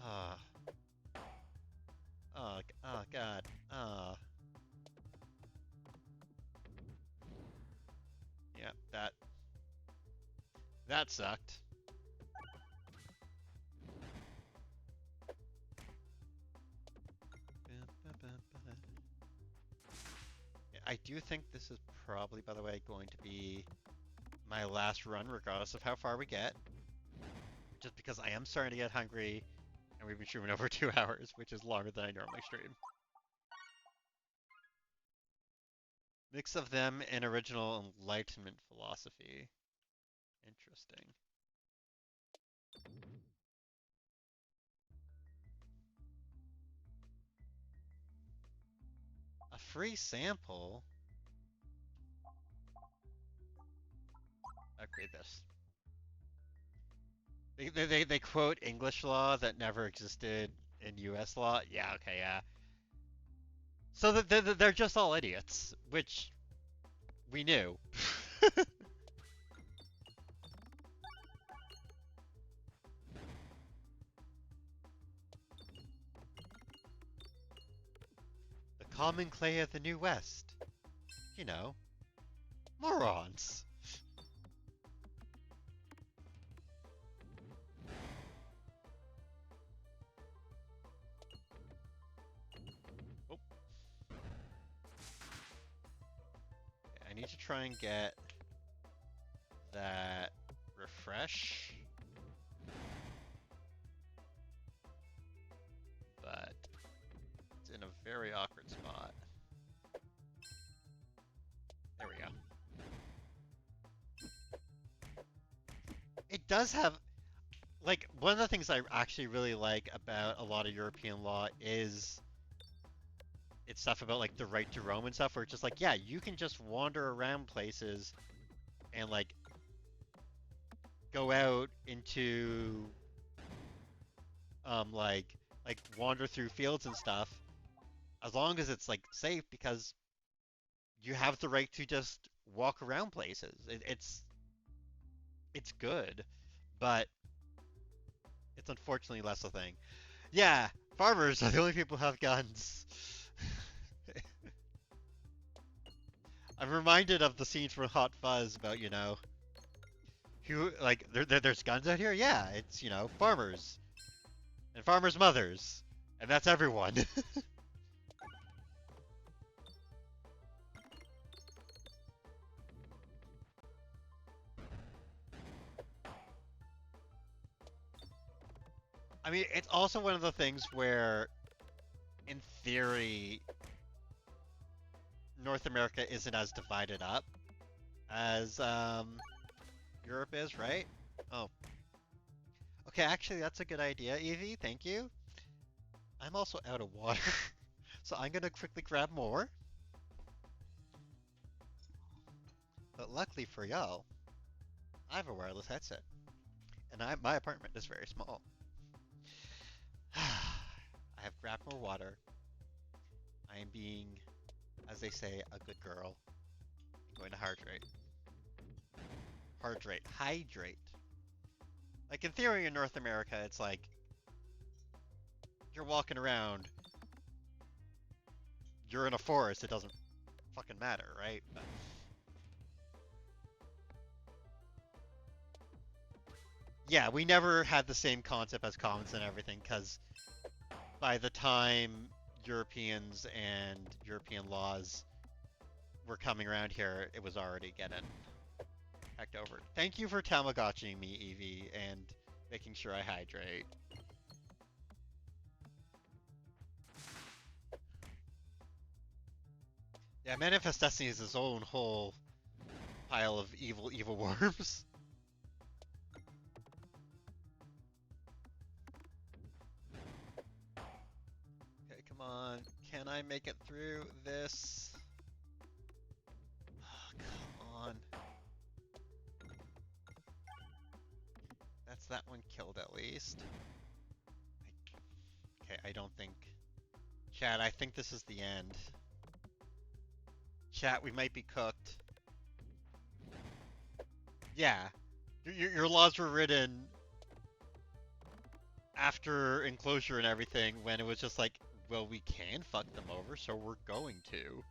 ah, oh God. Ah, yeah, that sucked. I do think this is probably, by the way, going to be my last run, regardless of how far we get. Just because I am starting to get hungry, and we've been streaming over 2 hours, which is longer than I normally stream. Mix of them and original Enlightenment philosophy. Interesting. A free sample? Upgrade this. They quote English law that never existed in US law. Yeah, okay, yeah. So they're just all idiots, which we knew. The common clay of the New West. You know, morons. Oh. I need to try and get that refresh. But it's in a very awkward spot. There we go. It does have, like, one of the things I actually really like about a lot of European law is it's stuff about, like, the right to roam and stuff, where it's just like, yeah, you can just wander around places and, like, go out into, like wander through fields and stuff, as long as it's, like, safe, because you have the right to just walk around places. It's good, but it's unfortunately less a thing. Yeah, farmers are the only people who have guns. I'm reminded of the scenes from Hot Fuzz about, you know, who, like, there's guns out here? Yeah, it's, you know, farmers. And farmers' mothers. And that's everyone. I mean, it's also one of the things where, in theory, North America isn't as divided up as Europe is, right? Oh. Okay, actually, that's a good idea, Evie. Thank you. I'm also out of water, so I'm gonna quickly grab more. But luckily for y'all, I have a wireless headset, and my apartment is very small. I have grabbed more water. I am being, as they say, a good girl. I'm going to hydrate. Hydrate. Like, in theory, in North America, it's like, you're walking around, you're in a forest, it doesn't fucking matter, right? But yeah, we never had the same concept as commons and everything, because by the time Europeans and European laws were coming around here, it was already getting hecked over. Thank you for Tamagotching me, Evie, and making sure I hydrate. Yeah, Manifest Destiny is his own whole pile of evil, evil worms. Okay, come on. Can I make it through this? Oh, come on. That's that one killed at least. Okay, I don't think... Chat, I think this is the end. Chat, we might be cooked. Yeah. Your laws were written after enclosure and everything when it was just like, well, we can fuck them over, so we're going to.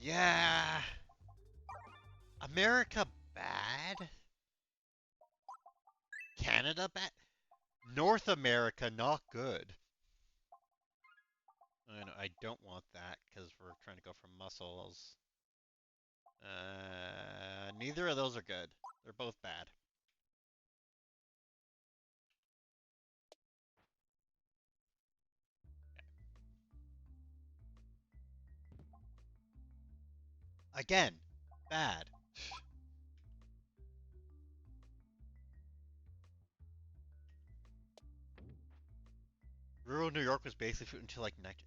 Yeah. America bad? Canada bad? North America not good. I don't want that because we're trying to go for muscles. Neither of those are good. They're both bad. Again, bad. Rural New York was basically food until like next.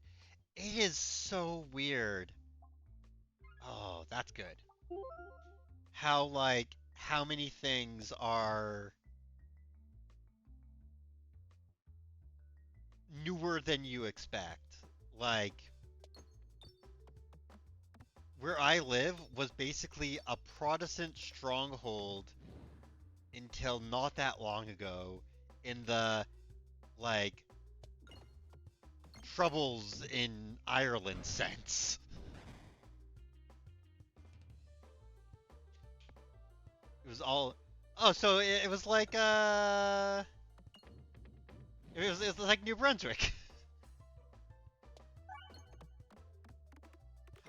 It is so weird. Oh, that's good. How many things are newer than you expect. Like where I live was basically a Protestant stronghold until not that long ago in the like troubles in Ireland sense. It was all oh, so it was like it was like New Brunswick,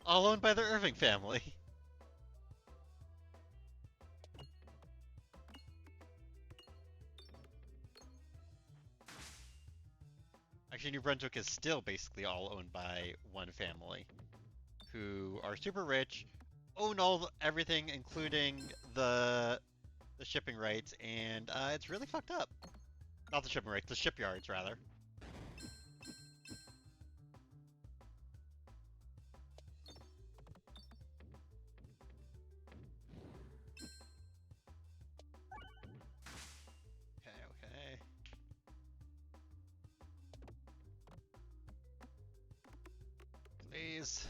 all owned by the Irving family. Actually, New Brunswick is still basically all owned by one family, who are super rich, own everything, including the shipping rights, and it's really fucked up. Not the shipping rights, the shipyards rather. Okay, okay. Please.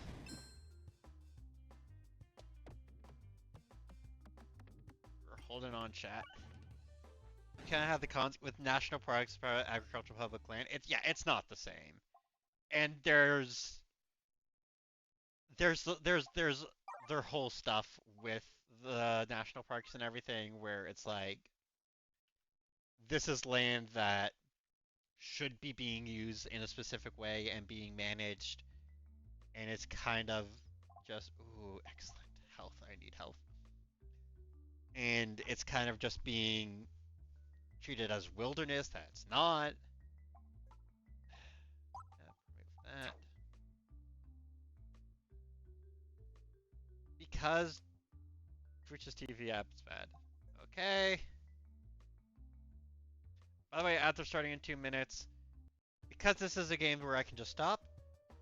We're holding on, chat. Can I have the cons with national parks, private agricultural public land? It's not the same. And there's their whole stuff with the national parks and everything where it's like this is land that should be being used in a specific way and being managed, and it's kind of just ooh, excellent health. I need health, and it's kind of just being treated as wilderness. That's not. That because Twitch's TV app is bad. Okay. By the way, ads are starting in 2 minutes. Because this is a game where I can just stop,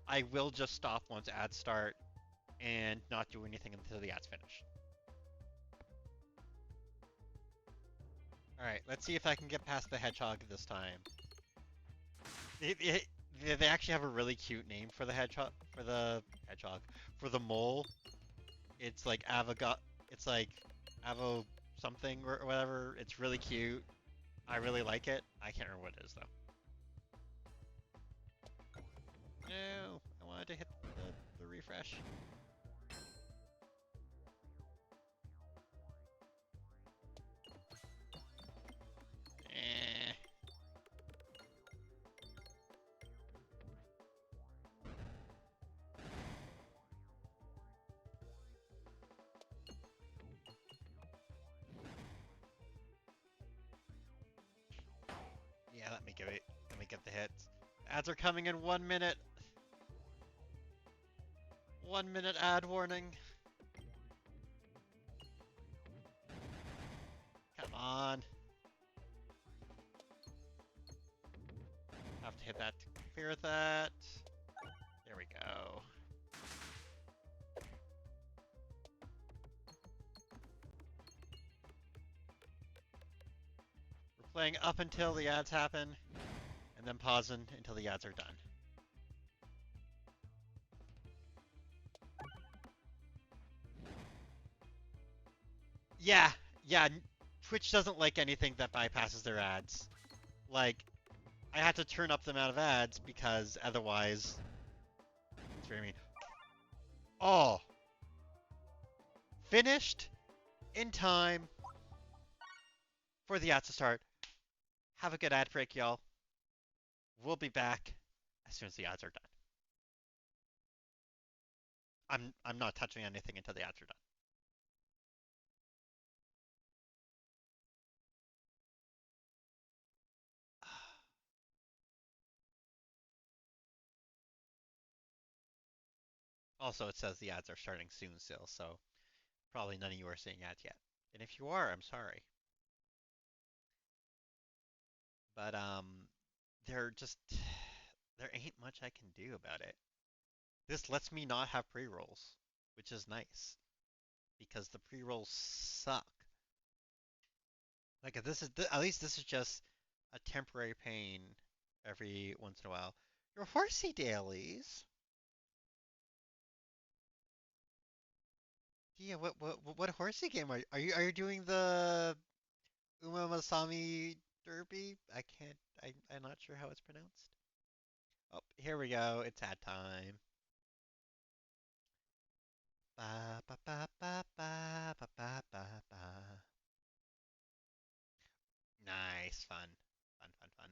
I will just stop once ads start and not do anything until the ads finish. Alright, let's see if I can get past the hedgehog this time. They actually have a really cute name for the hedgehog, for the mole. It's like it's like Avo something or whatever. It's really cute. I really like it. I can't remember what it is though. No, I wanted to hit the refresh. Eh. Let me get the hits. Ads are coming in 1 minute. 1 minute ad warning. Come on. Have to hit that to clear that. There we go. We're playing up until the ads happen, and then pausing until the ads are done. Yeah, yeah. Twitch doesn't like anything that bypasses their ads. Like, I had to turn up the amount of ads because otherwise, it's very mean. Oh, finished in time for the ads to start. Have a good ad break, y'all. We'll be back as soon as the ads are done. I'm not touching anything until the ads are done. Also, it says the ads are starting soon still, so probably none of you are seeing ads yet. And if you are, I'm sorry. But there just there ain't much I can do about it. This lets me not have pre-rolls, which is nice because the pre-rolls suck. Like if this is at least this is just a temporary pain every once in a while. Your horsey dailies. Yeah, what horsey game are you doing the Uma Masami Derby? I'm not sure how it's pronounced. Oh, here we go. It's ad time. Ba ba ba ba ba ba ba ba ba. Nice, fun. Fun, fun, fun.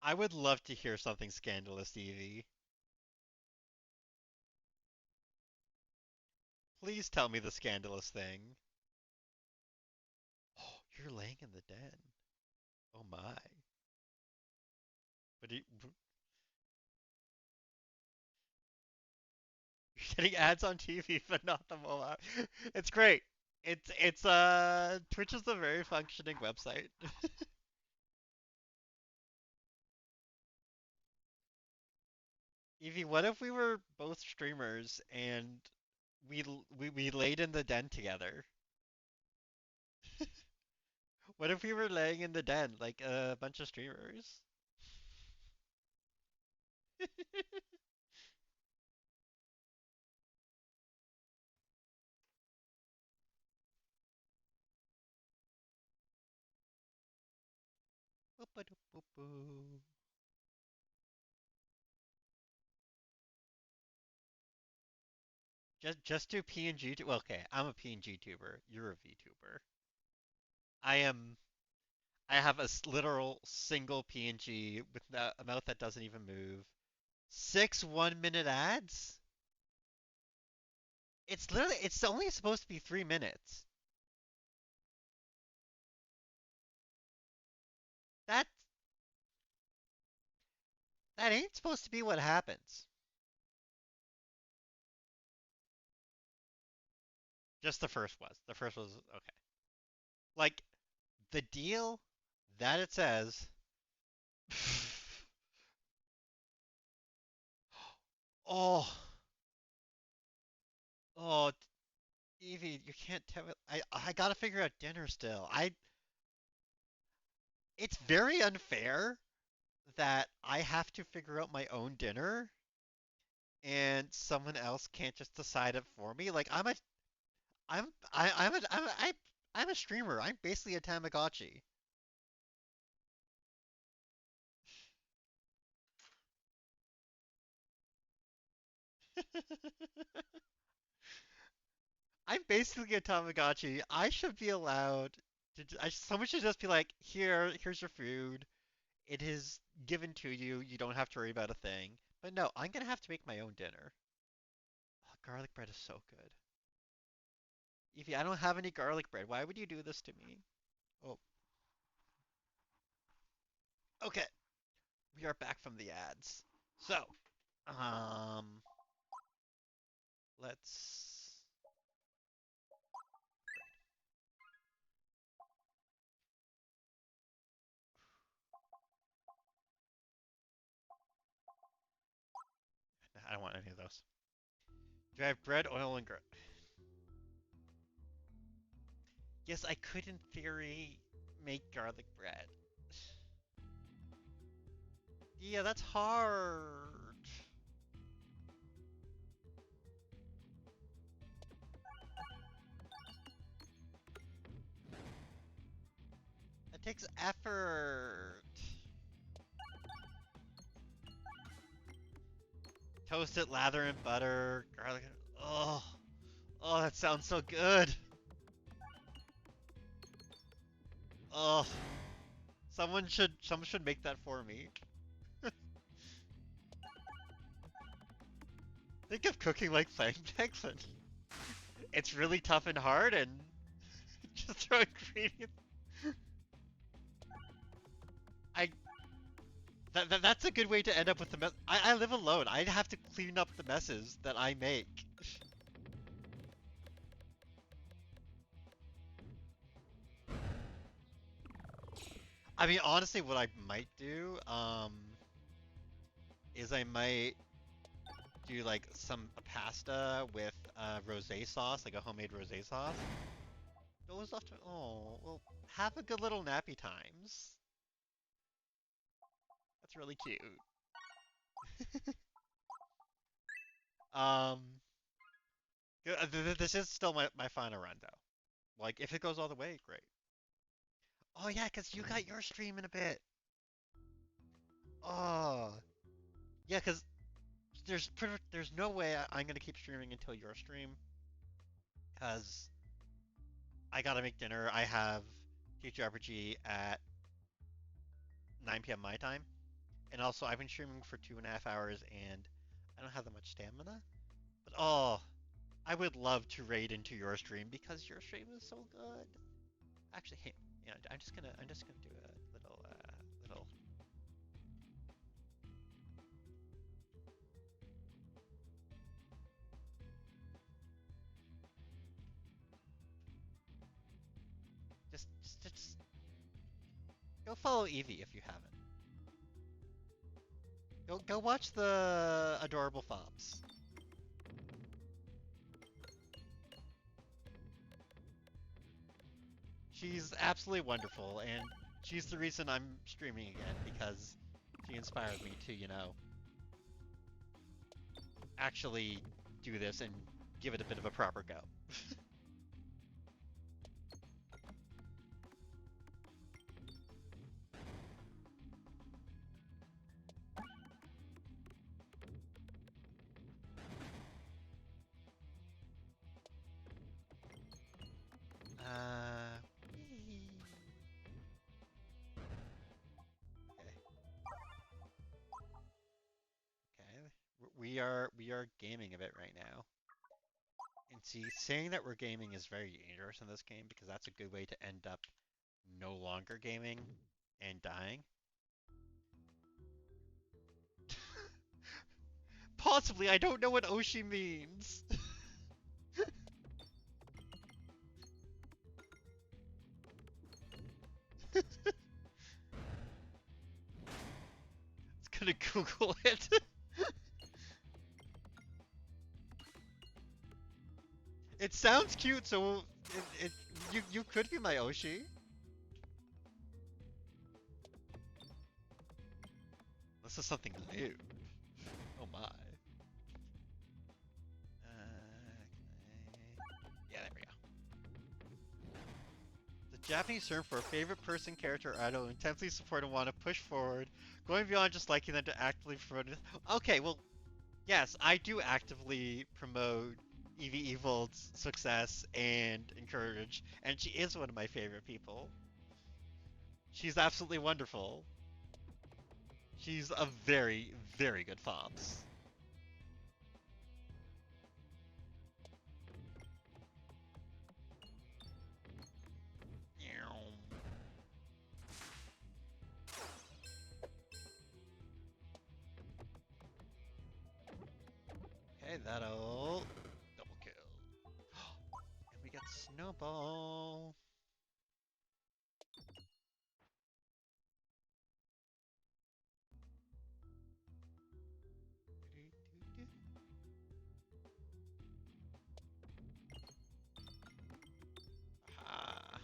I would love to hear something scandalous, Evie. Please tell me the scandalous thing. Oh, you're laying in the den. Oh my. But you're getting ads on TV, but not the mobile app. It's great. It's Twitch is a very functioning website. Evie, what if we were both streamers and we laid in the den together? What if we were laying in the den like a bunch of streamers? Just do PNG. Well, okay, I'm a PNG tuber. You're a VTuber. I am. I have a literal single PNG with a mouth that doesn't even move. Six 1 minute ads? It's only supposed to be 3 minutes. That that ain't supposed to be what happens. Just the first was. The first was okay. Like the deal that it says. Oh, oh, Evie, you can't tell it. I gotta figure out dinner still. It's very unfair that I have to figure out my own dinner and someone else can't just decide it for me. Like I'm a streamer. I'm basically a Tamagotchi. I'm basically a Tamagotchi. I should be allowed to. Someone should just be like, here's your food. It is given to you. You don't have to worry about a thing. But no, I'm gonna have to make my own dinner. Oh, garlic bread is so good. Evie, I don't have any garlic bread. Why would you do this to me? Oh, okay. We are back from the ads. So, um, let's. I don't want any of those. Do I have bread, oil, and garlic? Yes, I could, in theory, make garlic bread. Yeah, that's hard. It takes effort. Toast it, lather in butter, garlic. Oh, oh, that sounds so good. Oh, someone should make that for me. Think of cooking like playing Peglin. It's really tough and hard, and just throw ingredients. I that's a good way to end up with the mess. I live alone. I have to clean up the messes that I make. I mean, honestly, what I might do, is I might do like some pasta with rosé sauce, like a homemade rosé sauce. Those after, oh, well, have a good little nappy times. That's really cute. Um, this is still my final run though. Like, if it goes all the way, great. Oh yeah, 'cause you got your stream in a bit. Oh, yeah, 'cause there's no way I'm gonna keep streaming until your stream, 'cause I gotta make dinner. I have TTRPG at 9 p.m. my time, and also I've been streaming for 2.5 hours, and I don't have that much stamina. But oh, I would love to raid into your stream because your stream is so good. Actually, hey, yeah, I'm just gonna do a little. Just go follow Evie if you haven't. Go watch the adorable fobs. She's absolutely wonderful, and she's the reason I'm streaming again because she inspired me to, actually do this and give it a bit of a proper go. Uh, okay. We are gaming a bit right now. And see, saying that we're gaming is very dangerous in this game because that's a good way to end up no longer gaming and dying. Possibly, I don't know what Oshi means. It's gonna Google it. It sounds cute, so you could be my Oshi. This is something new. Oh my. Yeah, there we go. The Japanese term for a favorite person, character, or idol intensely support and want to push forward, going beyond just liking them to actively promote it. Okay, well, yes, I do actively promote Evie Evil's success and encourage, and she is one of my favorite people. She's absolutely wonderful. She's a very, very good Fops. Okay, that'll double kill. And we get Snowball. Ah.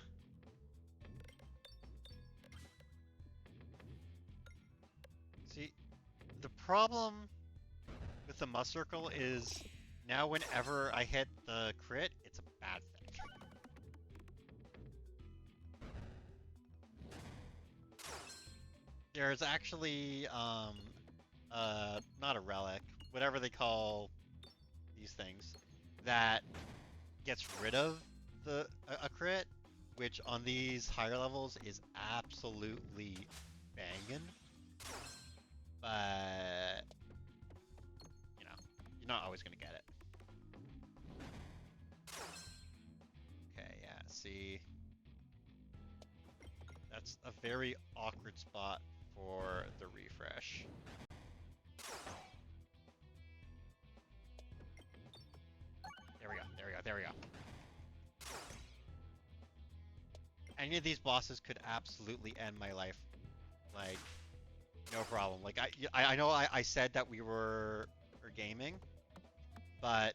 See, the problem with the must circle is now whenever I hit the crit, it's a bad thing. There's actually not a relic, whatever they call these things, that gets rid of a crit, which on these higher levels is absolutely banging. But you know, you're not always gonna get it. Okay, yeah, see. That's a very awkward spot for the refresh. There we go, there we go, there we go. Any of these bosses could absolutely end my life. Like, no problem. Like, I know I said that we were gaming, but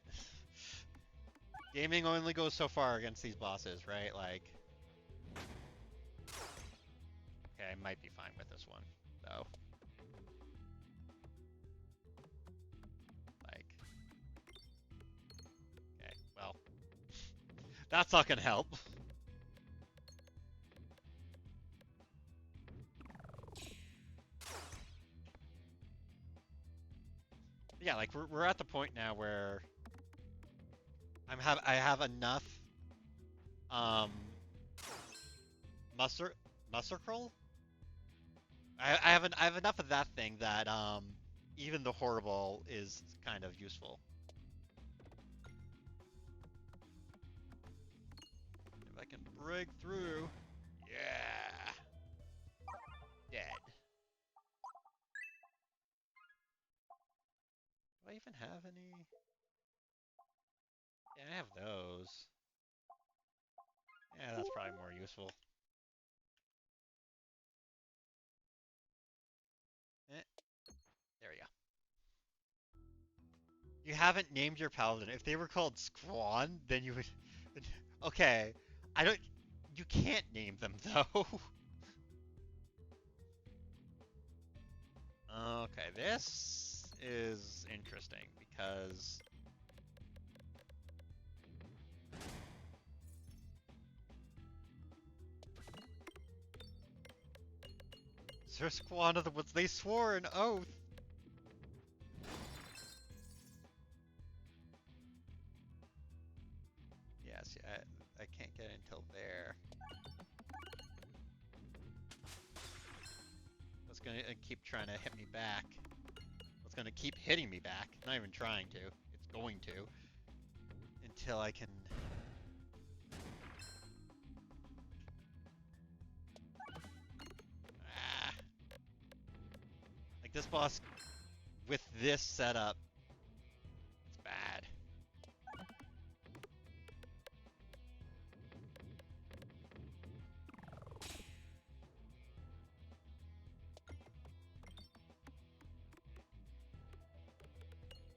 gaming only goes so far against these bosses, right? Like, okay, I might be fine with this one, though. Like, okay, well, that's not gonna help. Yeah, like we're at the point now where I have enough um muster muscle. I have enough of that thing that even the horrible is kind of useful. If I can break through, yeah, dead. Do I even have any? Yeah, I have those. Yeah, that's probably more useful. Eh, there we go. You haven't named your paladin. If they were called Squan, then you would. Okay, I don't. You can't name them though. Okay, this is interesting because Sir Squan of the Woods, they swore an oath. Yes, yeah, I can't get until there. It's gonna keep trying to hit me back. It's gonna keep hitting me back. Not even trying to. It's going to. Until I can. Ah. Like this boss with this setup, it's bad.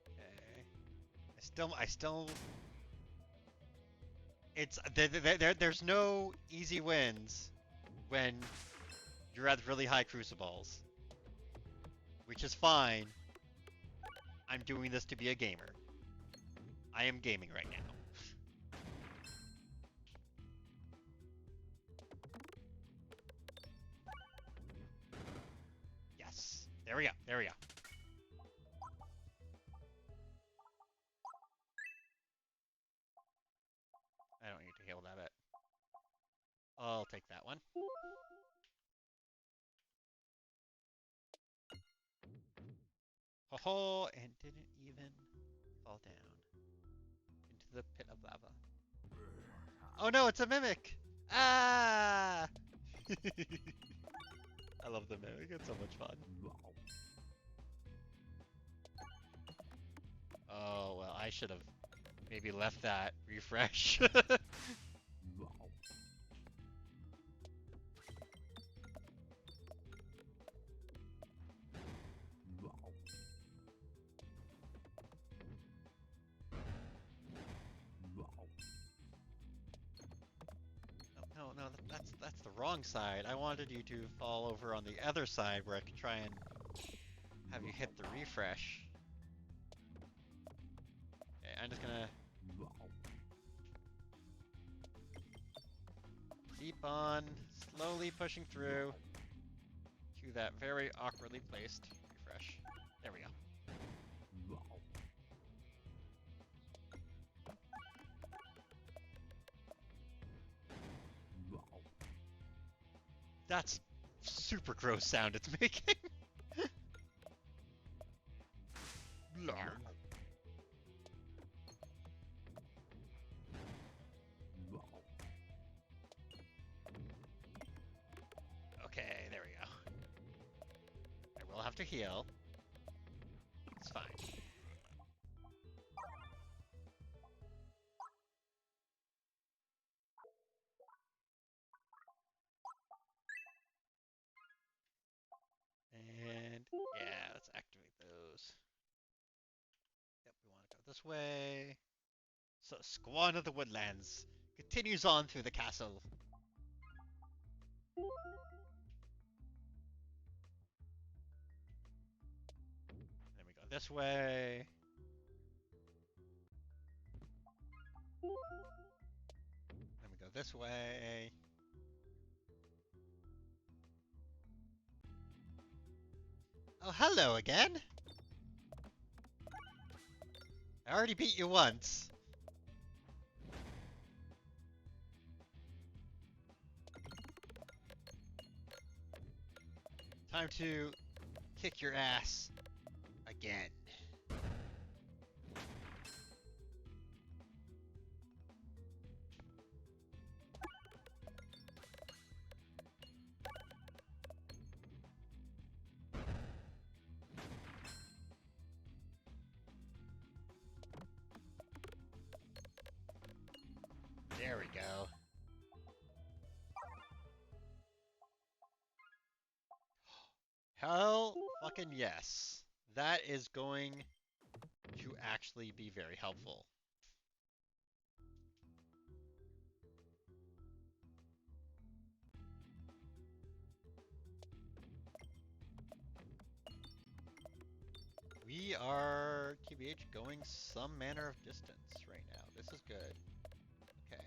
Okay. I still. It's there's no easy wins when you're at really high crucibles, which is fine. I'm doing this to be a gamer. I am gaming right now. Yes. There we go. There we go. I don't need to heal that bit. I'll take that one. hole and didn't even fall down into the pit of lava. Oh no, it's a mimic! Ah! I love the mimic, it's so much fun. Oh, well, I should have maybe left that refresh. No, no, that's the wrong side. I wanted you to fall over on the other side where I could try and have you hit the refresh. Okay, I'm just gonna keep on slowly pushing through to that very awkwardly placed refresh. There we go. That's super gross sound it's making. Blarg. Okay, there we go. I will have to heal. It's fine. And yeah, let's activate those. Yep, we want to go this way. So Squan of the Woodlands continues on through the castle. Then we go this way. Then we go this way. Oh, hello again. I already beat you once. Time to kick your ass again. There we go. Hell fucking yes. That is going to actually be very helpful. We are, TBH, going some manner of distance right now. This is good. Okay.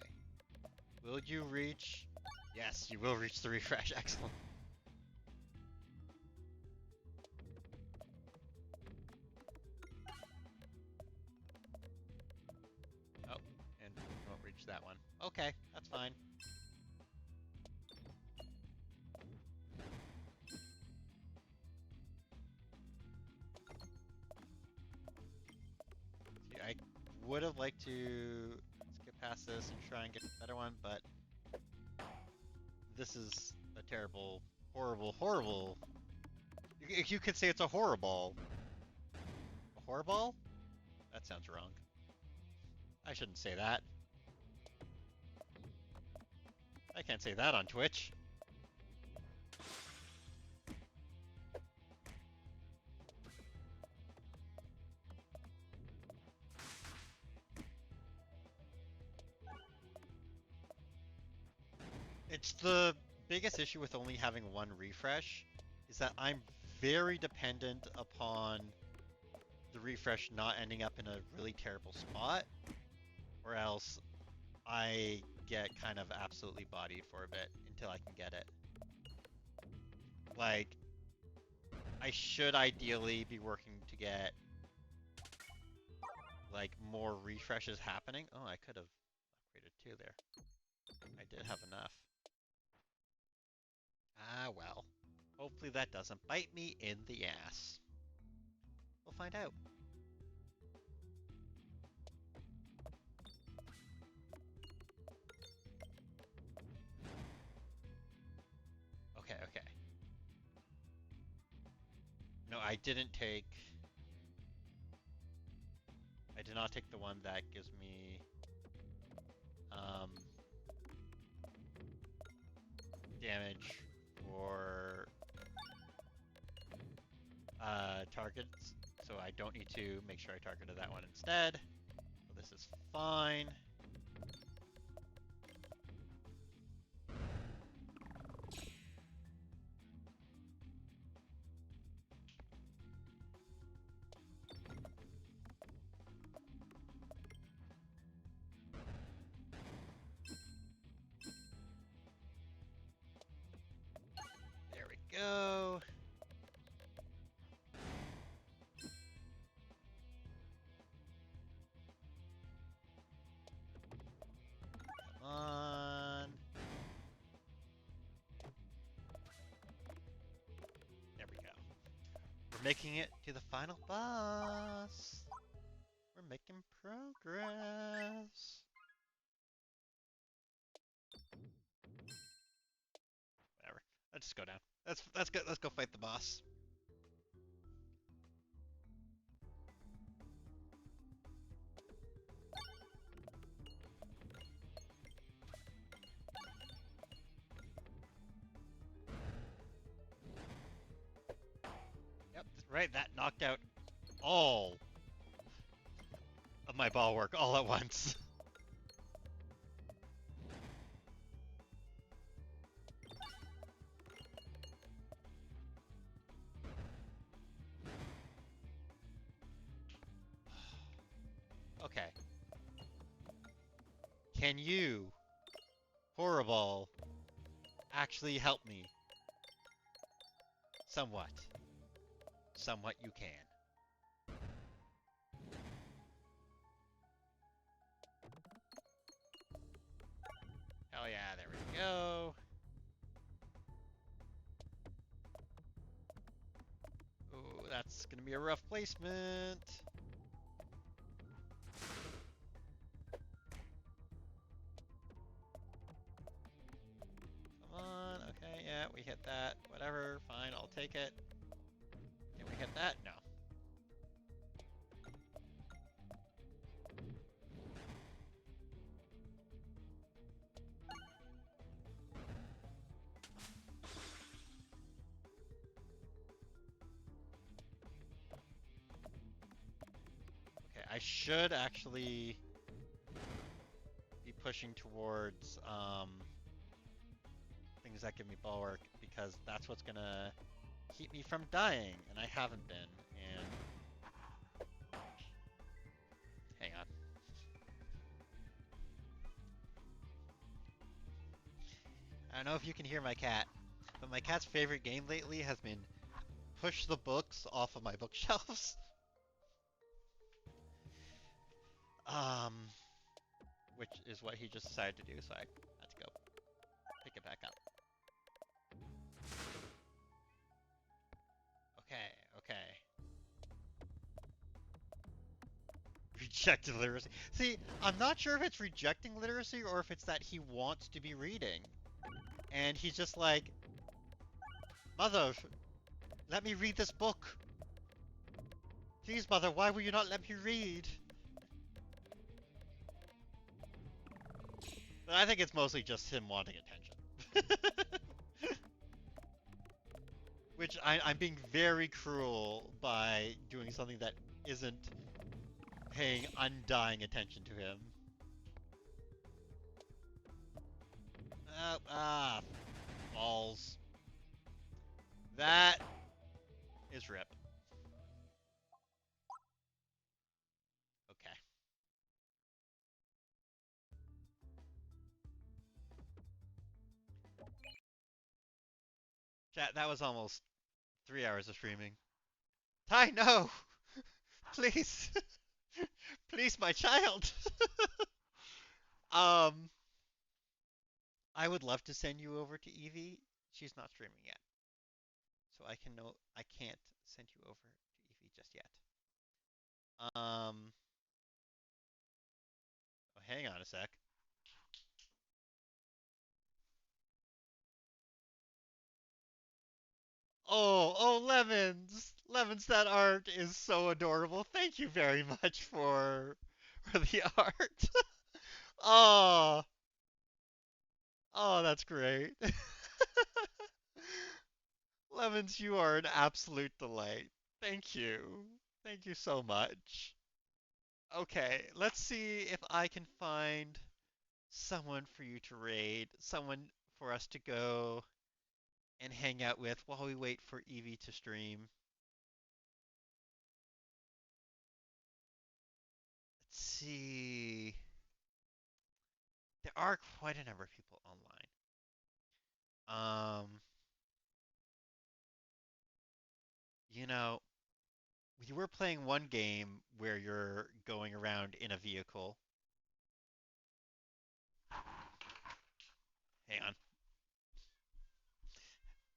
Will you reach? Yes, you will reach the refresh. Excellent. Oh, and won't reach that one. Okay, that's fine. See, I would have liked to skip past this and try and get a better one, but this is a terrible, horrible, horrible. You could say it's a horrible. A horrible? That sounds wrong. I shouldn't say that. I can't say that on Twitch. It's the biggest issue with only having one refresh is that I'm very dependent upon the refresh not ending up in a really terrible spot, or else I get kind of absolutely bodied for a bit until I can get it. Like, I should ideally be working to get like more refreshes happening. Oh, I could have upgraded two there. I did have enough. Ah, well. Hopefully that doesn't bite me in the ass. We'll find out. Okay, okay. No, I didn't take. I did not take the one that gives me um, damage for targets, so I don't need to make sure I targeted that one instead. So this is fine. There we go. Come on. There we go. We're making it to the final boss. We're making progress. Whatever. Let's just go down. Let's go. Let's go fight the boss. Yep. Right. That knocked out all of my ball work all at once. Okay. Can you, Horrible, actually help me? Somewhat. Somewhat you can. Hell yeah, there we go. Ooh, that's gonna be a rough placement. Come on, okay, yeah, we hit that. Whatever, fine, I'll take it. Can we hit that? No. Okay, I should actually be pushing towards things that give me bulwark because that's what's gonna keep me from dying, and I haven't been. And hang on. I don't know if you can hear my cat, but my cat's favorite game lately has been push the books off of my bookshelves. Um, which is what he just decided to do, so I had to go pick it back up. Okay, okay. Rejected literacy. See, I'm not sure if it's rejecting literacy or if it's that he wants to be reading. And he's just like, Mother, let me read this book. Please, Mother, why will you not let me read? But I think it's mostly just him wanting attention. Which I'm being very cruel by doing something that isn't paying undying attention to him. Balls. That is rip. Okay. Chat, that was almost 3 hours of streaming. Ty, no! Please! Please, my child! um, I would love to send you over to Evie. She's not streaming yet. So I can't send you over to Evie just yet. Um, oh, hang on a sec. Oh, Lemons! Lemons, that art is so adorable. Thank you very much for the art. Oh, oh, that's great. Lemons, you are an absolute delight. Thank you. Thank you so much. Okay, let's see if I can find someone for you to raid, someone for us to go and hang out with while we wait for Evie to stream. Let's see. There are quite a number of people online. Um, you know, we were playing one game where you're going around in a vehicle. Hang on.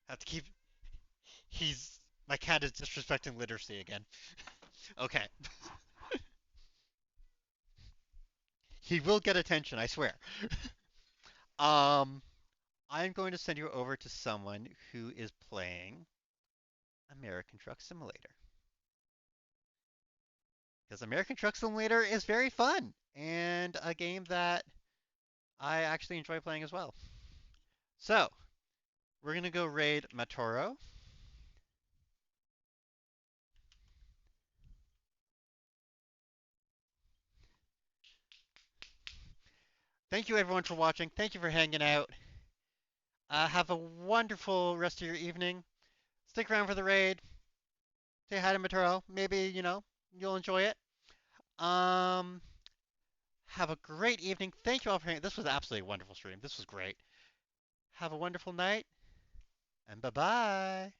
Have to keep. He's. My cat is disrespecting literacy again. Okay. He will get attention, I swear. Um, I'm going to send you over to someone who is playing American Truck Simulator. Because American Truck Simulator is very fun and a game that I actually enjoy playing as well. So, we're going to go raid Matoro. Thank you everyone for watching. Thank you for hanging out. Have a wonderful rest of your evening. Stick around for the raid. Say hi to Matoro. Maybe, you'll enjoy it. Um, have a great evening. Thank you all for hanging. This was absolutely a wonderful stream. This was great. Have a wonderful night, and bye-bye.